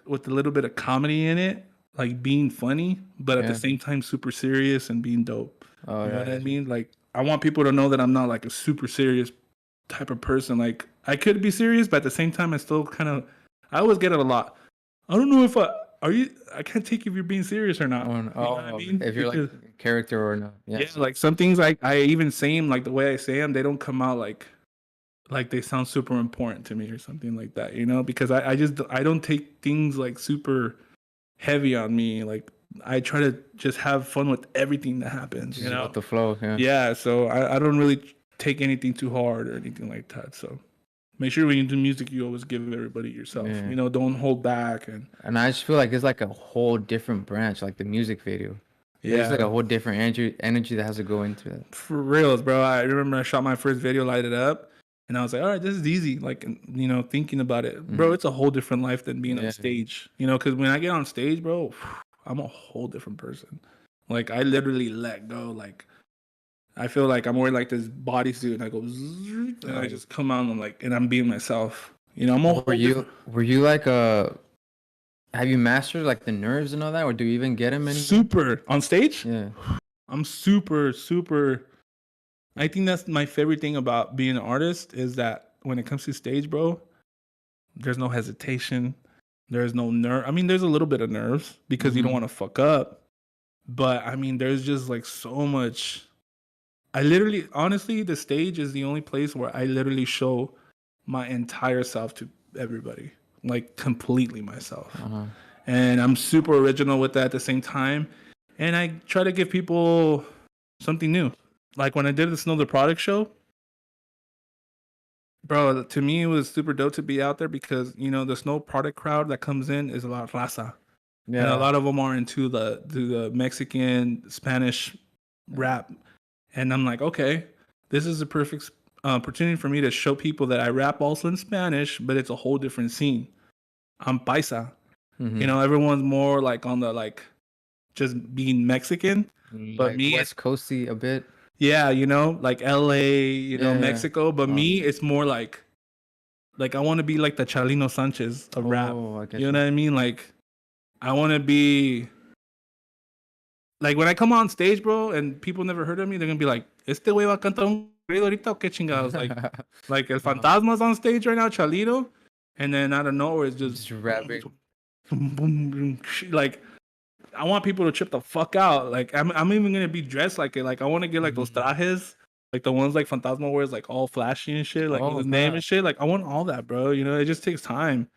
with a little bit of comedy in it, like being funny, but at the same time super serious and being dope. You know what I mean? Like I want people to know that I'm not like a super serious type of person. Like I could be serious, but at the same time I still I always get it a lot. I don't know if I can't take if you're being serious or not. You know what I mean? If you're like a character or not. Yeah, like some things I even say them, like the way I say them, they don't come out like they sound super important to me or something like that, because I don't take things like super heavy on me. Like I try to just have fun with everything that happens, just with the flow. Yeah, so I don't really take anything too hard or anything like that. So make sure when you do music, you always give everybody yourself. Don't hold back. And I just feel like it's like a whole different branch, like the music video. Yeah, it's like a whole different energy that has to go into it. For reals, bro. I remember I shot my first video, Light It Up. And I was like, all right, this is easy. Like, thinking about it, bro, it's a whole different life than being on stage, because when I get on stage, bro, I'm a whole different person. Like, I literally let go. Like, I feel like I'm wearing like this bodysuit and I go, and I just come out and I'm being myself. I'm all Were you like Have you mastered like the nerves and all that, or do you even get them anymore? Super on stage. Yeah. I'm super, super. I think that's my favorite thing about being an artist is that when it comes to stage, bro, there's no hesitation. There's no nerve. I mean, there's a little bit of nerves because you don't want to fuck up. But I mean, there's just like so much. I literally, honestly, the stage is the only place where I literally show my entire self to everybody, like completely myself. And I'm super original with that at the same time. And I try to give people something new. Like when I did the Snow the Product show, bro, to me it was super dope to be out there because, you know, the Snow Product crowd that comes in is a lot of raza. Yeah. And a lot of them are into the Mexican, Spanish rap. And I'm like, okay, this is a perfect opportunity for me to show people that I rap also in Spanish, but it's a whole different scene. I'm paisa. You know, everyone's more like on the like just being Mexican, but like me, West Coasty a bit. Yeah, you know, like LA, you know, Mexico. But me, it's more like I want to be like the Chalino Sanchez of rap. You know what I mean? Like, I want to be like when I come on stage, bro, and people never heard of me, they're gonna be like, "Este güey va a cantar un corrido ahorita o qué chingados?" Like El Fantasma's on stage right now, Chalino, and then out of nowhere, it's just rapping. Like, I want people to trip the fuck out. Like, I'm even gonna be dressed like it. Like, I want to get like those trajes, like the ones like Fantasma wears, like all flashy and shit, like with his name and shit. Like, I want all that, bro. You know, it just takes time.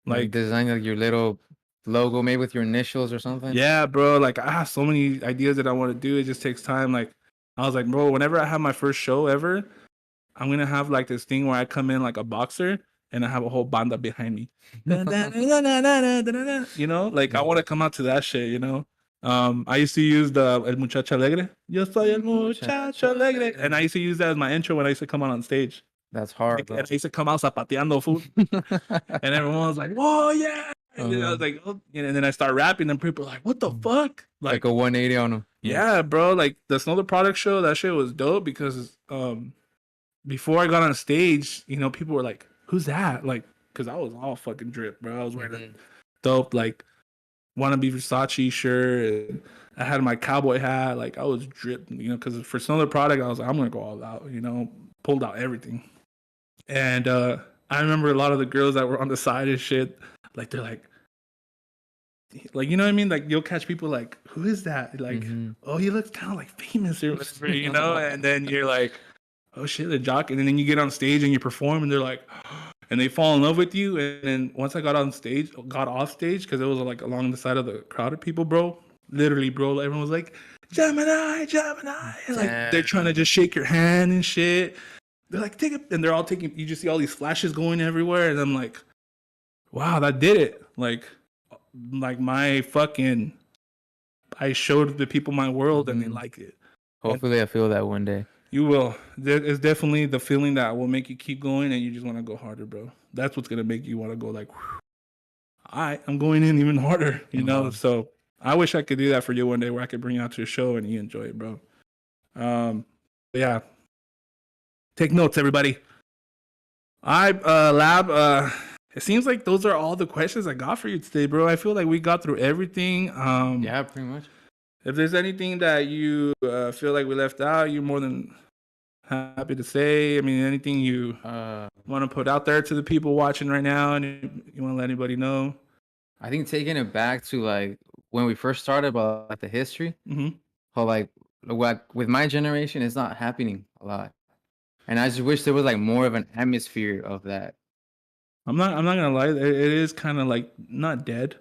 Like design like your little logo made with your initials or something. Yeah, bro. Like, I have so many ideas that I want to do. It just takes time. Like, I was like, bro, whenever I have my first show ever, I'm gonna have like this thing where I come in like a boxer and I have a whole banda behind me. You know, like I want to come out to that shit, you know. I used to use the El Muchacho Alegre. Yo soy el muchacho alegre. And I used to use that as my intro when I used to come out on stage. That's hard, bro. And I used to come out zapateando food. And everyone was like, whoa, yeah. And then I was like, oh, and then I start rapping and people are like, what the fuck? Like a 180 on them. Yeah, bro. Like the Snow the Product show, that shit was dope because before I got on stage, you know, people were like, who's that? Like, because I was all fucking drip, bro. I was wearing a dope, like, wannabe Versace shirt. And I had my cowboy hat. Like, I was drip, you know, because for some other product, I was like, I'm going to go all out, you know, pulled out everything. And I remember a lot of the girls that were on the side and shit, like, they're like, you know what I mean? Like, you'll catch people like, who is that? Like, oh, he looks kind of like famous or whatever, you know? And then you're like, oh shit, the jock. And then you get on stage and you perform and they're like, and they fall in love with you. And then once I got off stage, because it was like along the side of the crowd of people, bro. Literally, bro, everyone was like, Gemini. And like, they're trying to just shake your hand and shit. They're like, take it. And they're all taking, you just see all these flashes going everywhere. And I'm like, wow, that did it. Like my fucking, I showed the people my world and they like it. Hopefully I feel that one day. You will. It's definitely the feeling that will make you keep going and you just want to go harder, bro. That's what's going to make you want to go like, all right, I'm going in even harder, you know? So I wish I could do that for you one day where I could bring you out to a show and you enjoy it, bro. Yeah. Take notes, everybody. All right, Lab, it seems like those are all the questions I got for you today, bro. I feel like we got through everything. Yeah, pretty much. If there's anything that you feel like we left out, you're more than happy to say. I mean, anything you want to put out there to the people watching right now and you want to let anybody know? I think taking it back to like when we first started about like the history, how like with my generation, it's not happening a lot. And I just wish there was like more of an atmosphere of that. I'm not gonna lie, it is kind of like not dead.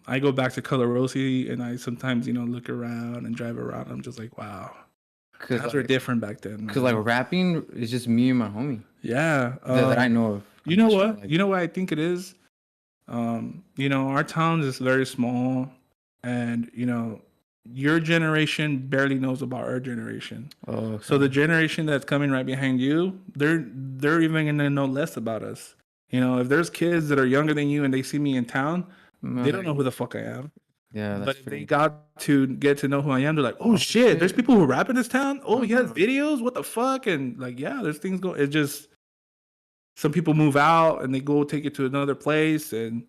I go back to Color Rossi and I sometimes, you know, look around and drive around. I'm just like, wow. Times were different back then. Because like rapping is just me and my homie. Yeah. That I know of. You know what? You know what I think it is? You know, our town is very small and, you know, your generation barely knows about our generation. Oh, okay. So the generation that's coming right behind you, they're even gonna know less about us. You know, if there's kids that are younger than you and they see me in town, they don't know who the fuck I am. Yeah, but if they got to get to know who I am, they're like, oh shit, there's people who rap in this town. Oh, he has videos. What the fuck? And like, yeah, there's things going. It's just some people move out and they go take it to another place, and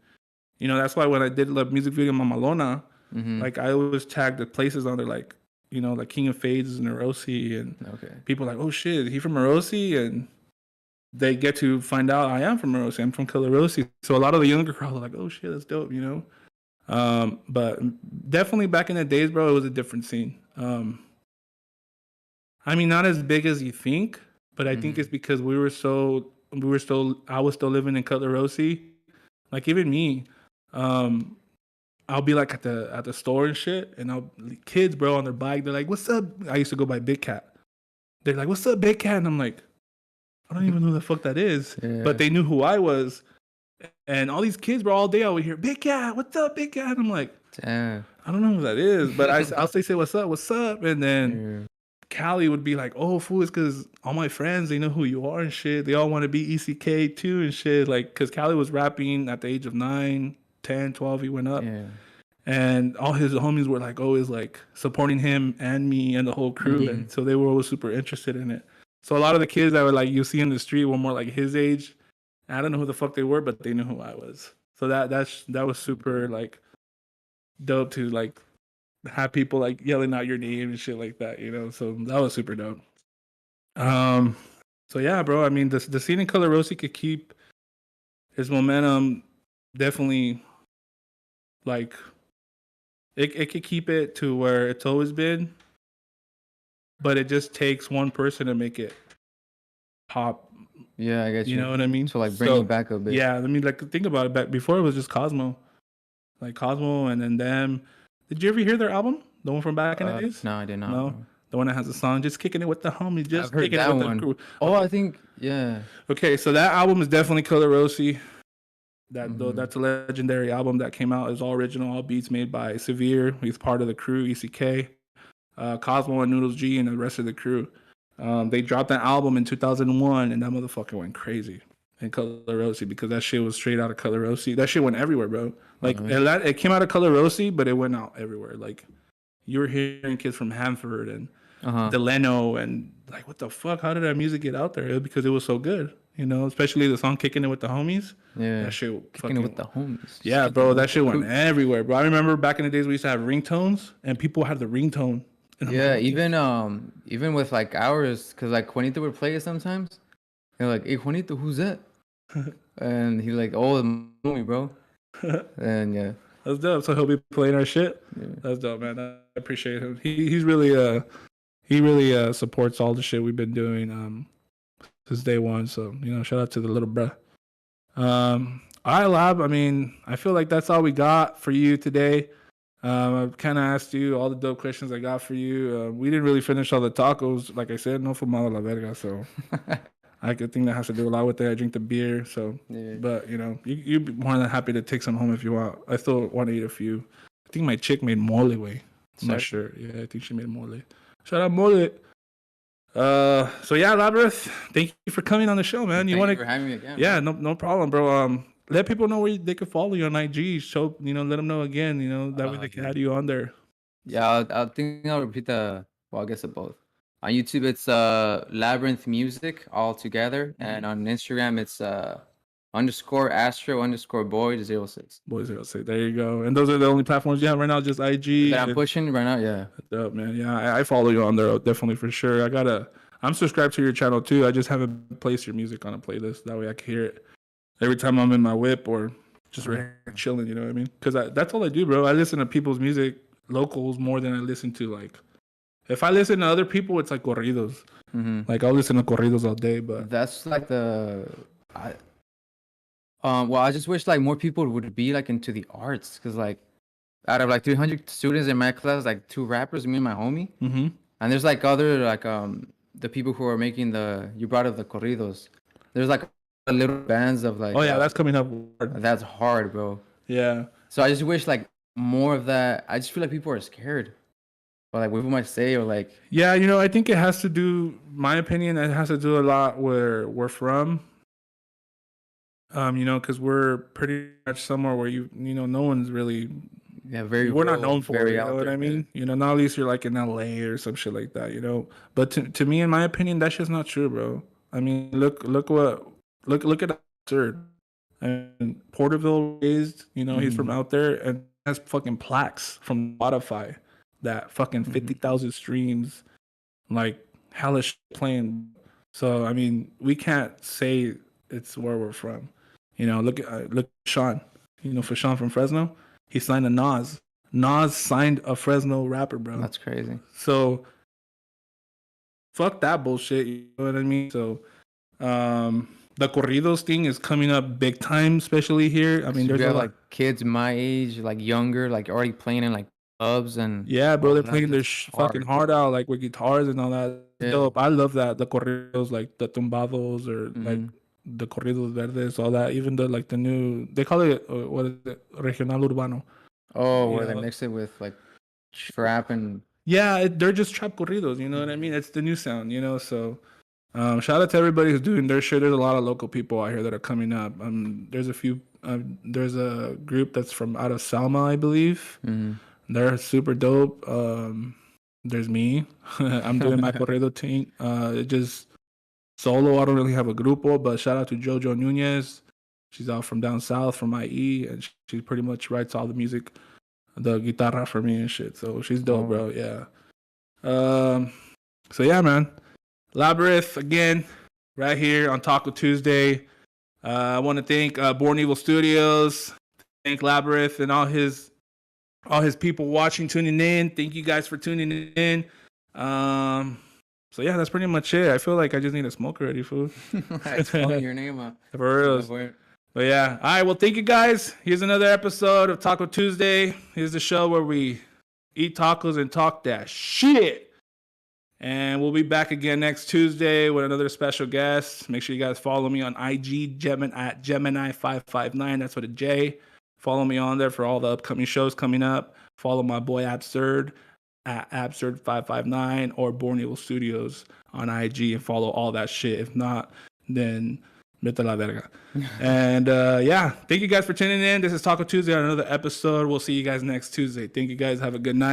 You know, that's why when I did the music video Mamalona, Mm-hmm. like I always tagged the places on there, like, you know, like King of Fades is in Orosi, and Okay. people are like, oh shit, he from Orosi, and they get to find out I am from Orosi. I'm from Orosi. So a lot of the younger crowd are like, oh shit, that's dope, you know. But definitely back in the days, bro, it was a different scene. I mean, not as big as you think, but I think it's because I was still living in Orosi. Like even me, I'll be like at the store and shit, and kids, bro, on their bike, they're like, "What's up?" I used to go by Big Cat. They're like, "What's up, Big Cat?" And I'm like, I don't even know who the fuck that is. Yeah. But they knew who I was, and all these kids, bro, all day I would hear, "Big Cat, what's up, Big Cat?" And I'm like, Damn. I don't know who that is, but I'll say, "What's up?" And then Callie would be like, "Oh, fool, it's because all my friends, they know who you are and shit. They all want to be ECK too and shit." Like, because Callie was rapping at the age of 9, 10, 12, he went up. Yeah. And all his homies were like always like supporting him and me and the whole crew. And so they were always super interested in it. So a lot of the kids that were like you see in the street were more like his age. I don't know who the fuck they were, but they knew who I was. So that was super like dope to like have people like yelling out your name and shit like that, you know. So that was super dope. So yeah, bro. I mean, the scene in Orosi could keep his momentum definitely like. It could keep it to where it's always been, but it just takes one person to make it pop. Yeah, I guess you know what I mean. So like bring it back a bit. Yeah, I mean, like think about it. Back before it was just Cosmo, like Cosmo, and then them. Did you ever hear their album, the one from back in the days? No, I did not. No, the one that has a song, just kicking it with the homie, just kicking it with the crew. Oh, I think yeah. Okay, so that album is definitely Orosi. That's a legendary album that came out. It's all original, all beats made by Severe. He's part of the crew, ECK, Cosmo and Noodles G, and the rest of the crew. They dropped that album in 2001, and that motherfucker went crazy in Orosi because that shit was straight out of Orosi. That shit went everywhere, bro. Like it came out of Orosi, but it went out everywhere. Like you were hearing kids from Hanford and Delano, and like, what the fuck? How did that music get out there? It was because it was so good. You know, especially the song "Kicking It with the Homies." Yeah, that shit. Kicking It with the Homies. Yeah, bro, that shit went everywhere, bro. I remember back in the days we used to have ringtones, and people had the ringtone. Yeah, even with like ours, cause like Juanito would play it sometimes. They're like, "Hey, Juanito, who's that?" And he like, "Oh, the homie, bro." And yeah, that's dope. So he'll be playing our shit. Yeah. That's dope, man. I appreciate him. He really supports all the shit we've been doing. Since day one, so you know, shout out to the little bruh. All right, Lab. I mean, I feel like that's all we got for you today. I kind of asked you all the dope questions I got for you. We didn't really finish all the tacos, like I said, no fumado la verga. So I could think that has to do a lot with it. I drink the beer, so but you know, you'd be more than happy to take some home if you want. I still want to eat a few. I think my chick made mole way. I'm not sure. Yeah, I think she made mole. Shout out mole. So yeah, Labyrinth, thank you for coming on the show, man. Thank you for having me again. Yeah, no problem, bro. Let people know where they can follow you on IG. Show, you know, let them know again, you know, that way they can add you on there. Yeah, I'll repeat I guess of both. On YouTube, it's Labyrinth Music all together, and on Instagram, it's _Astro_Boy06. Boy06. There you go. And those are the only platforms you have right now, just IG. That I'm pushing right now, yeah. Dope, man. Yeah, I follow you on there definitely for sure. I'm subscribed to your channel too. I just haven't placed your music on a playlist. That way I can hear it every time I'm in my whip or just right here chilling, you know what I mean? Because that's all I do, bro. I listen to people's music, locals, more than I listen to like. If I listen to other people, it's like corridos. Like I'll listen to corridos all day, but that's like well, I just wish like more people would be like into the arts, because like out of like 300 students in my class, like 2 rappers, me and my homie, and there's like other like the people who are making you brought up the corridos. There's like little bands of like that's coming up hard. That's hard, bro. Yeah. So I just wish like more of that. I just feel like people are scared, or like what people might say, or like yeah, you know, I think it has to do, my opinion, it has to do a lot where we're from. You know, because we're pretty much somewhere where you know, no one's really we're not known for it, you know what I mean? You know, not at least you're like in LA or some shit like that, you know. But to me, in my opinion, that's just not true, bro. I mean, look at Absurd. and Porterville raised. You know, he's from out there and has fucking plaques from Spotify that fucking 50,000 streams, like hella playing. So I mean, we can't say it's where we're from. You know, look at Sean. You know, for Sean from Fresno, he signed a Nas. Nas signed a Fresno rapper, bro. That's crazy. So fuck that bullshit. You know what I mean? So the corridos thing is coming up big time, especially here. I mean, there's like kids my age, like younger, like already playing in like clubs and yeah, bro, they're playing their fucking heart out, like with guitars and all that. Yeah. Dope. I love that. The corridos, like the tumbados or like the corridos verdes, all that. Even the like the new, they call it what is it, regional urbano. Oh, where they mix it with like trap and yeah, they're just trap corridos. You know what I mean? It's the new sound, you know. So shout out to everybody who's doing their shit. There's a lot of local people out here that are coming up. There's a few. There's a group that's from out of Selma, I believe. They're super dope. There's me. I'm doing my corrido thing. Just solo. I don't really have a grupo, but shout out to Jojo Nunez. She's out from down south, from IE, and she pretty much writes all the music, the guitarra for me and shit. So she's dope, bro. Yeah. So yeah, man. Labyrinth again, right here on Taco Tuesday. I want to thank Born Evil Studios, thank Labyrinth and all his people watching, tuning in. Thank you guys for tuning in. So yeah, that's pretty much it. I feel like I just need a smoke already, fool. It's calling your name up. For real. But yeah, all right. Well, thank you guys. Here's another episode of Taco Tuesday. Here's the show where we eat tacos and talk that shit. And we'll be back again next Tuesday with another special guest. Make sure you guys follow me on IG, at Gemini559. That's with a J. Follow me on there for all the upcoming shows coming up. Follow my boy Absurd at Absurd559 or Born Evil Studios on IG and follow all that shit. If not, then vete la verga. And yeah, thank you guys for tuning in. This is Taco Tuesday on another episode. We'll see you guys next Tuesday. Thank you guys. Have a good night.